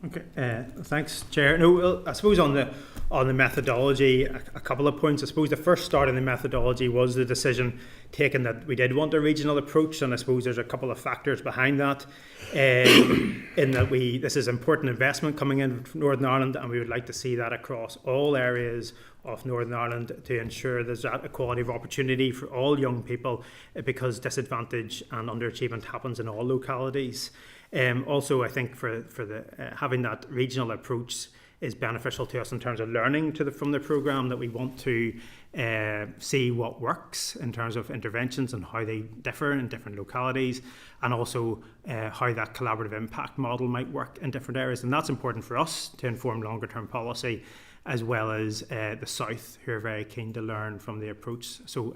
Okay, thanks, Chair. No, well, I suppose on the methodology, a couple of points. I suppose the first start in the methodology was the decision taken that we did want a regional approach, and I suppose there's a couple of factors behind that. In that this is important investment coming in from Northern Ireland, and we would like to see that across all areas of Northern Ireland to ensure there's that equality of opportunity for all young people, because disadvantage and underachievement happens in all localities. Also, I think for the having that regional approach is beneficial to us in terms of learning from the programme, that we want to see what works in terms of interventions and how they differ in different localities, and also how that collaborative impact model might work in different areas. And that's important for us to inform longer term policy, as well as the South, who are very keen to learn from the approach. So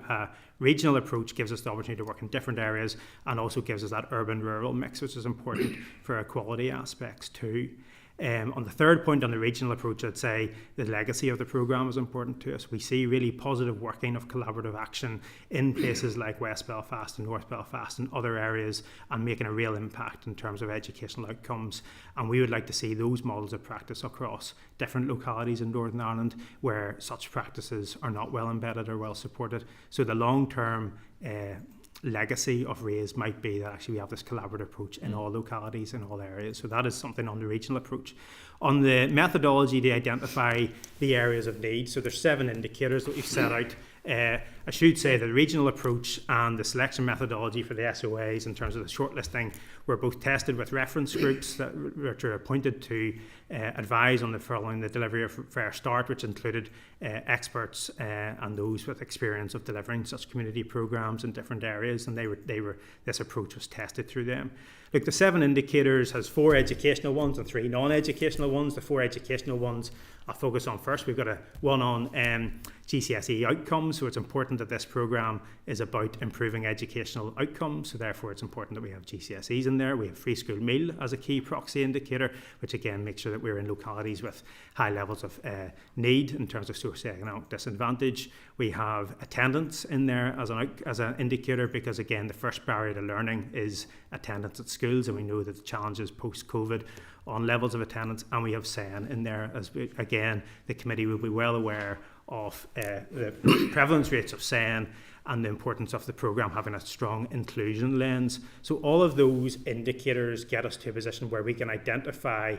regional approach gives us the opportunity to work in different areas, and also gives us that urban-rural mix, which is important for equality aspects too. On the third point on the regional approach, I'd say the legacy of the programme is important to us. We see really positive working of collaborative action in places like West Belfast and North Belfast and other areas, and making a real impact in terms of educational outcomes. And we would like to see those models of practice across different localities in Northern Ireland where such practices are not well embedded or well supported. So the long-term legacy of RAISE might be that actually we have this collaborative approach in all localities, in all areas. So that is something on the regional approach. On the methodology to identify the areas of need, so there's 7 indicators that we've set out. I should say that the regional approach and the selection methodology for the SOAs in terms of the shortlisting were both tested with reference groups which are appointed to advise on following the delivery of Fair Start, which included experts and those with experience of delivering such community programmes in different areas, and this approach was tested through them. Look, the 7 indicators has 4 educational ones and 3 non-educational ones. The 4 educational ones I'll focus on first. We've got one on GCSE outcomes, so it's important that this programme is about improving educational outcomes, so therefore it's important that we have GCSEs in there. We have free school meal as a key proxy indicator, which again makes sure that we're in localities with high levels of need in terms of socioeconomic disadvantage. We have attendance in there as an indicator, because again the first barrier to learning is attendance at schools, and we know that the challenges post-COVID on levels of attendance. And we have SEN in there, as again the committee will be well aware of the prevalence rates of SEN and the importance of the programme having a strong inclusion lens. So all of those indicators get us to a position where we can identify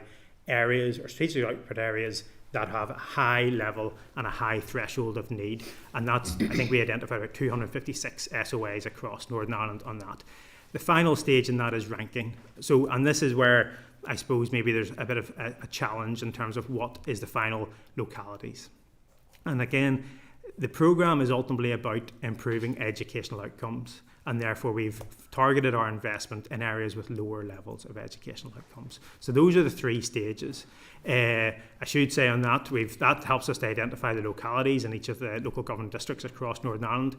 areas or strategic output areas that have a high level and a high threshold of need. And that's, I think we identified about 256 SOAs across Northern Ireland on that. The final stage in that is ranking. So, and this is where I suppose maybe there's a bit of a challenge in terms of what is the final localities. And again, the programme is ultimately about improving educational outcomes, and therefore we've targeted our investment in areas with lower levels of educational outcomes. So those are the three stages. I should say on that, that helps us to identify the localities in each of the local government districts across Northern Ireland.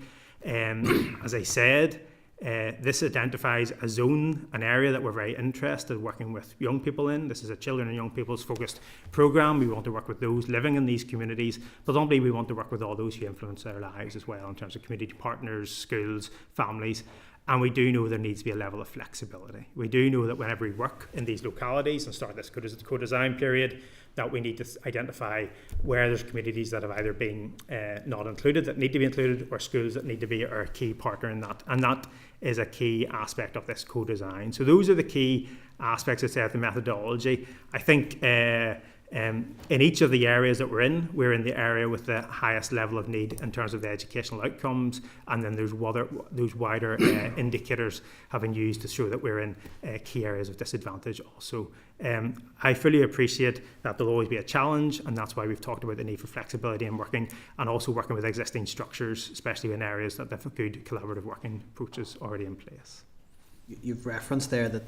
As I said, this identifies a zone, an area that we're very interested in working with young people in. This is a children and young people's focused programme. We want to work with those living in these communities, but ultimately we want to work with all those who influence their lives as well in terms of community partners, schools, families. And we do know there needs to be a level of flexibility. We do know that whenever we work in these localities and start this co-design period, that we need to identify where there's communities that have either been not included, that need to be included, or schools that need to be our key partner in that. And that is a key aspect of this co-design. So those are the key aspects, I'd say, of the methodology. I think in each of the areas that we're in the area with the highest level of need in terms of the educational outcomes, and then those wider indicators have been used to show that we're in key areas of disadvantage also. I fully appreciate that there'll always be a challenge, and that's why we've talked about the need for flexibility in working, and also working with existing structures, especially in areas that have good collaborative working approaches already in place. You've referenced there that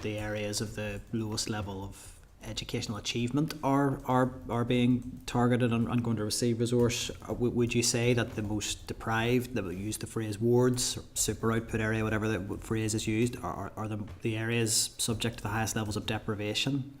the areas of the lowest level of educational achievement are being targeted and going to receive resource. Would you say that the most deprived, that we use the phrase wards, super output area, whatever the phrase is used, are the areas subject to the highest levels of deprivation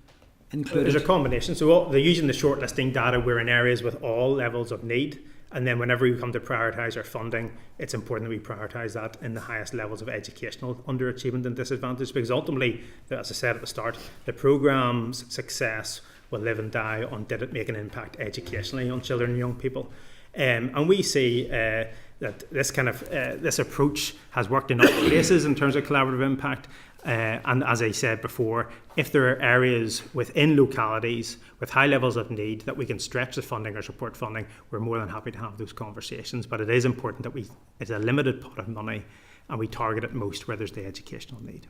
included? There's a combination. So they're using the shortlisting data, we're in areas with all levels of need. And then whenever we come to prioritise our funding, it's important that we prioritise that in the highest levels of educational underachievement and disadvantage, because ultimately, as I said at the start, the programme's success will live and die on did it make an impact educationally on children and young people. And we see that this kind of this approach has worked in other places in terms of collaborative impact. And as I said before, if there are areas within localities with high levels of need that we can stretch the funding or support funding, we're more than happy to have those conversations. But it is important that it's a limited pot of money and we target it most where there's the educational need.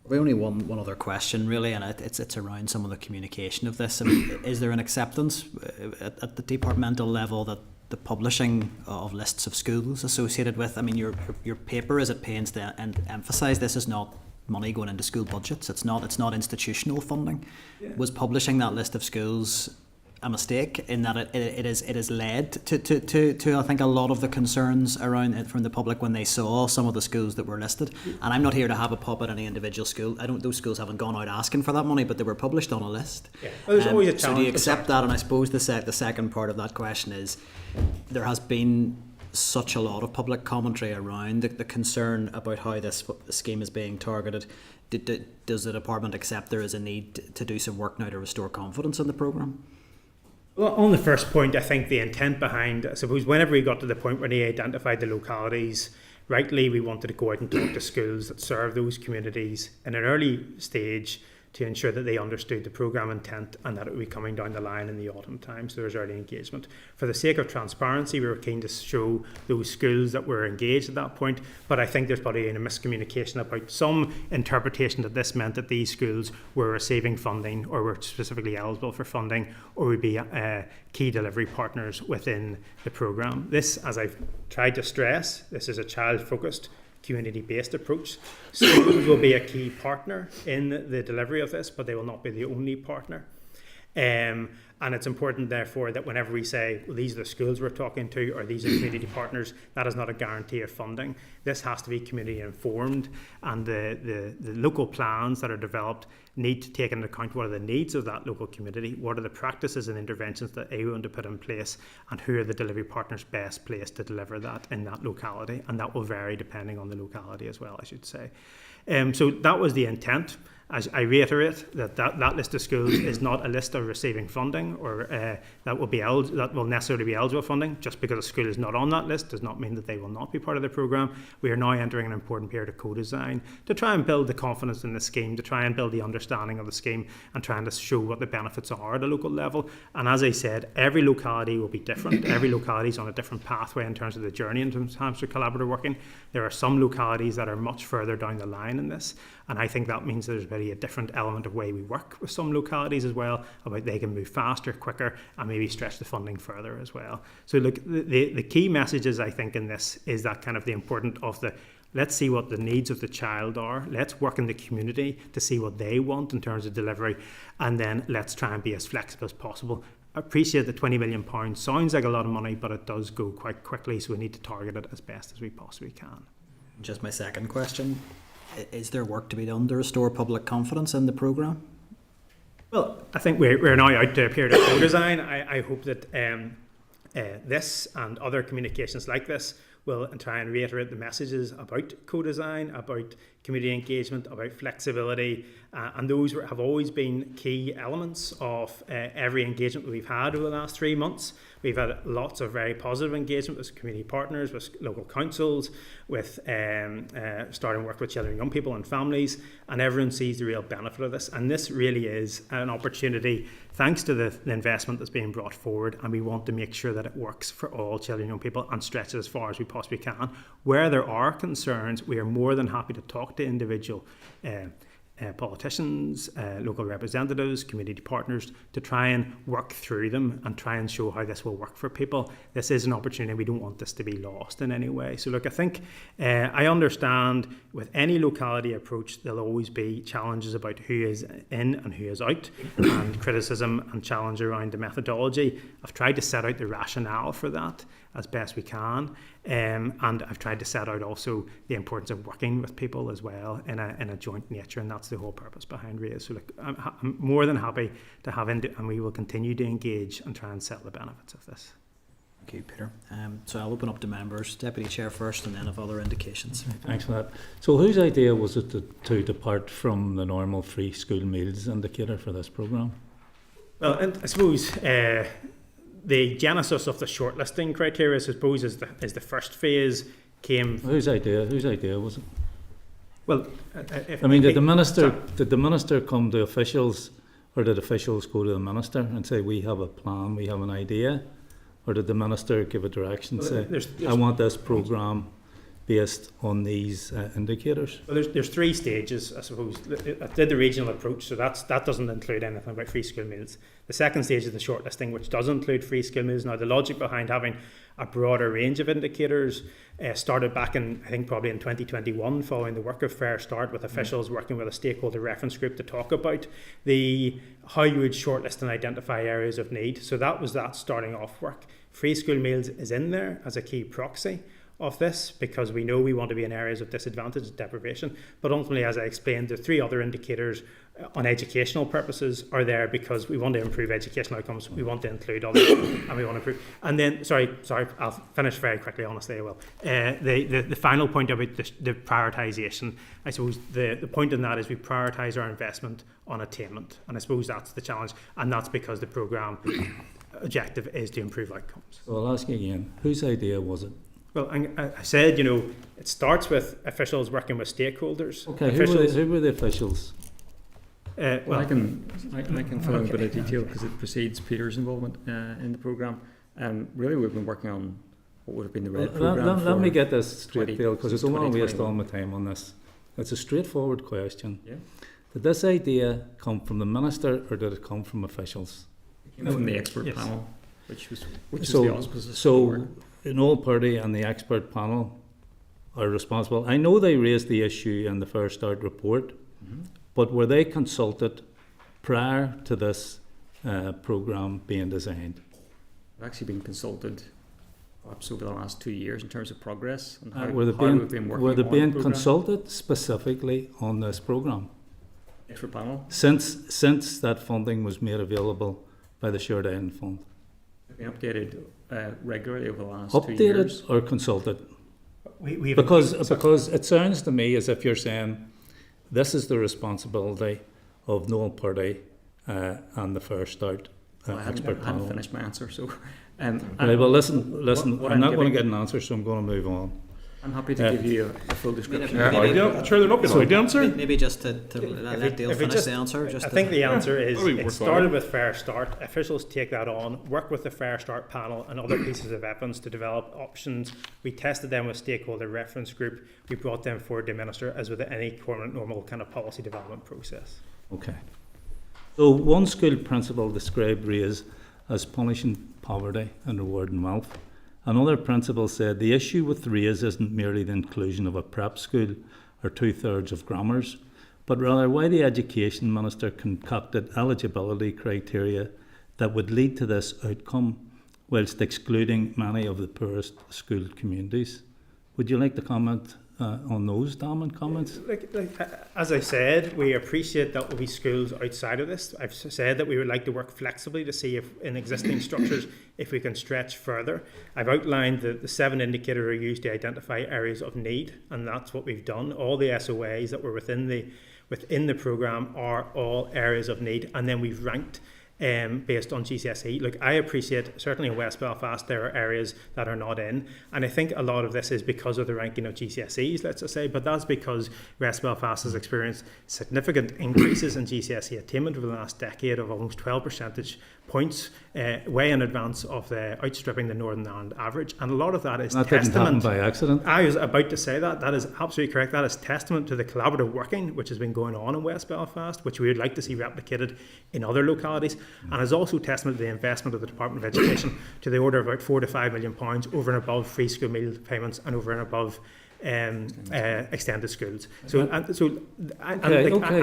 We only one other question really, and it's around some of the communication of this. I mean, is there an acceptance at the departmental level that the publishing of lists of schools associated with, I mean, your paper is at pains to emphasise this is not money going into school budgets. It's not institutional funding. Yeah. Was publishing that list of schools a mistake in that it is led to I think a lot of the concerns around it from the public when they saw some of the schools that were listed? And I'm not here to have a pop at any individual school. Those schools haven't gone out asking for that money, but they were published on a list. Yeah. Well, there's always a challenge. So do you accept that? And I suppose the second part of that question is, there has been such a lot of public commentary around the concern about how this scheme is being targeted. Does the department accept there is a need to do some work now to restore confidence in the programme? Well, on the first point, I think the intent behind, I suppose, whenever we got to the point where they identified the localities, rightly we wanted to go out and talk to schools that serve those communities in an early stage to ensure that they understood the programme intent and that it would be coming down the line in the autumn time, so there was early engagement. For the sake of transparency, we were keen to show those schools that were engaged at that point, but I think there's probably a miscommunication about some interpretation that this meant that these schools were receiving funding or were specifically eligible for funding or would be key delivery partners within the programme. This, as I've tried to stress, this is a child-focused community-based approach. Schools will be a key partner in the delivery of this, but they will not be the only partner. And And it's important, therefore, that whenever we say, well, these are the schools we're talking to, or these are community partners, that is not a guarantee of funding. This has to be community informed, and the local plans that are developed need to take into account what are the needs of that local community, what are the practices and interventions that they want to put in place, and who are the delivery partners best placed to deliver that in that locality. And that will vary depending on the locality as well, I should say. So that was the intent. As I reiterate that list of schools is not a list of receiving funding or that will necessarily be eligible funding. Just because a school is not on that list does not mean that they will not be part of the programme. We are now entering an important period of co-design to try and build the confidence in the scheme, to try and build the understanding of the scheme, and trying to show what the benefits are at a local level. And as I said, every locality will be different. Every locality is on a different pathway in terms of the journey in terms of collaborative working. There are some localities that are much further down the line in this, and I think that means there's a different element of way we work with some localities as well, about they can move faster, quicker, and maybe stretch the funding further as well. So look, the key messages I think in this is that kind of the importance of let's see what the needs of the child are, let's work in the community to see what they want in terms of delivery, and then let's try and be as flexible as possible. I appreciate that £20 million sounds like a lot of money, but it does go quite quickly, so we need to target it as best as we possibly can. Just my second question. Is there work to be done to restore public confidence in the programme? Well, I think we're now out to a period of co-design. I hope that this and other communications like this will try and reiterate the messages about co-design, about community engagement, about flexibility, and those have always been key elements of every engagement that we've had over the last 3 months. We've had lots of very positive engagement with community partners, with local councils, with starting work with children and young people and families, and everyone sees the real benefit of this. And this really is an opportunity, thanks to the investment that's being brought forward, and we want to make sure that it works for all children and young people and stretch it as far as we possibly can. Where there are concerns, we are more than happy to talk to individual politicians, local representatives, community partners, to try and work through them and try and show how this will work for people. This is an opportunity. We don't want this to be lost in any way. So look, I think I understand with any locality approach there'll always be challenges about who is in and who is out, and criticism and challenge around the methodology. I've tried to set out the rationale for that as best we can, and I've tried to set out also the importance of working with people as well in a joint nature, and that's the whole purpose behind RAISE. So look, I'm more than happy to have and we will continue to engage and try and sell the benefits of this. Thank you, Peter. So I'll open up to members. Deputy Chair first, and then if other indications. Thanks for that. So whose idea was it to depart from the normal free school meals indicator for this programme? Well, and I suppose the genesis of the shortlisting criteria, I suppose, is the first phase came. Whose idea was it? Well, did the minister come to officials, or did officials go to the minister and say, we have a plan, we have an idea, or did the minister give a direction, well, say, I want this programme based on these indicators? Well, there's 3 stages, I suppose. I did the regional approach, so that doesn't include anything about free school meals. The second stage is the shortlisting, which does include free school meals. Now, the logic behind having a broader range of indicators started back in, I think, probably in 2021, following the work of Fair Start, with officials working with a stakeholder reference group to talk about how you would shortlist and identify areas of need. So that was that starting off work. Free school meals is in there as a key proxy of this, because we know we want to be in areas of disadvantage and deprivation. But ultimately, as I explained, the 3 other indicators on educational purposes are there because we want to improve educational outcomes, we want to include others, and we want to improve. And then, sorry, I'll finish very quickly, honestly, I will. The final point about the prioritisation, I suppose the point in that is we prioritise our investment on attainment, and I suppose that's the challenge, and that's because the programme objective is to improve outcomes. So I'll ask you again, whose idea was it? Well, I said, it starts with officials working with stakeholders. Okay, who were the officials? Well, I can fill in a bit of detail because it precedes Peter's involvement in the programme. Really, we've been working on what would have been the RED programme. Let me get this straight, Dale, because I don't want to waste all my time on this. It's a straightforward question. Yeah. Did this idea come from the minister, or did it come from officials? It came from the expert panel, which is the auspices. So, an all party and the expert panel are responsible. I know they raised the issue in the Fair Start report, but were they consulted prior to this programme being designed? I've actually been consulted perhaps over the last 2 years in terms of progress and how, Were they we've been working were they on the being programme. consulted specifically on this programme? Expert panel. Since that funding was made available by the Shared Island Fund? It's been updated regularly over the last 2 years. Updated or consulted? We've because it sounds to me as if you're saying this is the responsibility of Noel Purdy and the Fair Start expert I haven't panel. finished my answer, so... Right, well, listen. what I'm not I'm going to giving- get an answer, so I'm going to move on. I'm happy to give you a full description. Maybe just to let Dale finish the answer. I think the answer is it started with Fair Start. Officials take that on, work with the Fair Start panel and other pieces of evidence to develop options. We tested them with stakeholder reference group. We brought them forward to minister as with any normal kind of policy development process. Okay. So one school principal described raise as punishing poverty and rewarding wealth. Another principal said the issue with raise isn't merely the inclusion of a prep school or 2/3 of grammars, but rather why the education minister concocted eligibility criteria that would lead to this outcome whilst excluding many of the poorest school communities. Would you like to comment on those, Damon, comments? As I said, we appreciate that there will be schools outside of this. I've said that we would like to work flexibly to see if in existing structures if we can stretch further. I've outlined the 7 indicators are used to identify areas of need, and that's what we've done. All the SOAs that were within the programme are all areas of need, and then we've ranked based on GCSE. Look, I appreciate, certainly in West Belfast, there are areas that are not in, and I think a lot of this is because of the ranking of GCSEs, let's just say, but that's because West Belfast has experienced significant increases in GCSE attainment over the last decade of almost 12 percentage points, way in advance of the outstripping the Northern Ireland average, and a lot of that is that testament. Didn't happen by accident. I was about to say that is absolutely correct. That is testament to the collaborative working which has been going on in West Belfast, which we would like to see replicated in other localities, and is also testament to the investment of the Department of Education to the order of about £4 to £5 million over and above free school meal payments and over and above extended schools. I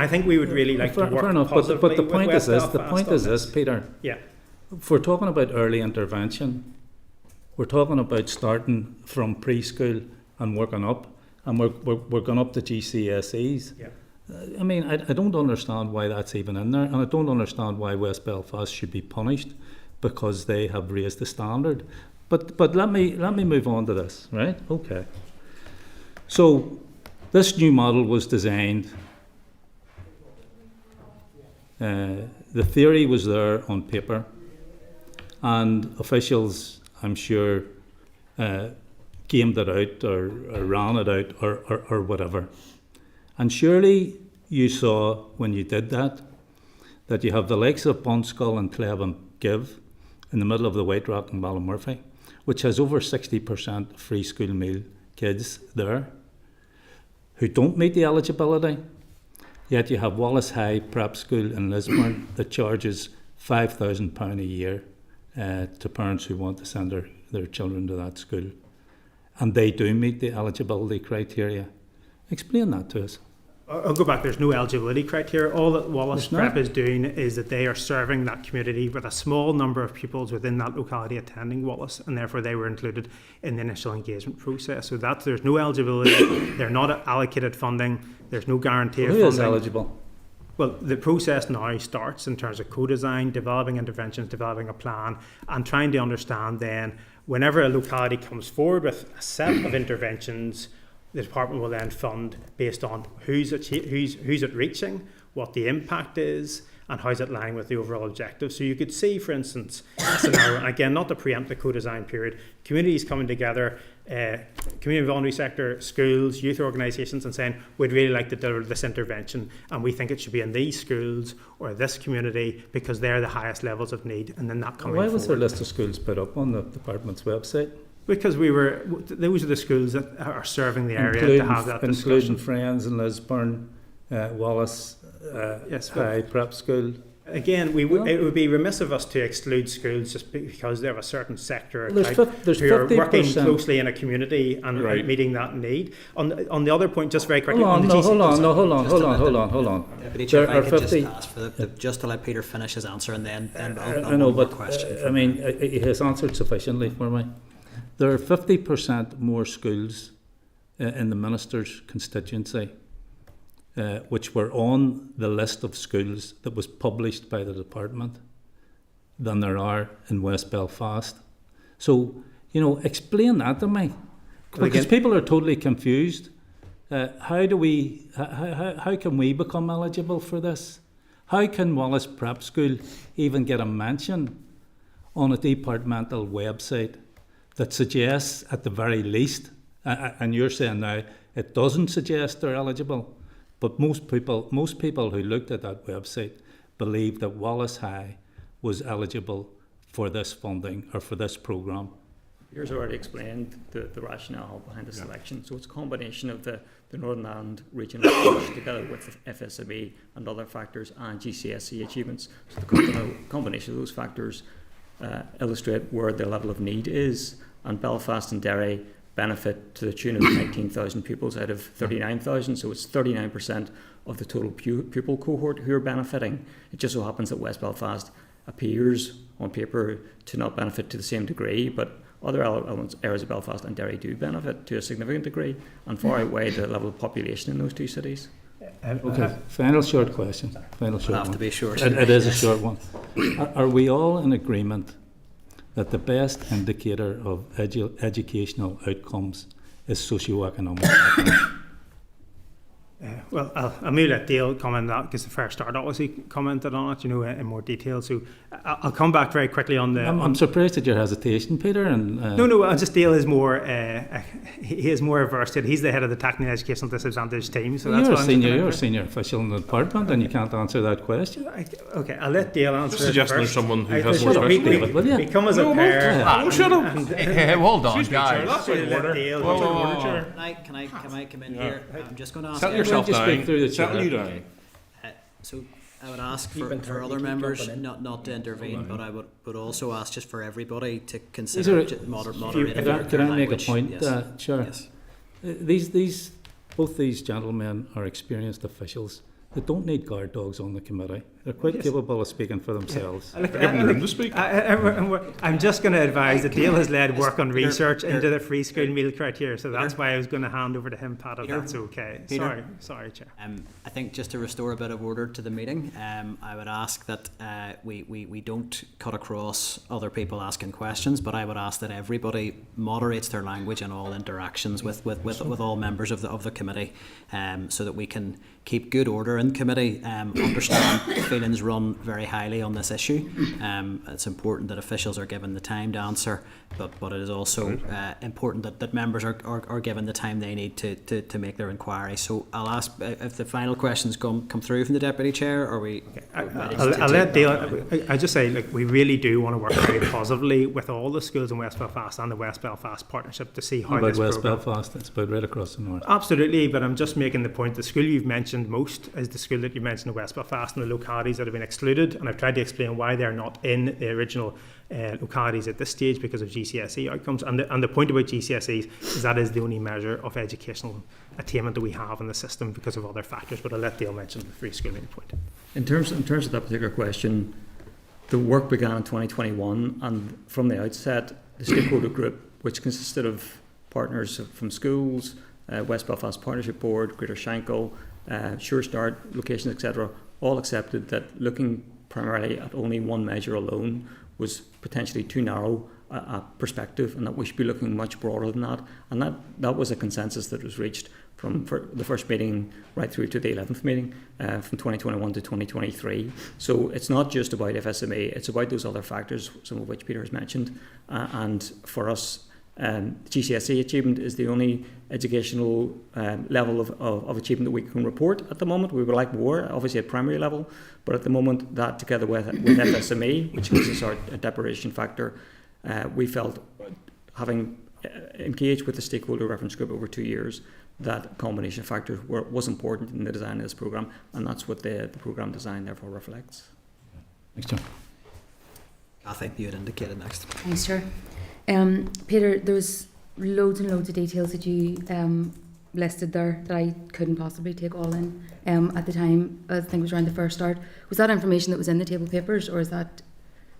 think we would really like to work fair enough, positively but the point with is this. West The point Belfast is this, Peter. Yeah. If we're talking about early intervention, we're talking about starting from preschool and working up, and we're going up to GCSEs. Yeah. I mean, I don't understand why that's even in there, and I don't understand why West Belfast should be punished because they have raised the standard. But let me move on to this, right? Okay. So this new model was designed. The theory was there on paper, and officials, I'm sure, gamed it out or ran it out or whatever. And surely you saw when you did that you have the likes of Bunskull and Cleve and Give in the middle of the White Rock and Ballymurphy, which has over 60% free school meal kids there who don't meet the eligibility. Yet you have Wallace High Prep School in Lisburn that charges £5,000 a year to parents who want to send their children to that school. And they do meet the eligibility criteria. Explain that to us. I'll go back. There's no eligibility criteria. All that Wallace Prep is doing is that they are serving that community with a small number of pupils within that locality attending Wallace, and therefore they were included in the initial engagement process. So there's no eligibility. They're not allocated funding. There's no guarantee of funding. Who is eligible? Well, the process now starts in terms of co-design, developing interventions, developing a plan, and trying to understand then whenever a locality comes forward with a set of interventions, the department will then fund based on who's it reaching, what the impact is, and how's it lining with the overall objective. So you could see, for instance, a scenario, again, not to preempt the co-design period, communities coming together, community and voluntary sector, schools, youth organisations, and saying, we'd really like to deliver this intervention, and we think it should be in these schools or this community because they're the highest levels of need, and then that coming Why was forward. there a list of schools put up on the department's website? Because those are the schools that are serving the area to have that discussion. Including Friends in Lisburn, Wallace yes, High Prep School. Again, it would be remiss of us to exclude schools just because they have a certain sector There's type who are working 50%. closely in a community and meeting that need. On the other point, just very quickly, Hold on. Deputy Chair, if There I are could 50. just ask for just to let Peter finish his answer, and then I know, but I mean, he has answered sufficiently for me. There are 50% more schools in the Minister's constituency which were on the list of schools that was published by the department than there are in West Belfast. So, explain that to me. Because people are totally confused. How can we become eligible for this? How can Wallace Prep School even get a mention on a departmental website that suggests, at the very least, and you're saying now it doesn't suggest they're eligible, but most people who looked at that website believe that Wallace High was eligible for this funding or for this programme. Here's already explained the rationale behind the selection. So it's a combination of the Northern Ireland regional approach together with the FSME and other factors and GCSE achievements. So the combination of those factors illustrate where the level of need is, and Belfast and Derry benefit to the tune of 19,000 pupils out of 39,000, so it's 39% of the total pupil cohort who are benefiting. It just so happens that West Belfast appears on paper to not benefit to the same degree, but other areas of Belfast and Derry do benefit to a significant degree and far outweigh the level of population in those two cities. Okay, final short question. Final short It'll have one. to be short. It is a short one. Are we all in agreement that the best indicator of educational outcomes is socioeconomic background? Well, I'll maybe let Dale comment on that because the Fair Start obviously commented on it, in more detail. So I'll come back very quickly on the. I'm surprised at your hesitation, Peter. And No. Just Dale is more. He is more averse to it. He's the head of the Technical Educational Disadvantaged team. So that's you're a senior official in the department, and you can't answer that question. Okay, I'll let Dale answer. Suggesting there's someone who has more special. David, will you? We come as a pair. Shut up. Hey, hold on, guys. That's out of order. Can I come in here? I'm just going to ask. Settle yourself down. Settle you down. So I would ask for other members not to intervene, but I would also ask just for everybody to consider moderating. Can I make a point, Yes. Chair? Yes. Both these gentlemen are experienced officials. They don't need guard dogs on the committee. They're quite capable of speaking for themselves. I'm just going to advise that Dale has led work on research into the free school meal criteria, so that's why I was going to hand over to him, Pat, if that's okay. Sorry, Chair. I think just to restore a bit of order to the meeting, I would ask that we don't cut across other people asking questions, but I would ask that everybody moderates their language in all interactions with all members of the committee, so that we can keep good order in committee. Understand feelings run very highly on this issue. It's important that officials are given the time to answer, but it is also important that members are given the time they need to make their inquiry. So I'll ask if the final questions come through from the Deputy Chair, or we. I'll let Dale. I just say, we really do want to work very positively with all the schools in West Belfast and the West Belfast Partnership to see how this West Belfast, it's about right across the north. Absolutely, but I'm just making the point. The school you've mentioned most is the school that you mentioned in West Belfast and the localities that have been excluded, and I've tried to explain why they're not in the original localities at this stage because of GCSE outcomes. And the point about GCSEs is that is the only measure of educational attainment that we have in the system because of other factors. But I'll let Dale mention the free schooling point. In terms of that particular question, the work began in 2021, and from the outset, the stakeholder group, which consisted of partners from schools, West Belfast Partnership Board, Greater Shankill, Sure Start, locations, etc., all accepted that looking primarily at only one measure alone was potentially too narrow a perspective, and that we should be looking much broader than that. And that was a consensus that was reached from the first meeting right through to the 11th meeting from 2021 to 2023. So it's not just about FSME, it's about those other factors, some of which Peter has mentioned. And for us, GCSE achievement is the only educational level of achievement that we can report at the moment. We would like more, obviously at primary level, but at the moment that together with FSME, which gives us our deprivation factor, we felt, having engaged with the stakeholder reference group over 2 years, that combination of factors was important in the design of this programme, and that's what the programme design therefore reflects. Thanks, John. Kathy, you had indicated next. Thanks, Chair. Peter, there was loads and loads of details that you listed there that I couldn't possibly take all in at the time. I think it was around the first start. Was that information that was in the table papers, or is that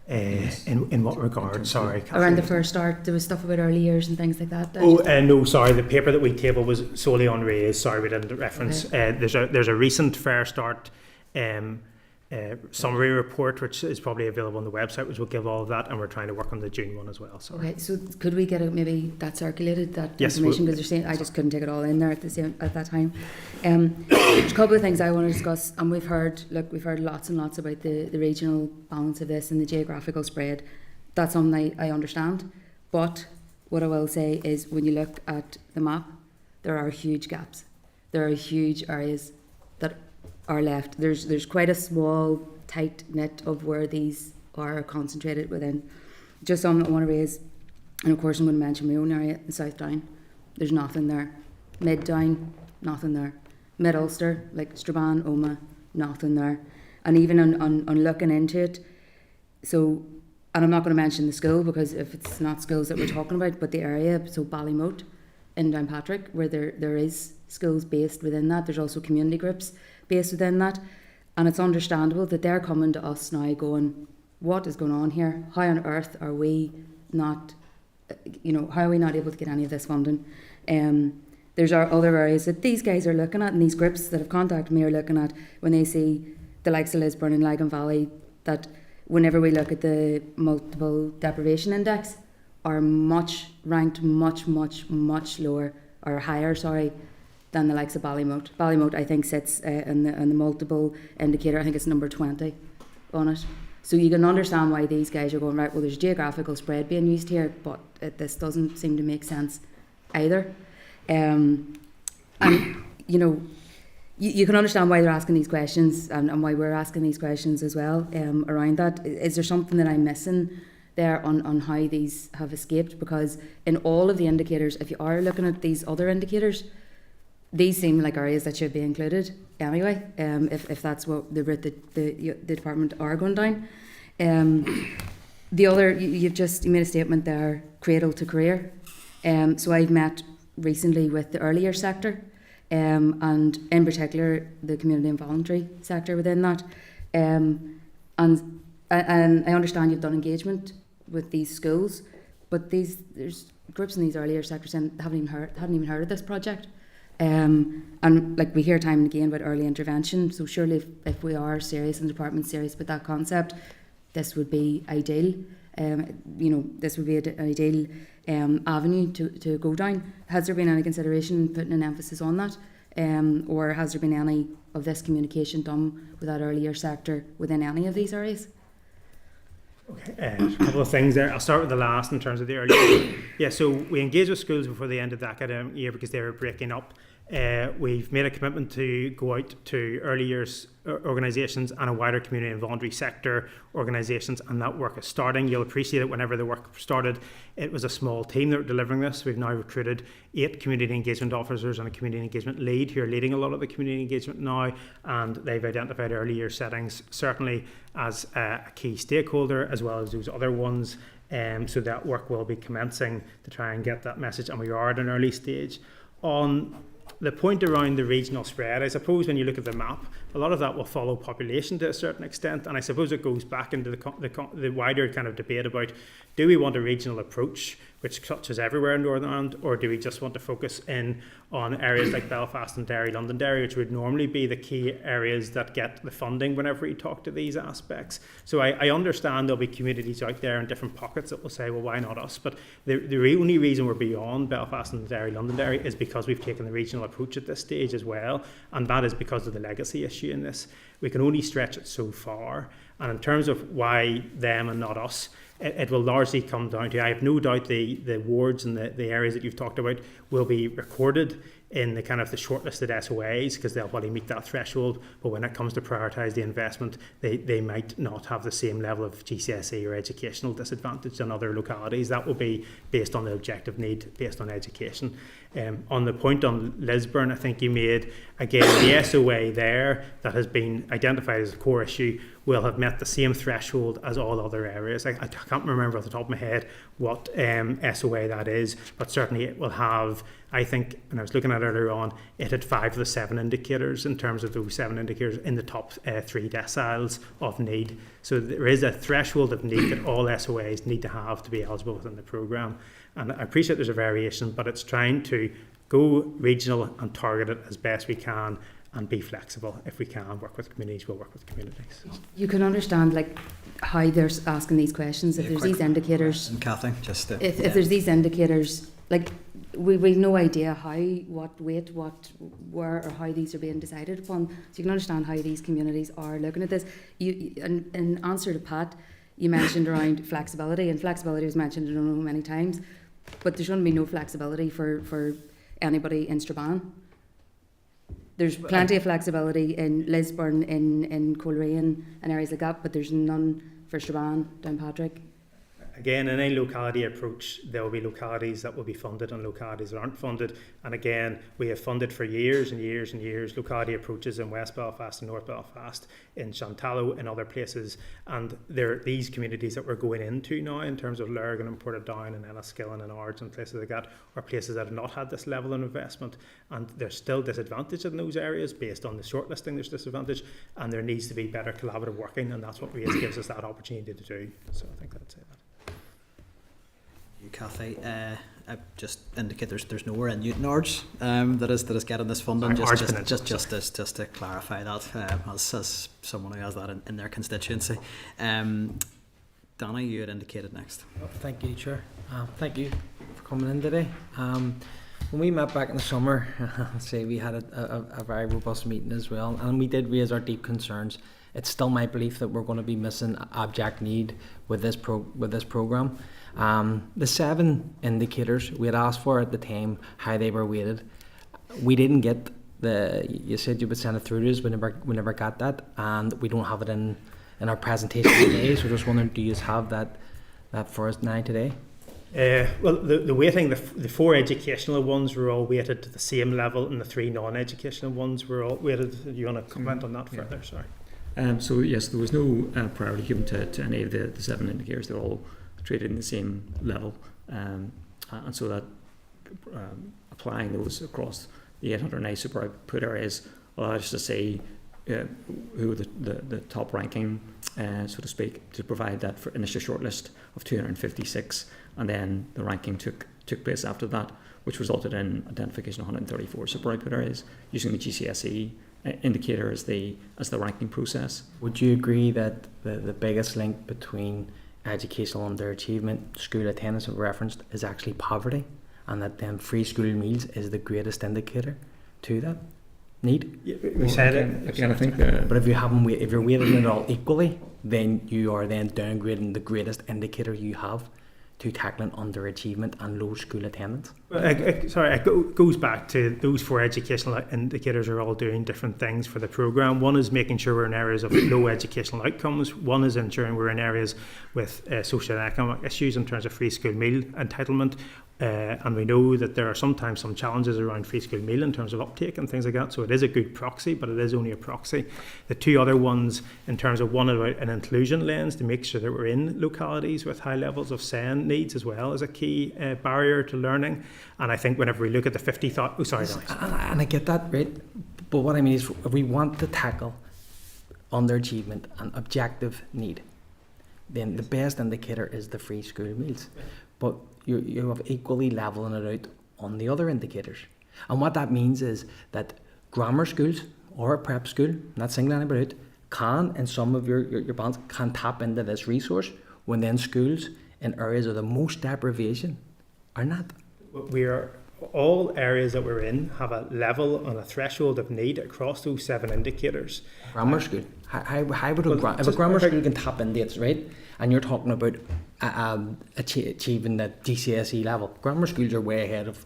in what regard? Sorry, Kathy. around the first start? There was stuff about early years and things like that. No, sorry. The paper that we tabled was solely on RAISE. Sorry, we didn't reference. Okay. There's a recent Fair Start summary report, which is probably available on the website, which will give all of that, and we're trying to work on the June one as well. So. Okay, so could we get maybe that circulated, that yes, information, because you're saying I just couldn't take it all in there at that time. There's a couple of things I want to discuss, and we've heard lots and lots about the regional balance of this and the geographical spread. That's something I understand, but what I will say is when you look at the map, there are huge gaps. There are huge areas that are left. There's quite a small, tight knit of where these are concentrated within. Just some that I want to raise, and of course I'm going to mention my own area in South Down. There's nothing there. Mid Down, nothing there. Mid Ulster, like Strabane, Omagh, nothing there. And even on looking into it, so, and I'm not going to mention the school because if it's not schools that we're talking about, but the area, so Ballymote in Downpatrick, where there is schools based within that. There's also community groups based within that, and it's understandable that they're coming to us now going, what is going on here? How on earth are we not, how are we not able to get any of this funding? There's our other areas that these guys are looking at, and these groups that have contacted me are looking at when they see the likes of Lisburn and Lagan Valley, that whenever we look at the multiple deprivation index, are ranked much lower, or higher, than the likes of Ballymote. Ballymote, I think, sits in the multiple indicator. I think it's number 20 on it. So you can understand why these guys are going, right, well, there's geographical spread being used here, but this doesn't seem to make sense either. And, you can understand why they're asking these questions and why we're asking these questions as well around that. Is there something that I'm missing there on how these have escaped? Because in all of the indicators, if you are looking at these other indicators, these seem like areas that should be included anyway, if that's what the route the department are going down. The other, you made a statement there, cradle to career. So I've met recently with the earlier sector, and in particular the community and voluntary sector within that. And I understand you've done engagement with these schools, but there's groups in these earlier sectors and haven't even heard of this project. And like we hear time and again about early intervention, so surely if we are serious and the department's serious about that concept, this would be ideal. This would be an ideal avenue to go down. Has there been any consideration putting an emphasis on that, or has there been any of this communication done with that earlier sector within any of these areas? Okay, a couple of things there. I'll start with the last in terms of the early. Yeah, so we engaged with schools before the end of the academic year because they were breaking up. We've made a commitment to go out to early years organisations and a wider community and voluntary sector organisations, and that work is starting. You'll appreciate it. Whenever the work started, it was a small team that were delivering this. We've now recruited 8 community engagement officers and a community engagement lead who are leading a lot of the community engagement now, and they've identified early year settings certainly as a key stakeholder as well as those other ones. So that work will be commencing to try and get that message, and we are at an early stage. On the point around the regional spread, I suppose when you look at the map, a lot of that will follow population to a certain extent, and I suppose it goes back into the wider kind of debate about, do we want a regional approach which touches everywhere in Northern Ireland, or do we just want to focus in on areas like Belfast and Derry, Londonderry, which would normally be the key areas that get the funding whenever we talk to these aspects. So I understand there'll be communities out there in different pockets that will say, well, why not us? But the only reason we're beyond Belfast and Derry, Londonderry is because we've taken the regional approach at this stage as well, and that is because of the legacy issue in this. We can only stretch it so far, and in terms of why them and not us, it will largely come down to, I have no doubt the wards and the areas that you've talked about will be recorded in the kind of the shortlisted SOAs because they'll probably meet that threshold, but when it comes to prioritise the investment, they might not have the same level of GCSE or educational disadvantage than other localities. That will be based on the objective need, based on education. On the point on Lisburn, I think you made, again, the SOA there that has been identified as a core issue will have met the same threshold as all other areas. I can't remember off the top of my head what SOA that is, but certainly it will have, I think, when I was looking at it earlier on, it had 5 of the 7 indicators in terms of those 7 indicators in the top 3 deciles of need. So there is a threshold of need that all SOAs need to have to be eligible within the programme. And I appreciate there's a variation, but it's trying to go regional and target it as best we can and be flexible. If we can work with communities, we'll work with communities. You can understand like how they're asking these questions. If there's these indicators, and Kathy, just if there's these indicators, like we've no idea how, what weight, what, where, or how these are being decided upon. So you can understand how these communities are looking at this. In answer to Pat, you mentioned around flexibility, and flexibility was mentioned, I don't know, many times, but there's going to be no flexibility for anybody in Strabane. There's plenty of flexibility in Lisburn, in Coleraine and areas like that, but there's none for Strabane, Downpatrick. Again, in a locality approach, there will be localities that will be funded and localities that aren't funded. And again, we have funded for years and years and years locality approaches in West Belfast and North Belfast, in Shantallow and other places. And there are these communities that we're going into now in terms of Lurgan and Portadown and Enniskillen and Ards and places like that, are places that have not had this level of investment. And there's still disadvantage in those areas based on the shortlisting, there's disadvantage, and there needs to be better collaborative working, and that's what RAISE gives us that opportunity to do. So I think that's it. You, Kathy, I just indicate there's nowhere in Newton Ards that is getting this funding. Just to clarify that, as someone who has that in their constituency. Donna, you had indicated next. Oh, thank you, Chair. Thank you for coming in today. When we met back in the summer, we had a very robust meeting as well, and we did raise our deep concerns. It's still my belief that we're going to be missing abject need with this programme. The 7 indicators we had asked for at the time, how they were weighted, we didn't get you said you would send it through to us, we never got that, and we don't have it in our presentation today, so just wondering, do you have that for us now today? Well, the weighting, the 4 educational ones were all weighted to the same level, and the 3 non-educational ones were all weighted. Do you want to comment on that further? Sorry. So yes, there was no priority given to any of the 7 indicators. They're all treated in the same level, and so that applying those across the 809 super output areas allows us to say who the top ranking, so to speak, to provide that for initial shortlist of 256, and then the ranking took place after that, which resulted in identification of 134 super output areas using the GCSE indicator as the ranking process. Would you agree that the biggest link between educational underachievement, school attendance that referenced, is actually poverty, and that then free school meals is the greatest indicator to that need? We said it. Again, I think but if you're weighting it all equally, then you are then downgrading the greatest indicator you have to tackling underachievement and low school attendance. It goes back to those 4 educational indicators are all doing different things for the programme. One is making sure we're in areas of low educational outcomes. One is ensuring we're in areas with social and economic issues in terms of free school meal entitlement. And we know that there are sometimes some challenges around free school meal in terms of uptake and things like that. So it is a good proxy, but it is only a proxy. The 2 other ones, in terms of one about an inclusion lens to make sure that we're in localities with high levels of SEN needs as well as a key barrier to learning. And I think whenever we look at the 50 thought, and I get that, right? But what I mean is, if we want to tackle underachievement and objective need, then the best indicator is the free school meals. But you have equally leveling it out on the other indicators. And what that means is that grammar schools or a prep school, not singling anybody out, can, in some of your bands, can tap into this resource, when then schools in areas of the most deprivation are not. We are all areas that we're in have a level and a threshold of need across those 7 indicators. Grammar school. How would if a grammar school can tap into it, right? And you're talking about achieving the GCSE level. Grammar schools are way ahead of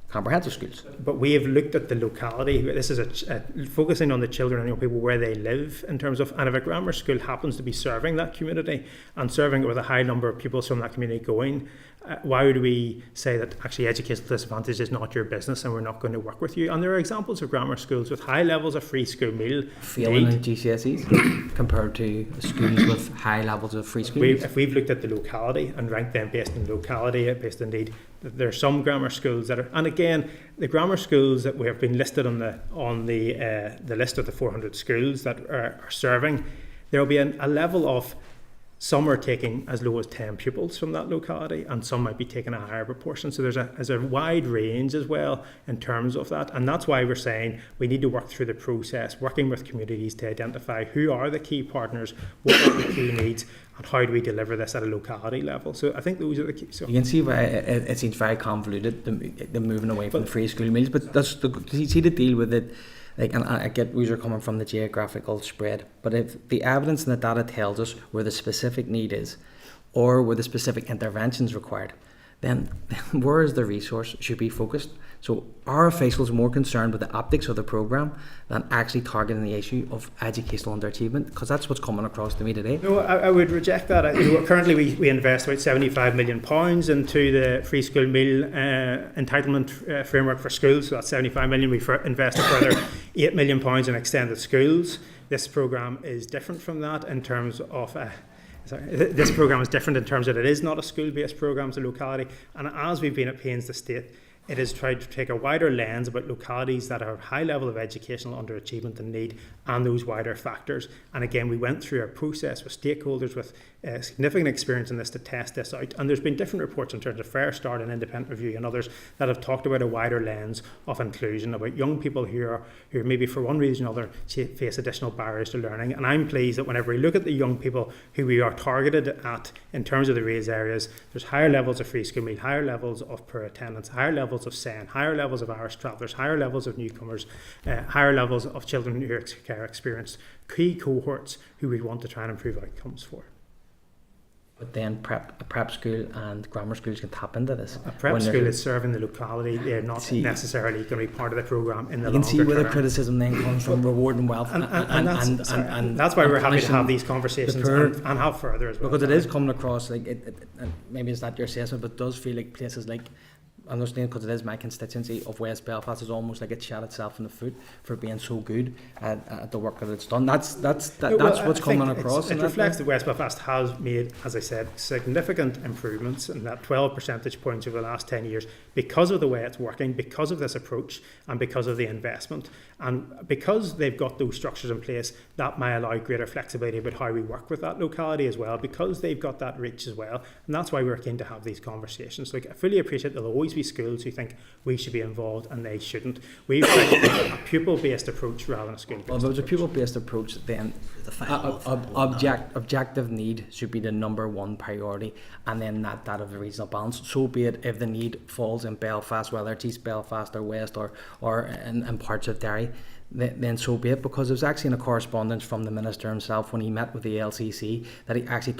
comprehensive schools. But we have looked at the locality. This is focusing on the children and young people where they live in terms of, and if a grammar school happens to be serving that community and serving it with a high number of pupils from that community going, why would we say that actually educational disadvantage is not your business and we're not going to work with you? And there are examples of grammar schools with high levels of free school meal failing in GCSEs compared to schools with high levels of free school meals. If we've looked at the locality and ranked them based on locality, based on need, there are some grammar schools that are, and again, the grammar schools that we have been listed on the list of the 400 schools that are serving, there will be a level of, some are taking as low as 10 pupils from that locality and some might be taking a higher proportion. So there's a wide range as well in terms of that. And that's why we're saying we need to work through the process, working with communities to identify who are the key partners, what are the key needs, and how do we deliver this at a locality level. So I think those are the key. So you can see why it seems very convoluted, the moving away from the free school meals, but that's you see the deal with it. Like, and I get where you're coming from, the geographical spread, but if the evidence and the data tells us where the specific need is or where the specific interventions required, then where is the resource should be focused. So our officials are more concerned with the optics of the programme than actually targeting the issue of educational underachievement, because that's what's coming across to me today. No, I would reject that. Currently we invest about £75 million into the free school meal entitlement framework for schools, so that's £75 million. We invest a further £8 million in extended schools. This programme is different from that in terms of this programme is different in terms that it is not a school-based programme, it's a locality. And as we've been at pains to state, it has tried to take a wider lens about localities that have high level of educational underachievement and need and those wider factors. And again, we went through a process with stakeholders with significant experience in this to test this out. And there's been different reports in terms of Fair Start and Independent Review and others that have talked about a wider lens of inclusion, about young people who maybe for one reason or another face additional barriers to learning. And I'm pleased that whenever we look at the young people who we are targeted at in terms of the raised areas, there's higher levels of free school meal, higher levels of per attendance, higher levels of SEN, higher levels of Irish travellers, higher levels of newcomers, higher levels of children who are experienced, key cohorts who we want to try and improve outcomes for. But then a prep school and grammar schools can tap into this. A prep school is serving the locality. They're not necessarily going to be part of the programme in the longer term. You can see where the criticism then comes from rewarding wealth. And that's why we're happy to have these conversations and have further as well. Because it is coming across, like and maybe it's not your assessment, but it does feel like places like, I understand because it is my constituency of West Belfast, is almost like it shot itself in the foot for being so good at the work that it's done. That's what's coming across. It reflects that West Belfast has made, as I said, significant improvements in that 12 percentage points over the last 10 years because of the way it's working, because of this approach and because of the investment. And because they've got those structures in place, that may allow greater flexibility about how we work with that locality as well, because they've got that reach as well. And that's why we're keen to have these conversations. Like, I fully appreciate there'll always be schools who think we should be involved and they shouldn't. We've tried a pupil-based approach rather than a school-based approach. Well, if it was a pupil-based approach, then objective need should be the number one priority, and then that of the regional balance. So be it if the need falls in Belfast, whether it's East Belfast or West or in parts of Derry, then so be it, because there was actually in a correspondence from the Minister himself when he met with the LCC that he actually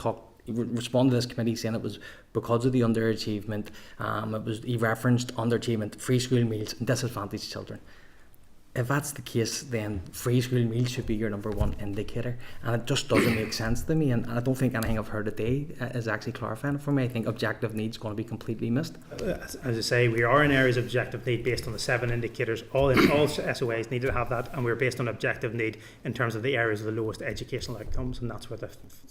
responded to this committee saying it was because of the underachievement. He referenced underachievement, free school meals and disadvantaged children. If that's the case, then free school meals should be your number one indicator, and it just doesn't make sense to me. And I don't think anything I've heard today is actually clarifying it for me. I think objective need is going to be completely missed. As I say, we are in areas of objective need based on the 7 indicators. All SOAs need to have that, and we're based on objective need in terms of the areas of the lowest educational outcomes, and that's where the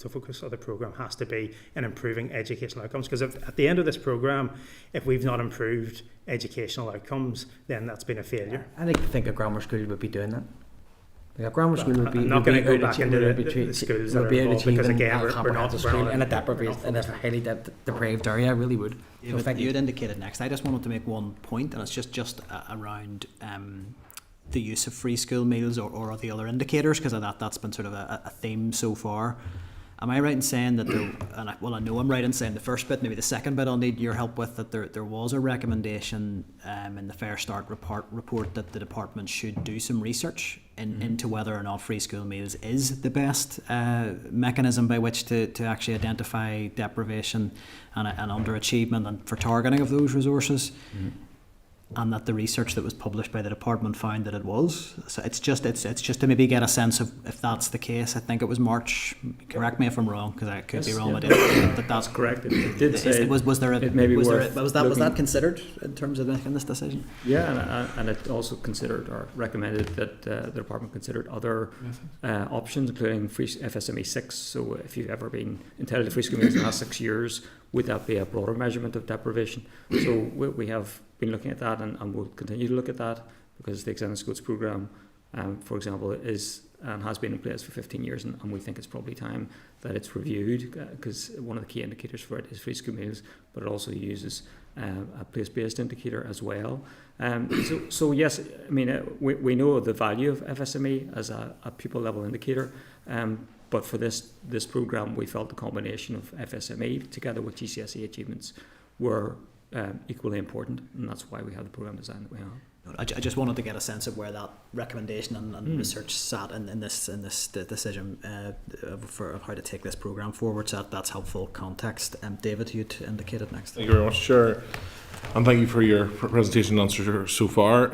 focus of the programme has to be, in improving educational outcomes. Because at the end of this programme, if we've not improved educational outcomes, then that's been a failure. I think a grammar school would be doing that. Like a grammar school would be. I'm not going to go back into the schools that are involved, because again, we're not in a highly depraved area. I really would. You had indicated next. I just wanted to make one point, and it's just around the use of free school meals or the other indicators, because that's been sort of a theme so far. Am I right in saying that there, and I know I'm right in saying the first bit, maybe the second bit I'll need your help with, that there was a recommendation in the Fair Start report that the department should do some research into whether or not free school meals is the best mechanism by which to actually identify deprivation and underachievement and for targeting of those resources. And that the research that was published by the department found that it was. So it's just to maybe get a sense of if that's the case. I think it was March. Correct me if I'm wrong, because I could be wrong. I did that's correct. It did say was there was that considered in terms of making this decision? Yeah, and it also considered or recommended that the department considered other options, including free FSME 6. So if you've ever been entitled to free school meals in the last 6 years, would that be a broader measurement of deprivation? So we have been looking at that and we'll continue to look at that, because the Extended Schools Programme, for example, is and has been in place for 15 years, and we think it's probably time that it's reviewed, because one of the key indicators for it is free school meals, but it also uses a place-based indicator as well. So yes, I mean, we know the value of FSME as a pupil level indicator, but for this programme we felt the combination of FSME together with GCSE achievements were equally important, and that's why we have the programme design that we have. I just wanted to get a sense of where that recommendation and research sat in this decision for how to take this programme forward. So that's helpful context. David, you'd indicated next. Thank you very much, Chair, and thank you for your presentation and answers so far.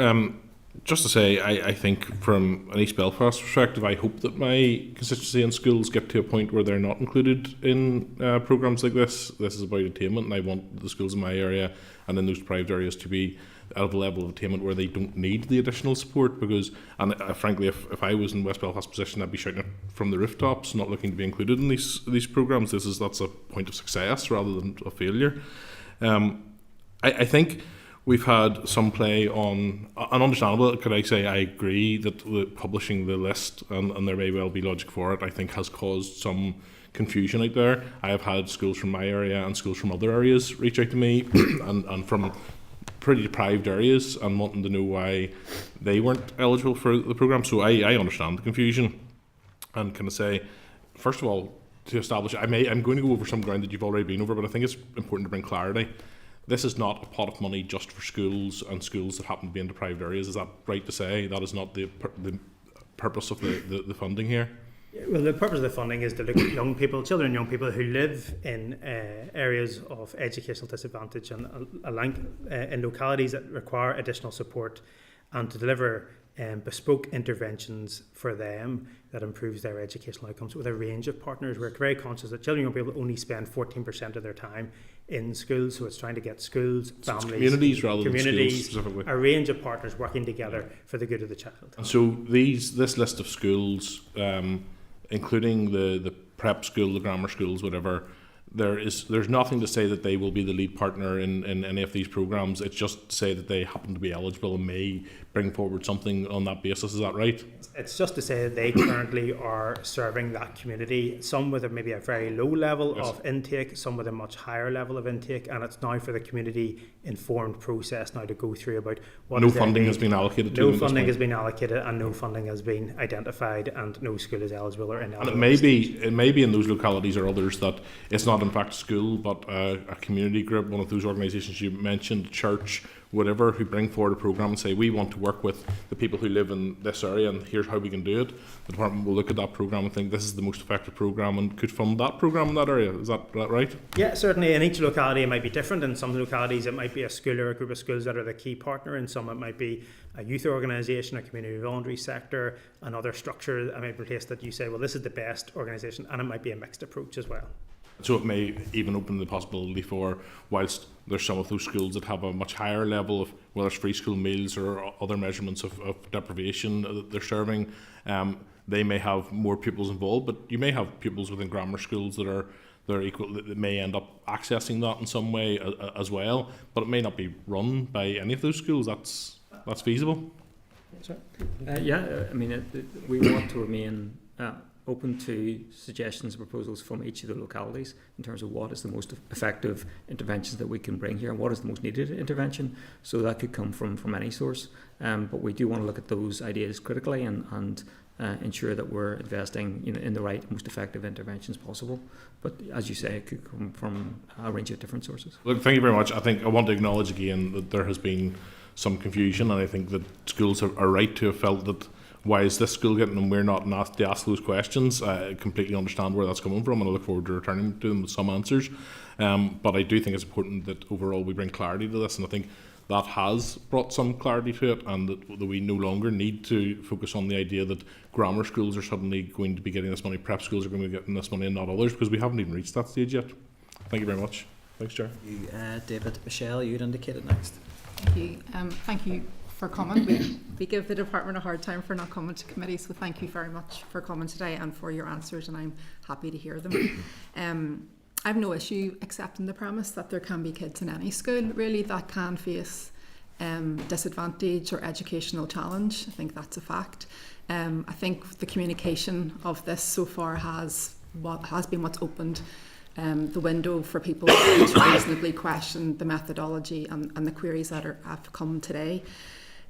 Just to say, I think from an East Belfast perspective, I hope that my constituency and schools get to a point where they're not included in programmes like this. This is about attainment, and I want the schools in my area and in those deprived areas to be at a level of attainment where they don't need the additional support, because, and frankly, if I was in West Belfast's position, I'd be shouting it from the rooftops, not looking to be included in these programmes. That's a point of success rather than a failure. I think we've had some play on, and understandable, could I say, I agree that publishing the list, and there may well be logic for it, I think has caused some confusion out there. I have had schools from my area and schools from other areas reach out to me and from pretty deprived areas and wanting to know why they weren't eligible for the programme. So I understand the confusion, and can I say, first of all, to establish, I'm going to go over some ground that you've already been over, but I think it's important to bring clarity. This is not a pot of money just for schools and schools that happen to be in deprived areas. Is that right to say? That is not the purpose of the funding here? Well, the purpose of the funding is to look at young people, children and young people who live in areas of educational disadvantage and in localities that require additional support, and to deliver bespoke interventions for them that improves their educational outcomes with a range of partners. We're very conscious that children and young people only spend 14% of their time in schools, so it's trying to get schools, families, communities rather than schools specifically. A range of partners working together for the good of the child. And so this list of schools, including the prep school, the grammar schools, whatever, there's nothing to say that they will be the lead partner in any of these programmes. It's just to say that they happen to be eligible and may bring forward something on that basis. Is that right? It's just to say that they currently are serving that community, some with maybe a very low level of intake, some with a much higher level of intake, and it's now for the community informed process now to go through about what no funding has been allocated to them. No funding has been allocated, and no funding has been identified, and no school is eligible or ineligible. And it may be in those localities or others that it's not in fact a school but a community group, one of those organisations you mentioned, church, whatever, who bring forward a programme and say, we want to work with the people who live in this area and here's how we can do it. The department will look at that programme and think this is the most effective programme and could fund that programme in that area. Is that right? Yeah, certainly. In each locality it might be different. In some localities it might be a school or a group of schools that are the key partner. In some it might be a youth organisation, a community voluntary sector, another structure that might be placed that you say, well, this is the best organisation, and it might be a mixed approach as well. So it may even open the possibility for, whilst there's some of those schools that have a much higher level of, whether it's free school meals or other measurements of deprivation that they're serving, they may have more pupils involved, but you may have pupils within grammar schools that they're equal, that may end up accessing that in some way as well, but it may not be run by any of those schools. That's feasible. Yeah, I mean, we want to remain open to suggestions and proposals from each of the localities in terms of what is the most effective interventions that we can bring here and what is the most needed intervention. So that could come from any source, but we do want to look at those ideas critically and ensure that we're investing in the right, most effective interventions possible. But as you say, it could come from a range of different sources. Look, thank you very much. I think I want to acknowledge again that there has been some confusion, and I think that schools are right to have felt that why is this school getting them, we're not asked to ask those questions. I completely understand where that's coming from, and I look forward to returning to them with some answers. But I do think it's important that overall we bring clarity to this, and I think that has brought some clarity to it, and that we no longer need to focus on the idea that grammar schools are suddenly going to be getting this money, prep schools are going to be getting this money and not others, because we haven't even reached that stage yet. Thank you very much. Thanks, Chair. David. Michelle, you'd indicated next. Thank you. Thank you for coming. We give the department a hard time for not coming to committee, so thank you very much for coming today and for your answers, and I'm happy to hear them. I have no issue accepting the premise that there can be kids in any school really that can face disadvantage or educational challenge. I think that's a fact. I think the communication of this so far has been what's opened the window for people to reasonably question the methodology and the queries that have come today.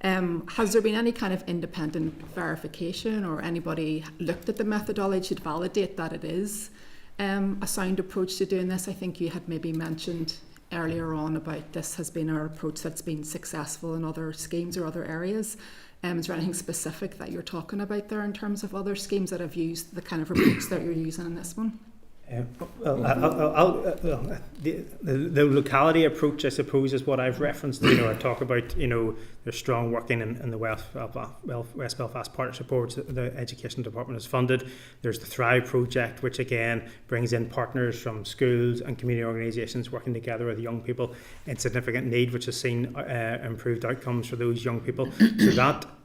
Has there been any kind of independent verification, or anybody looked at the methodology to validate that it is a sound approach to doing this? I think you had maybe mentioned earlier on about this has been our approach that's been successful in other schemes or other areas. Is there anything specific that you're talking about there in terms of other schemes that have used the kind of approach that you're using in this one? The locality approach, I suppose, is what I've referenced. I talk about, there's strong working in the West Belfast Partnership Board the Education Department has funded. There's the Thrive project, which again brings in partners from schools and community organisations working together with young people in significant need, which has seen improved outcomes for those young people. So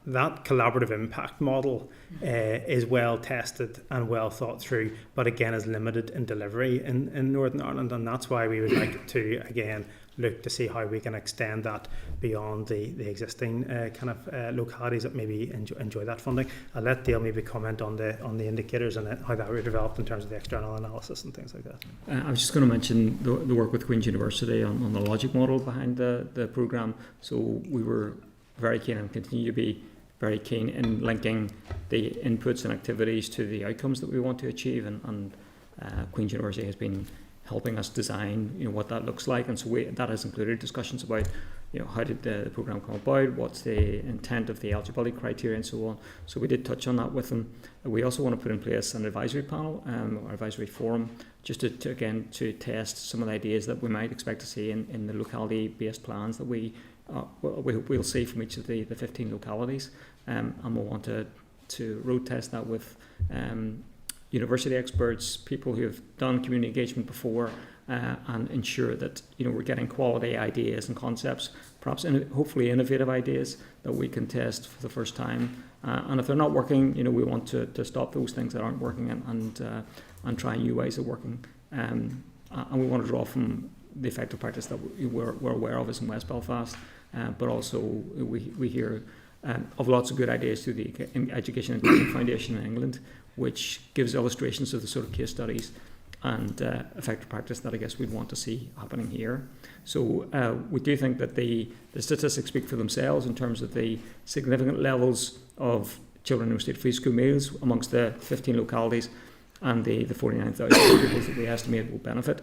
that collaborative impact model is well tested and well thought through, but again is limited in delivery in Northern Ireland, and that's why we would like to again look to see how we can extend that beyond the existing kind of localities that maybe enjoy that funding. I'll let Dale maybe comment on the indicators and how that were developed in terms of the external analysis and things like that. I was just going to mention the work with Queen's University on the logic model behind the programme. So we were very keen and continue to be very keen in linking the inputs and activities to the outcomes that we want to achieve, and Queen's University has been helping us design what that looks like, and so that has included discussions about how did the programme come about, what's the intent of the eligibility criteria and so on. So we did touch on that with them. We also want to put in place an advisory panel or advisory forum just to test some of the ideas that we might expect to see in the locality based plans that we'll see from each of the 15 localities, and we'll want to road test that with university experts, people who have done community engagement before, and ensure that we're getting quality ideas and concepts, perhaps hopefully innovative ideas that we can test for the first time. And if they're not working, we want to stop those things that aren't working and try new ways of working. And we want to draw from the effective practice that we're aware of is in West Belfast, but also we hear of lots of good ideas through the Education Inquiry Foundation in England, which gives illustrations of the sort of case studies and effective practice that I guess we'd want to see happening here. So we do think that the statistics speak for themselves in terms of the significant levels of children in state free school meals amongst the 15 localities and the 49,000 pupils that we estimate will benefit,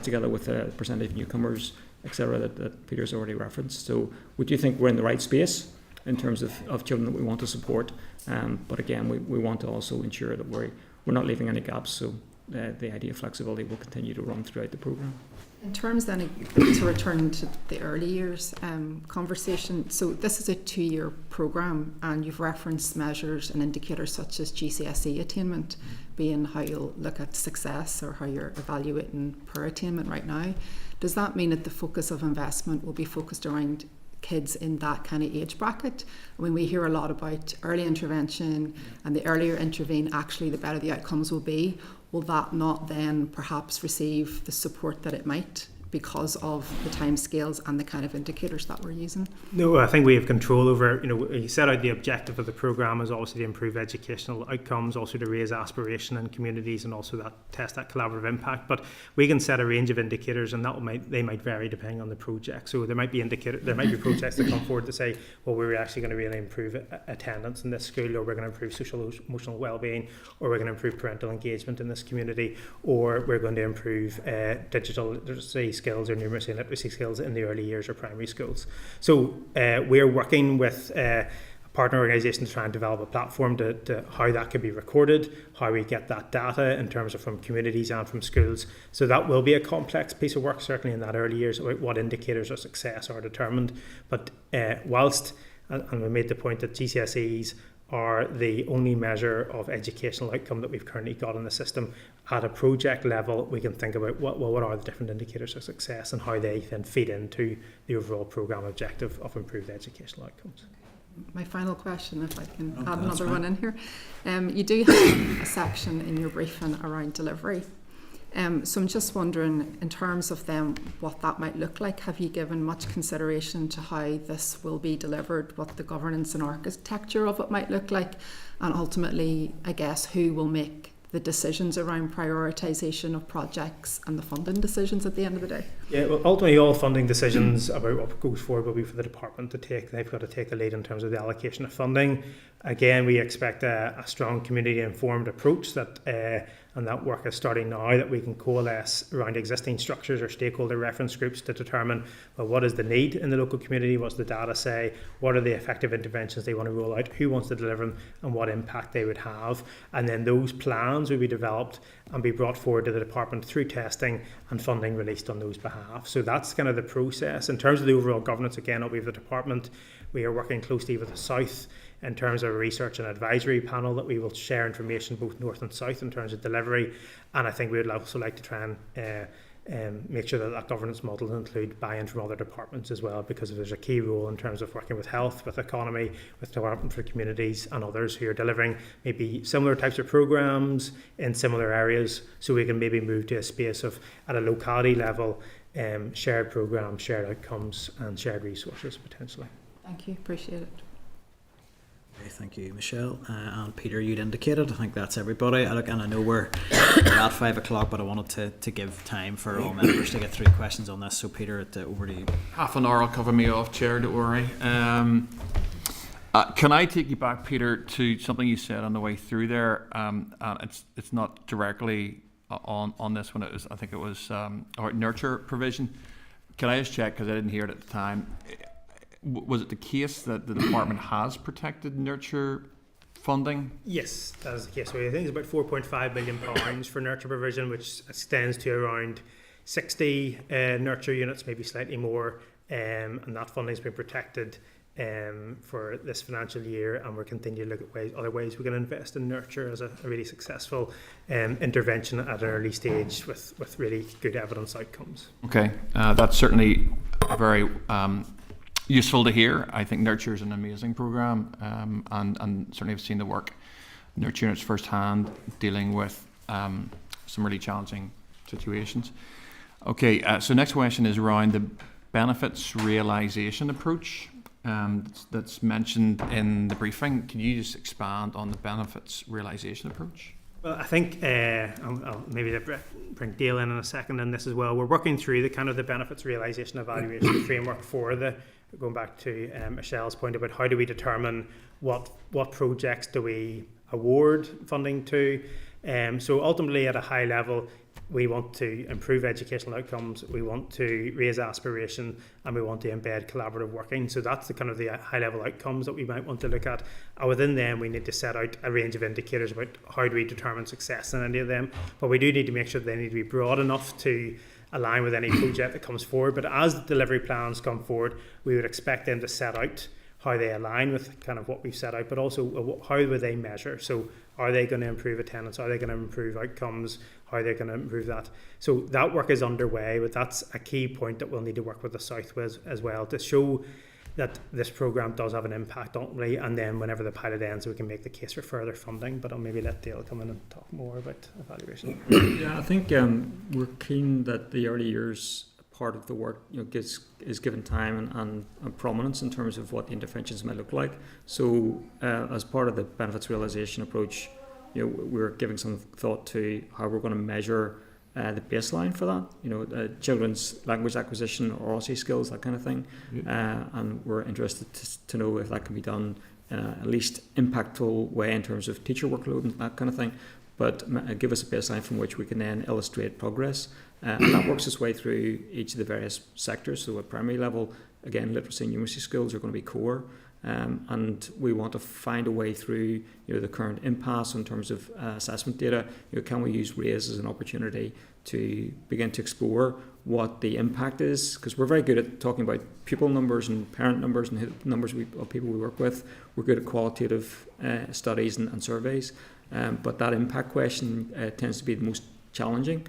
together with the percentage of newcomers, etc., that Peter's already referenced. So we do think we're in the right space in terms of children that we want to support, but again we want to also ensure that we're not leaving any gaps, so the idea of flexibility will continue to run throughout the programme. In terms then, to return to the early years conversation, so this is a 2-year programme and you've referenced measures and indicators such as GCSE attainment being how you'll look at success or how you're evaluating per attainment right now. Does that mean that the focus of investment will be focused around kids in that kind of age bracket? I mean, we hear a lot about early intervention, and the earlier intervene, actually the better the outcomes will be. Will that not then perhaps receive the support that it might because of the timescales and the kind of indicators that we're using? No, I think we have control over, you set out the objective of the programme is also to improve educational outcomes, also to raise aspiration in communities, and also that test that collaborative impact. But we can set a range of indicators, and they might vary depending on the project. So there might be projects that come forward to say, well, we're actually going to really improve attendance in this school, or we're going to improve social emotional well-being, or we're going to improve parental engagement in this community, or we're going to improve digital literacy skills or numeracy and literacy skills in the early years or primary schools. So we're working with a partner organisation to try and develop a platform to how that could be recorded, how we get that data in terms of from communities and from schools. So that will be a complex piece of work, certainly in that early years, about what indicators of success are determined. But whilst, and we made the point that GCSEs are the only measure of educational outcome that we've currently got in the system, at a project level we can think about what are the different indicators of success and how they then feed into the overall programme objective of improved educational outcomes. My final question, if I can add another one in here. You do have a section in your briefing around delivery. So I'm just wondering, in terms of them, what that might look like. Have you given much consideration to how this will be delivered, what the governance and architecture of it might look like, and ultimately, I guess, who will make the decisions around prioritisation of projects and the funding decisions at the end of the day? Yeah, well, ultimately all funding decisions about what goes forward will be for the department to take. They've got to take the lead in terms of the allocation of funding. Again, we expect a strong community-informed approach and that work is starting now, that we can coalesce around existing structures or stakeholder reference groups to determine, well, what is the need in the local community, what's the data say, what are the effective interventions they want to roll out, who wants to deliver them, and what impact they would have. And then those plans will be developed and be brought forward to the department through testing and funding released on those behalf. So that's kind of the process. In terms of the overall governance, again, it'll be the department. We are working closely with the South in terms of a research and advisory panel that we will share information both north and south in terms of delivery. And I think we would also like to try and make sure that that governance model will include buy-in from other departments as well, because there's a key role in terms of working with health, with economy, with Department for Communities and others who are delivering maybe similar types of programmes in similar areas, so we can maybe move to a space of, at a locality level, shared programmes, shared outcomes and shared resources potentially. Thank you, appreciate it. Okay, thank you, Michelle. And Peter, you'd indicated, I think that's everybody. And I know we're at 5 o'clock, but I wanted to give time for all members to get through questions on this. So Peter, over to you. Half an hour will cover me off, Chair, don't worry. Can I take you back, Peter, to something you said on the way through there? And it's not directly on this one. I think it was about nurture provision. Can I just check, because I didn't hear it at the time? Was it the case that the department has protected nurture funding? Yes, that is the case. So I think it's about £4.5 million for nurture provision, which extends to around 60 nurture units, maybe slightly more, and that funding has been protected for this financial year, and we're continuing to look at other ways we can invest in nurture as a really successful intervention at an early stage with really good evidence outcomes. Okay, that's certainly very useful to hear. I think Nurture is an amazing programme, and certainly I've seen the work Nurture units firsthand dealing with some really challenging situations. Okay, so next question is around the benefits realisation approach that's mentioned in the briefing. Can you just expand on the benefits realisation approach? Well, I think I'll maybe bring Dale in a second on this as well. We're working through the benefits realisation evaluation framework for going back to Michelle's point about how do we determine what projects do we award funding to. So ultimately, at a high level, we want to improve educational outcomes, we want to raise aspiration, and we want to embed collaborative working. So that's the high level outcomes that we might want to look at. And within them, we need to set out a range of indicators about how do we determine success in any of them. But we do need to make sure they need to be broad enough to align with any project that comes forward. But as the delivery plans come forward, we would expect them to set out how they align with kind of what we've set out, but also how would they measure? So are they going to improve attendance? Are they going to improve outcomes? How are they going to improve that? So that work is underway, but that's a key point that we'll need to work with the South as well to show that this programme does have an impact ultimately, and then whenever the pilot ends, we can make the case for further funding. But I'll maybe let Dale come in and talk more about evaluation. Yeah, I think we're keen that the early years part of the work is given time and prominence in terms of what the interventions might look like. So as part of the benefits realisation approach, we're giving some thought to how we're going to measure the baseline for that, children's language acquisition, oracy skills, that kind of thing. And we're interested to know if that can be done in a at least impactful way in terms of teacher workload and that kind of thing, but give us a baseline from which we can then illustrate progress. And that works its way through each of the various sectors. So at primary level, again, literacy and numeracy skills are going to be core. And we want to find a way through the current impasse in terms of assessment data. Can we use RAISE as an opportunity to begin to explore what the impact is? Because we're very good at talking about pupil numbers and parent numbers and numbers of people we work with. We're good at qualitative studies and surveys, but that impact question tends to be the most challenging.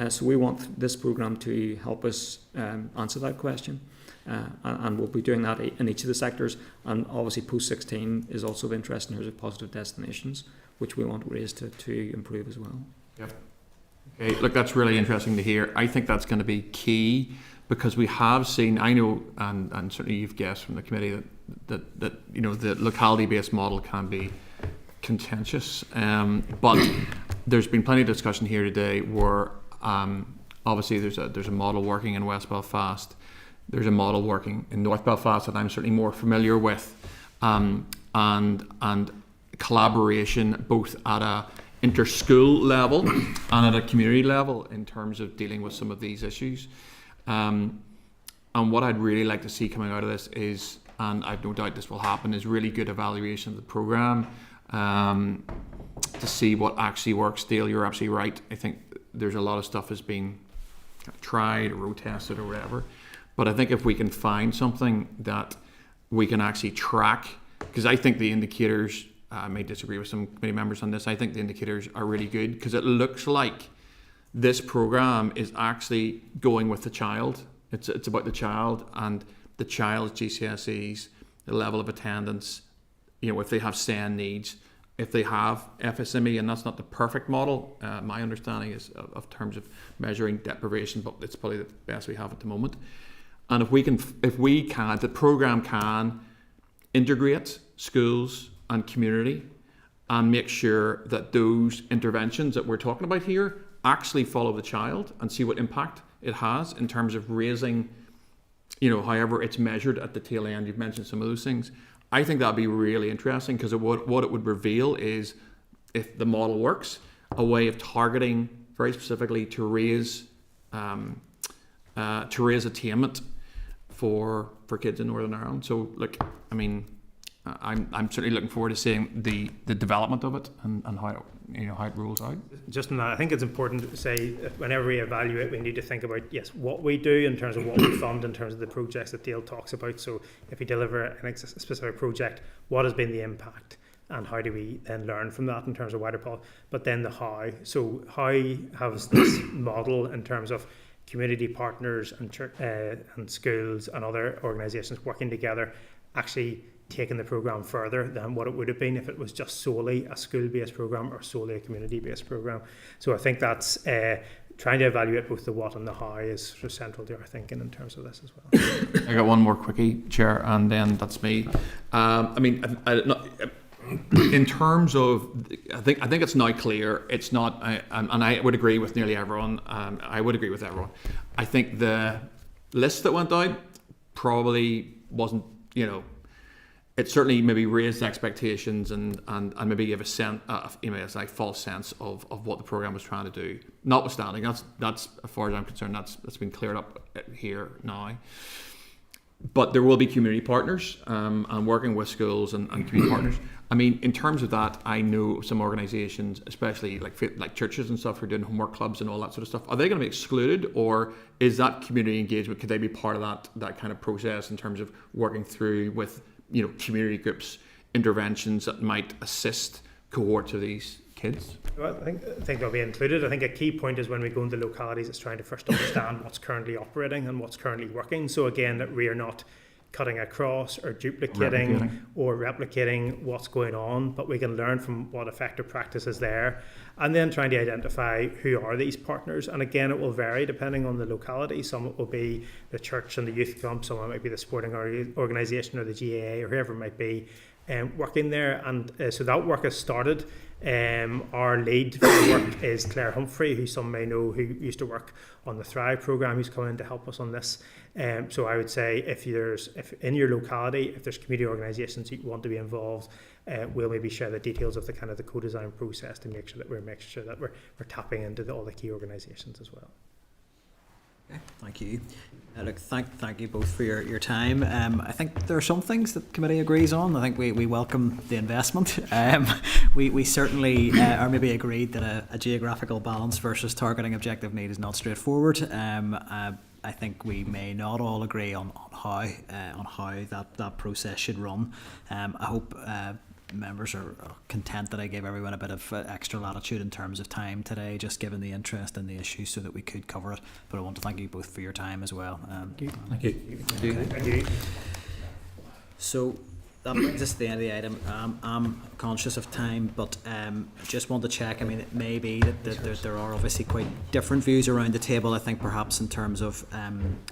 So we want this programme to help us answer that question. And we'll be doing that in each of the sectors, and obviously post-16 is also of interest in terms of positive destinations, which we want RAISE to improve as well. Yep. Okay, look, that's really interesting to hear. I think that's going to be key, because we have seen, I know, and certainly you've guessed from the committee that the locality-based model can be contentious, but there's been plenty of discussion here today where obviously there's a model working in West Belfast. There's a model working in North Belfast that I'm certainly more familiar with, and collaboration both at a inter-school level and at a community level in terms of dealing with some of these issues. And what I'd really like to see coming out of this is, and I've no doubt this will happen, is really good evaluation of the programme to see what actually works. Dale, you're absolutely right. I think there's a lot of stuff has been tried or road tested or whatever. But I think if we can find something that we can actually track, because I think the indicators, I may disagree with some committee members on this, I think the indicators are really good, because it looks like this programme is actually going with the child. It's about the child and the child's GCSEs, the level of attendance, if they have SEND needs, if they have FSME, and that's not the perfect model, my understanding is of terms of measuring deprivation, but it's probably the best we have at the moment. And if we can, the programme can integrate schools and community and make sure that those interventions that we're talking about here actually follow the child and see what impact it has in terms of raising, however it's measured at the tail end. You've mentioned some of those things. I think that'd be really interesting, because what it would reveal is, if the model works, a way of targeting very specifically to raise attainment for kids in Northern Ireland. So, look, I mean, I'm certainly looking forward to seeing the development of it and how it rolls out. Just on that, I think it's important to say that whenever we evaluate, we need to think about what we do in terms of what we fund, in terms of the projects that Dale talks about. So if we deliver a specific project, what has been the impact, and how do we then learn from that in terms of wider policy? But then the how. So how has this model in terms of community partners and schools and other organisations working together actually taken the programme further than what it would have been if it was just solely a school-based programme or solely a community-based programme? So I think that's trying to evaluate both the what and the how is sort of central to our thinking in terms of this as well. I got one more quickie, Chair, and then that's me. In terms of, I think it's now clear. It's not, and I would agree with nearly everyone. I would agree with everyone. I think the list that went out probably wasn't, it certainly maybe raised expectations and maybe gave a sense, it's like false sense of what the programme was trying to do. Notwithstanding, that's as far as I'm concerned, that's been cleared up here now. But there will be community partners and working with schools and community partners. I mean, in terms of that, I know some organisations, especially like churches and stuff, who are doing homework clubs and all that sort of stuff. Are they going to be excluded, or is that community engagement? Could they be part of that kind of process in terms of working through with community groups, interventions that might assist cohorts of these kids? Well, I think they'll be included. I think a key point is when we go into localities, it's trying to first understand what's currently operating and what's currently working. So again, that we are not cutting across or replicating what's going on, but we can learn from what effective practice is there, and then trying to identify who are these partners. And again, it will vary depending on the locality. Some it will be the church and the youth club, some it might be the sporting organisation or the GAA or whoever it might be working there. And so that work has started. Our lead for the work is Claire Humphrey, who some may know, who used to work on the Thrive programme, who's come in to help us on this. So I would say if in your locality, if there's community organisations that want to be involved, we'll maybe share the details of the kind of the co-design process to make sure that we're tapping into all the key organisations as well. Okay, thank you. Look, thank you both for your time. I think there are some things that the committee agrees on. I think we welcome the investment. We certainly are maybe agreed that a geographical balance versus targeting objective need is not straightforward. I think we may not all agree on how that process should run. I hope members are content that I gave everyone a bit of extra latitude in terms of time today, just given the interest in the issue, so that we could cover it. But I want to thank you both for your time as well. Thank you. Thank you. So that brings us to the end of the item. I'm conscious of time, but just want to check. I mean, it may be that there are obviously quite different views around the table. I think perhaps in terms of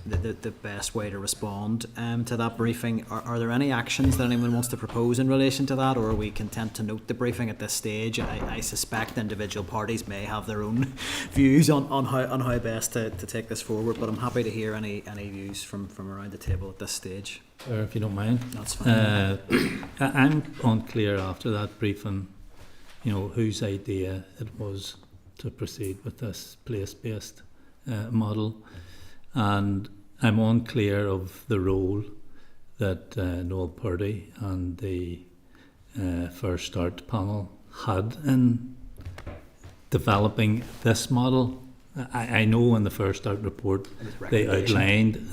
the best way to respond to that briefing. Are there any actions that anyone wants to propose in relation to that, or are we content to note the briefing at this stage? I suspect individual parties may have their own views on how best to take this forward, but I'm happy to hear any views from around the table at this stage. If you don't mind. That's fine. I'm unclear after that briefing, whose idea it was to proceed with this place-based model, and I'm unclear of the role that Noel Purdy and the First Start panel had in developing this model. I know in the First Start report they outlined,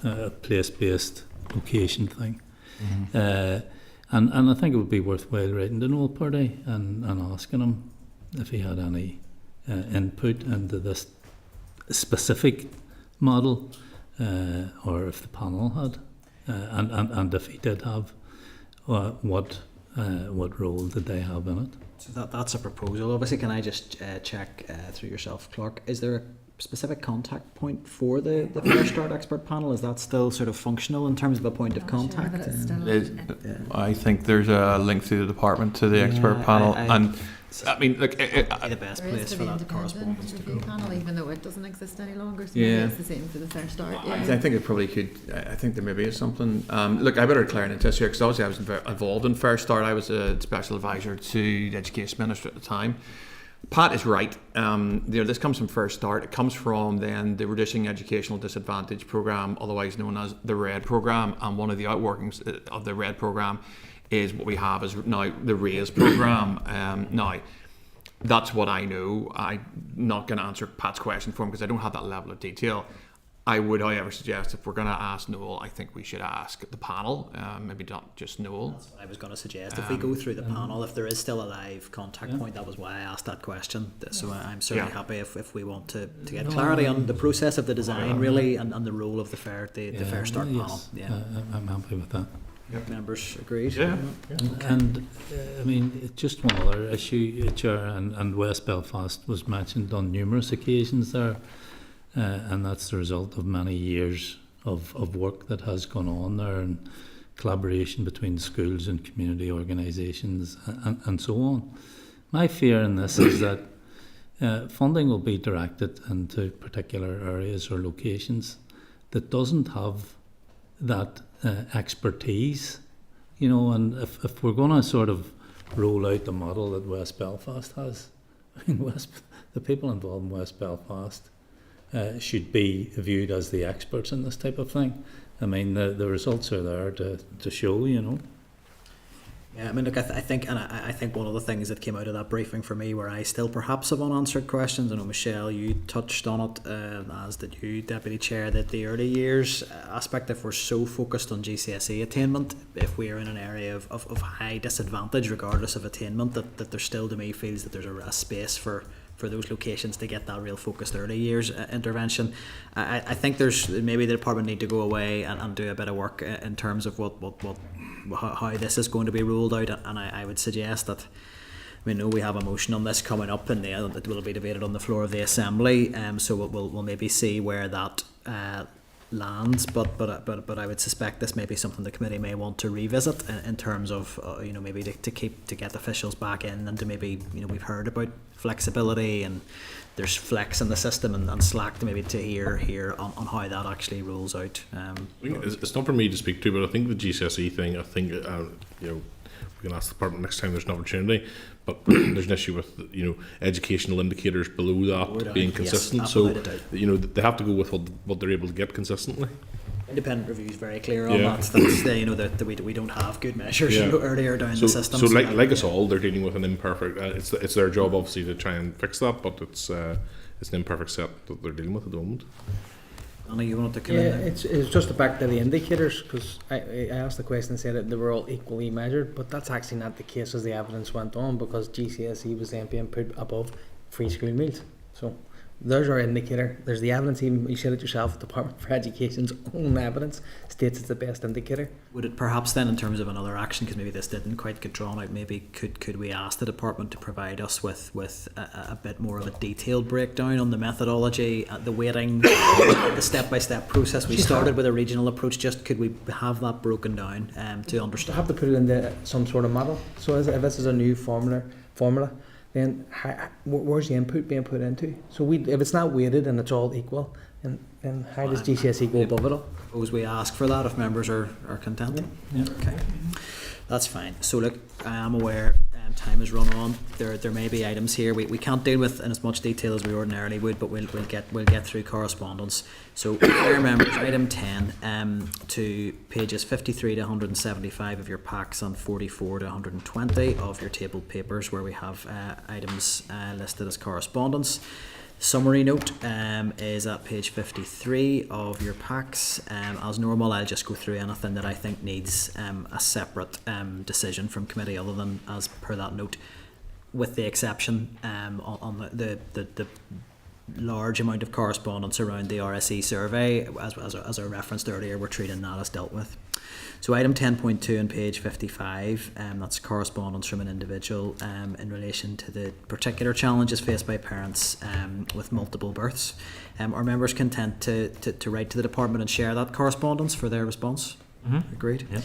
a place-based location thing. Mm-hmm. And I think it would be worthwhile writing to Noel Purdy and asking him if he had any input into this specific model, or if the panel had, and if he did have, what role did they have in it? So that's a proposal. Obviously, can I just check through yourself, Clark? Is there a specific contact point for the First Start expert panel? Is that still sort of functional in terms of a point of contact? I think there's a link through the department to the expert panel, and I mean, look, the best place for that correspondence to go. Panel, even though it doesn't exist any longer, so yeah, it's the same for the First Start. Yeah. I think it probably could. I think there maybe is something. Look, I better declare an interest here because obviously I was involved in First Start. I was a special advisor to the Education Minister at the time. Pat is right. This comes from First Start. It comes from then the Reducing Educational Disadvantage Programme, otherwise known as the RED Programme. And one of the outworkings of the RED Programme is what we have is now the RAISE Programme. Now, that's what I know. I'm not going to answer Pat's question for him because I don't have that level of detail. I would, however, suggest if we're going to ask Noel, I think we should ask the panel, maybe not just Noel. That's what I was going to suggest. If we go through the panel, if there is still a live contact point, that was why I asked that question. So I'm certainly happy if we want to get clarity on the process of the design, really, and the role of the First Start panel. Yeah, I'm happy with that. Yep. Members agreed? Yeah. And I mean, just one other issue, Chair, and West Belfast was mentioned on numerous occasions there. And that's the result of many years of work that has gone on there, and collaboration between schools and community organisations and so on. My fear in this is that funding will be directed into particular areas or locations that doesn't have that expertise, and if we're going to sort of roll out the model that West Belfast has, I mean, the people involved in West Belfast should be viewed as the experts in this type of thing. I mean, the results are there to show, Yeah, I mean, look, I think one of the things that came out of that briefing for me, where I still perhaps have unanswered questions. I know, Michelle, you touched on it, as did you, Deputy Chair, that the early years aspect, if we're so focused on GCSE attainment, if we are in an area of high disadvantage regardless of attainment, that there still, to me, feels that there's a space for for those locations to get that real focused early years intervention. I think there's maybe the department need to go away and do a bit of work in terms of how this is going to be rolled out, and I would suggest that we know we have a motion on this coming up, and it will be debated on the floor of the Assembly. So we'll maybe see where that lands, but I would suspect this may be something the committee may want to revisit in terms of maybe to get officials back in, and to maybe we've heard about flexibility and there's flex in the system and slack to maybe to hear on how that actually rolls out. It's not for me to speak to, but I think the GCSE thing, we can ask the department next time there's an opportunity, but there's an issue with educational indicators below that being consistent. Yes, so they have to go with what they're able to get consistently. Independent review is very clear on that. That we don't have good measures earlier down the system. So like us all, they're dealing with an imperfect. It's their job obviously to try and fix that, but it's an imperfect set that they're dealing with at the moment. Anna, you wanted to come in? It's just back to the indicators, because I asked the question and said that they were all equally measured, but that's actually not the case as the evidence went on, because GCSE was then being put above free school meals. So there's our indicator. There's the evidence. Even you said it yourself, the Department for Education's own evidence states it's the best indicator. Would it perhaps then, in terms of another action, because maybe this didn't quite get drawn out, maybe could we ask the department to provide us with a bit more of a detailed breakdown on the methodology, the weighting, the step-by-step process? We started with a regional approach. Just could we have that broken down to understand? You have to put it into some sort of model. So if this is a new formula, then where's the input being put into? So if it's not weighted and it's all equal, then how does GCSE go above it all? Suppose we ask for that if members are content. Yeah. Okay, that's fine. So look, I am aware time has run on. There may be items here we can't deal with in as much detail as we ordinarily would, but we'll get through correspondence. So fair members, item 10 to pages 53 to 175 of your packs and 44 to 120 of your tabled papers, where we have items listed as correspondence. Summary note is at page 53 of your packs. As normal, I'll just go through anything that I think needs a separate decision from committee other than as per that note, with the exception on the large amount of correspondence around the RSE survey. As I referenced earlier, we're treating that as dealt with. So item 10.2 on page 55, that's correspondence from an individual in relation to the particular challenges faced by parents with multiple births. Are members content to write to the department and share that correspondence for their response? Mm-hmm. Agreed? Yeah.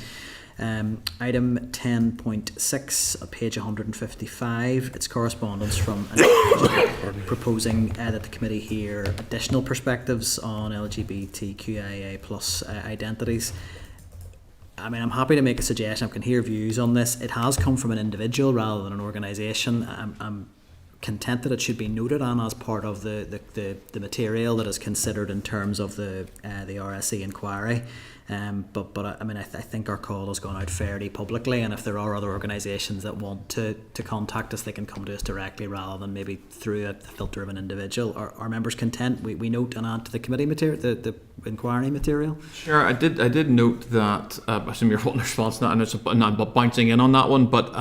Item 10.6, page 155, it's correspondence from an individual proposing that the committee hear additional perspectives on LGBTQIA plus identities. I mean, I'm happy to make a suggestion. I can hear views on this. It has come from an individual rather than an organisation. I'm content that it should be noted on as part of the material that is considered in terms of the RSE inquiry. But I mean, I think our call has gone out fairly publicly, and if there are other organisations that want to contact us, they can come to us directly rather than maybe through a filter of an individual. Are members content? We note and add to the committee material, the inquiry material. Sure, I did note that. I assume you're wanting a response to that, and it's not bouncing in on that one. But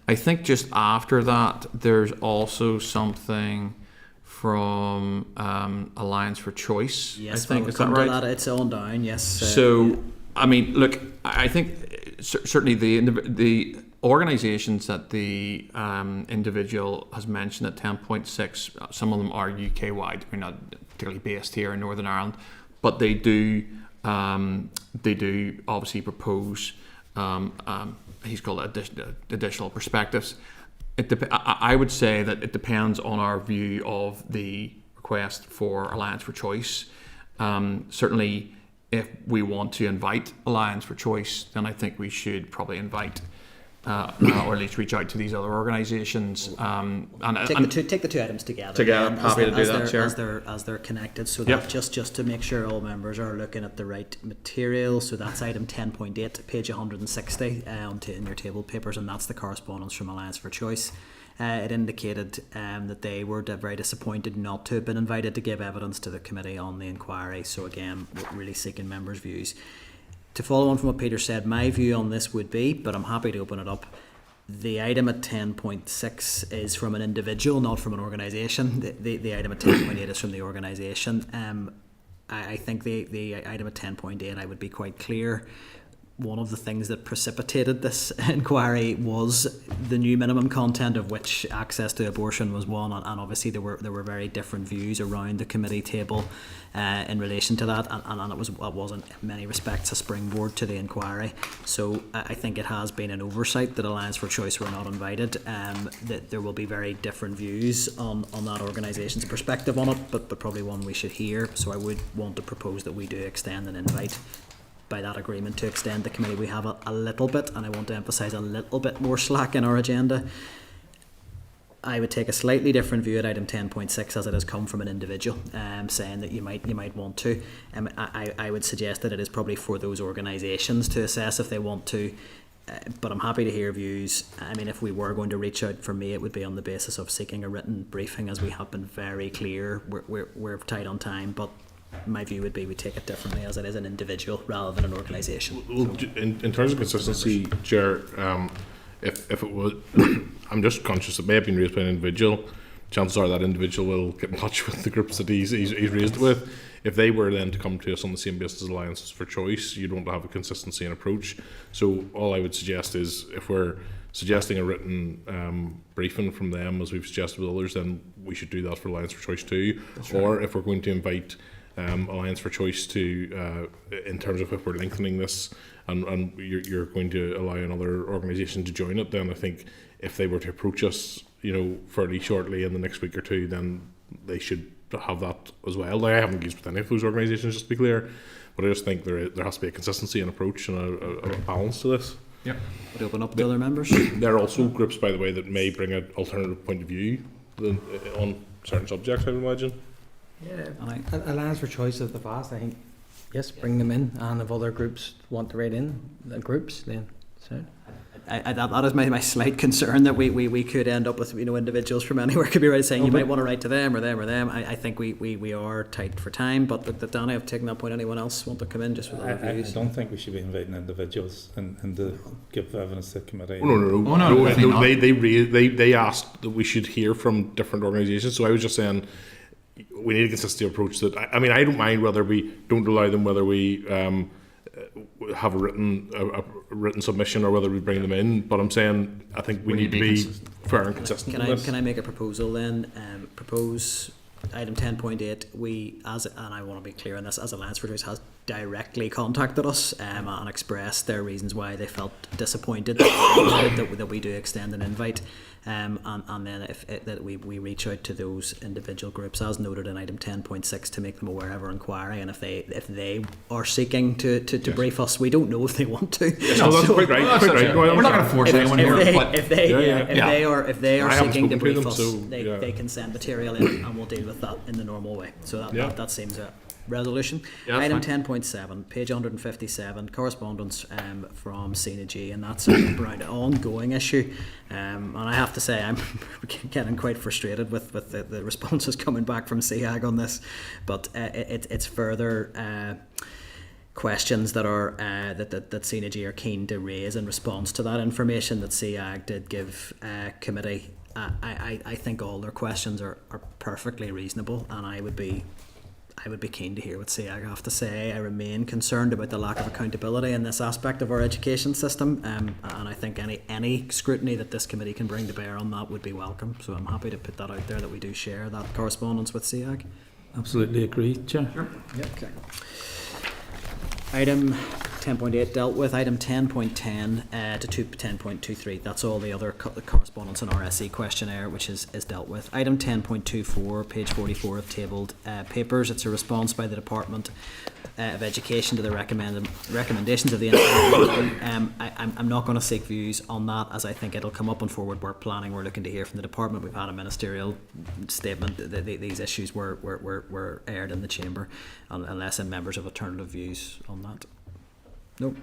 I think just after that, there's also something from Alliance for Choice. Yes, I think we'll is that come right? to that. It's on down. Yes. So, yeah. I mean, look, I think certainly the organisations that the individual has mentioned at 10.6, some of them are UK wide. We're not particularly based here in Northern Ireland, but they do obviously propose. He's called it additional perspectives. I would say that it depends on our view of the request for Alliance for Choice. Certainly, if we want to invite Alliance for Choice, then I think we should probably invite or at least reach out to these other organisations. Take the two items together. Together, happy to do that, Chair. As they're connected, so Yep. that just to make sure all members are looking at the right material. So that's item 10.8, page 160 in your table papers, and that's the correspondence from Alliance for Choice. It indicated that they were very disappointed not to have been invited to give evidence to the committee on the inquiry. So again, we're really seeking members' views. To follow on from what Peter said, my view on this would be, but I'm happy to open it up, The item at 10.6 is from an individual, not from an organisation. The item at 10.8 is from the organisation. I think the item at 10.8, I would be quite clear. One of the things that precipitated this inquiry was the new minimum content, of which access to abortion was one, and obviously there were very different views around the committee table in relation to that, and it wasn't in many respects a springboard to the inquiry. So I think it has been an oversight that Alliance for Choice were not invited. That there will be very different views on that organisation's perspective on it, but probably one we should hear. So I would want to propose that we do extend an invite. By that agreement to extend the committee, we have a little bit, and I want to emphasise a little bit more slack in our agenda. I would take a slightly different view at item 10.6 as it has come from an individual, saying that you might want to. I would suggest that it is probably for those organisations to assess if they want to, but I'm happy to hear views. I mean, if we were going to reach out, for me it would be on the basis of seeking a written briefing, as we have been very clear. We're tight on time, but my view would be we take it differently as it is an individual rather than an organisation. Well, in terms of consistency, Chair, if it was, I'm just conscious it may have been raised by an individual. Chances are that individual will get in touch with the groups that he's raised it with. If they were then to come to us on the same basis as Alliances for Choice, you'd want to have a consistency in approach. So all I would suggest is, if we're suggesting a written briefing from them, as we've suggested with others, then we should do that for Alliance for Choice too. Or if we're going to invite Alliance for Choice to, in terms of if we're lengthening this and you're going to allow another organisation to join it, then I think if they were to approach us, fairly shortly in the next week or two, then they should have that as well. Now, I haven't engaged with any of those organisations, just to be clear, but I just think there has to be a consistency in approach and a balance to this. Yeah. Would open up to other members. There are also groups, by the way, that may bring an alternative point of view on certain subjects, I would imagine. Yeah, Alliance for Choice of the past, I think, yes, bring them in, and if other groups want to write in the groups, then so. That is my slight concern, that we could end up with individuals from anywhere could be right saying you might want to write to them or them or them. I think we are tight for time, but Danny, I've taken that point. Anyone else want to come in just with other views? I don't think we should be inviting individuals and to give evidence to the committee. No. They asked that we should hear from different organisations, so I was just saying we need a consistent approach. That I mean, I don't mind whether we don't allow them, whether we have a written submission, or whether we bring them in. But I'm saying I think we need to be fair and consistent. Can I make a proposal then? Propose item 10.8. We, and I want to be clear on this, as Alliance for Choice has directly contacted us and expressed their reasons why they felt disappointed that we do extend an invite. And then that we reach out to those individual groups as noted in item 10.6 to make them aware of our inquiry, and if they are seeking to brief us, we don't know if they want to. No, that's quite right. We're not going to force anyone here. If they are seeking to brief us, they can send material in, and we'll deal with that in the normal way. So that seems a resolution. Item 10.7, page 157, correspondence from CNG, and that's around an ongoing issue. And I have to say, I'm getting quite frustrated with the responses coming back from CAG on this, but it's further questions that are that CNG are keen to raise in response to that information that CAG did give committee. I think all their questions are perfectly reasonable, and I would be keen to hear what CAG have to say. I remain concerned about the lack of accountability in this aspect of our education system, and I think any scrutiny that this committee can bring to bear on that would be welcome. So I'm happy to put that out there, that we do share that correspondence with CAG. Absolutely agree, Chair. Sure. Yeah. Okay. Item 10.8 dealt with. Item 10.10 to 10.23. That's all the other correspondence in our SE questionnaire, which is dealt with. Item 10.24, page 44 of tabled papers. It's a response by the Department of Education to the recommendations of the I'm not going to seek views on that, as I think it'll come up on forward work planning. We're looking to hear from the department. We've had a ministerial statement that these issues were aired in the chamber, unless members have alternative views on that. Nope.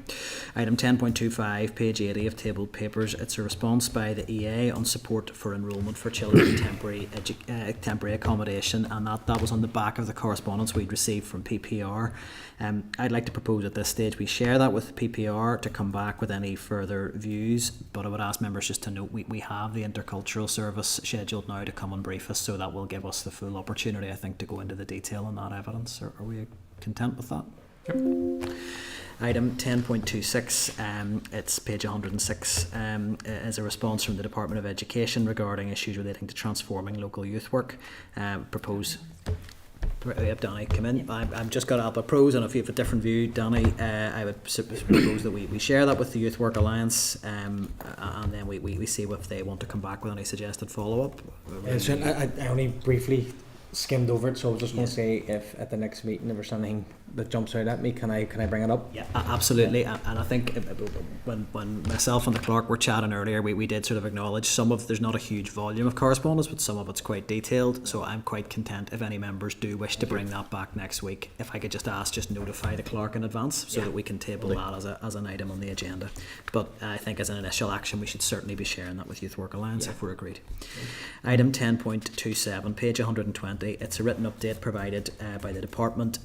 Item 10.25, page 80 of tabled papers. It's a response by the EA on support for enrolment for children in temporary accommodation, and that was on the back of the correspondence we'd received from PPR. I'd like to propose at this stage we share that with PPR to come back with any further views, but I would ask members just to note we have the intercultural service scheduled now to come and brief us, so that will give us the full opportunity, I think, to go into the detail on that evidence. Are we content with that? Yep. Item 10.26, it's page 106, is a response from the Department of Education regarding issues relating to transforming local youth work. Propose. We have Danny come in. I've just got to propose, and if you have a different view, Danny, I would propose that we share that with the Youth Work Alliance, and then we see if they want to come back with any suggested follow-up. I only briefly skimmed over it, so I was just going to say, if at the next meeting there was something that jumps out at me, can I bring it up? Yeah, absolutely. And I think when myself and the clerk were chatting earlier, we did sort of acknowledge there's not a huge volume of correspondence, but some of it's quite detailed, so I'm quite content if any members do wish to bring that back next week. If I could just notify the clerk in advance so that we can table that as an item on the agenda. But I think as an initial action we should certainly be sharing that with Youth Work Alliance if we're agreed. Item 10.27, page 120, it's a written update provided by the department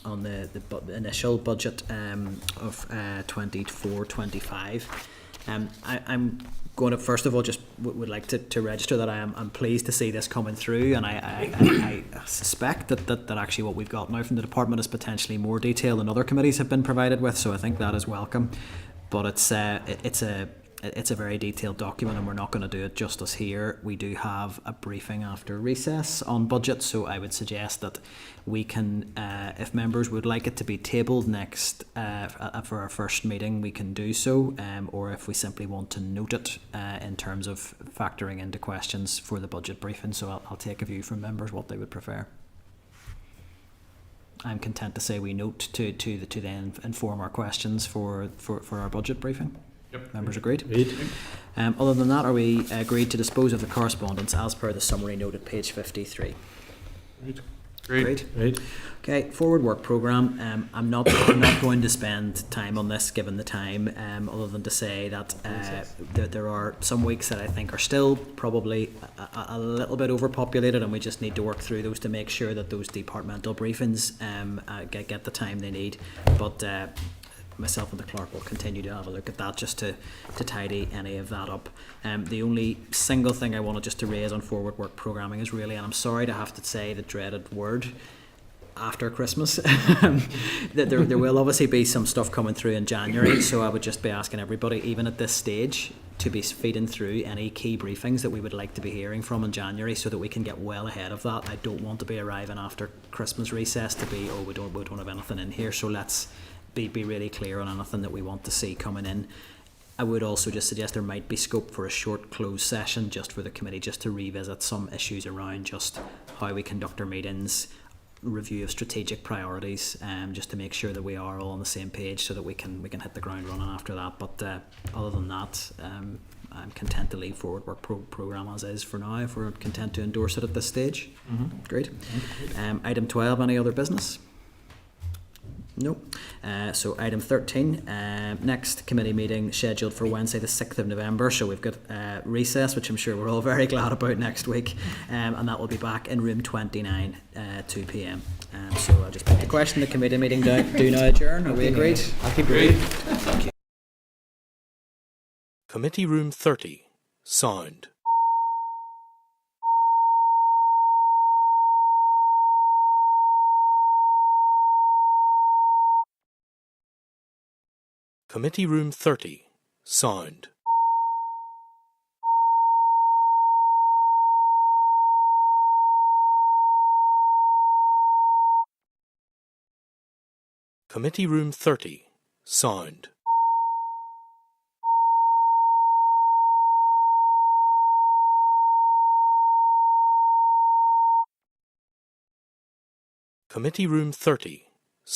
on the initial budget of 24-25. I'm going to first of all just would like to register that I'm pleased to see this coming through, and I suspect that actually what we've got now from the department is potentially more detail than other committees have been provided with, so I think that is welcome. But it's a very detailed document, and we're not going to do it justice here. We do have a briefing after recess on budget, so I would suggest that we can, if members would like it to be tabled next for our first meeting, we can do so, or if we simply want to note it in terms of factoring into questions for the budget briefing. So I'll take a view from members what they would prefer. I'm content to say we note to then inform our questions for our budget briefing. Yep. Members agreed? Other than that, are we agreed to dispose of the correspondence as per the summary note at page 53? Great. Okay, forward work programme. I'm not going to spend time on this given the time, other than to say that there are some weeks that I think are still probably a little bit overpopulated, and we just need to work through those to make sure that those departmental briefings get the time they need. But myself and the clerk will continue to have a look at that just to tidy any of that up. The only single thing I wanted just to raise on forward work programming is really, and I'm sorry to have to say the dreaded word, after Christmas, that there will obviously be some stuff coming through in January, so I would just be asking everybody, even at this stage, to be feeding through any key briefings that we would like to be hearing from in January, so that we can get well ahead of that. I don't want to be arriving after Christmas recess to be, we don't have anything in here, so let's be really clear on anything that we want to see coming in. I would also just suggest there might be scope for a short closed session just for the committee, just to revisit some issues around just how we conduct our meetings, review of strategic priorities, just to make sure that we are all on the same page so that we can hit the ground running after that. But other than that, I'm content to leave forward work programme as is for now, if we're content to endorse it at this stage. Great. Item 12, any other business? No. So item 13, next committee meeting scheduled for Wednesday the 6th of November. So we've got recess, which I'm sure we're all very glad about next week, and that will be back in room 29, 2 p.m. So I'll just put the question, the committee meeting do now adjourn. Are we agreed? I'll keep agreed. Thank you. Committee room 30, sound. Committee room 30, sound. Committee room 30, sound. Committee room 30,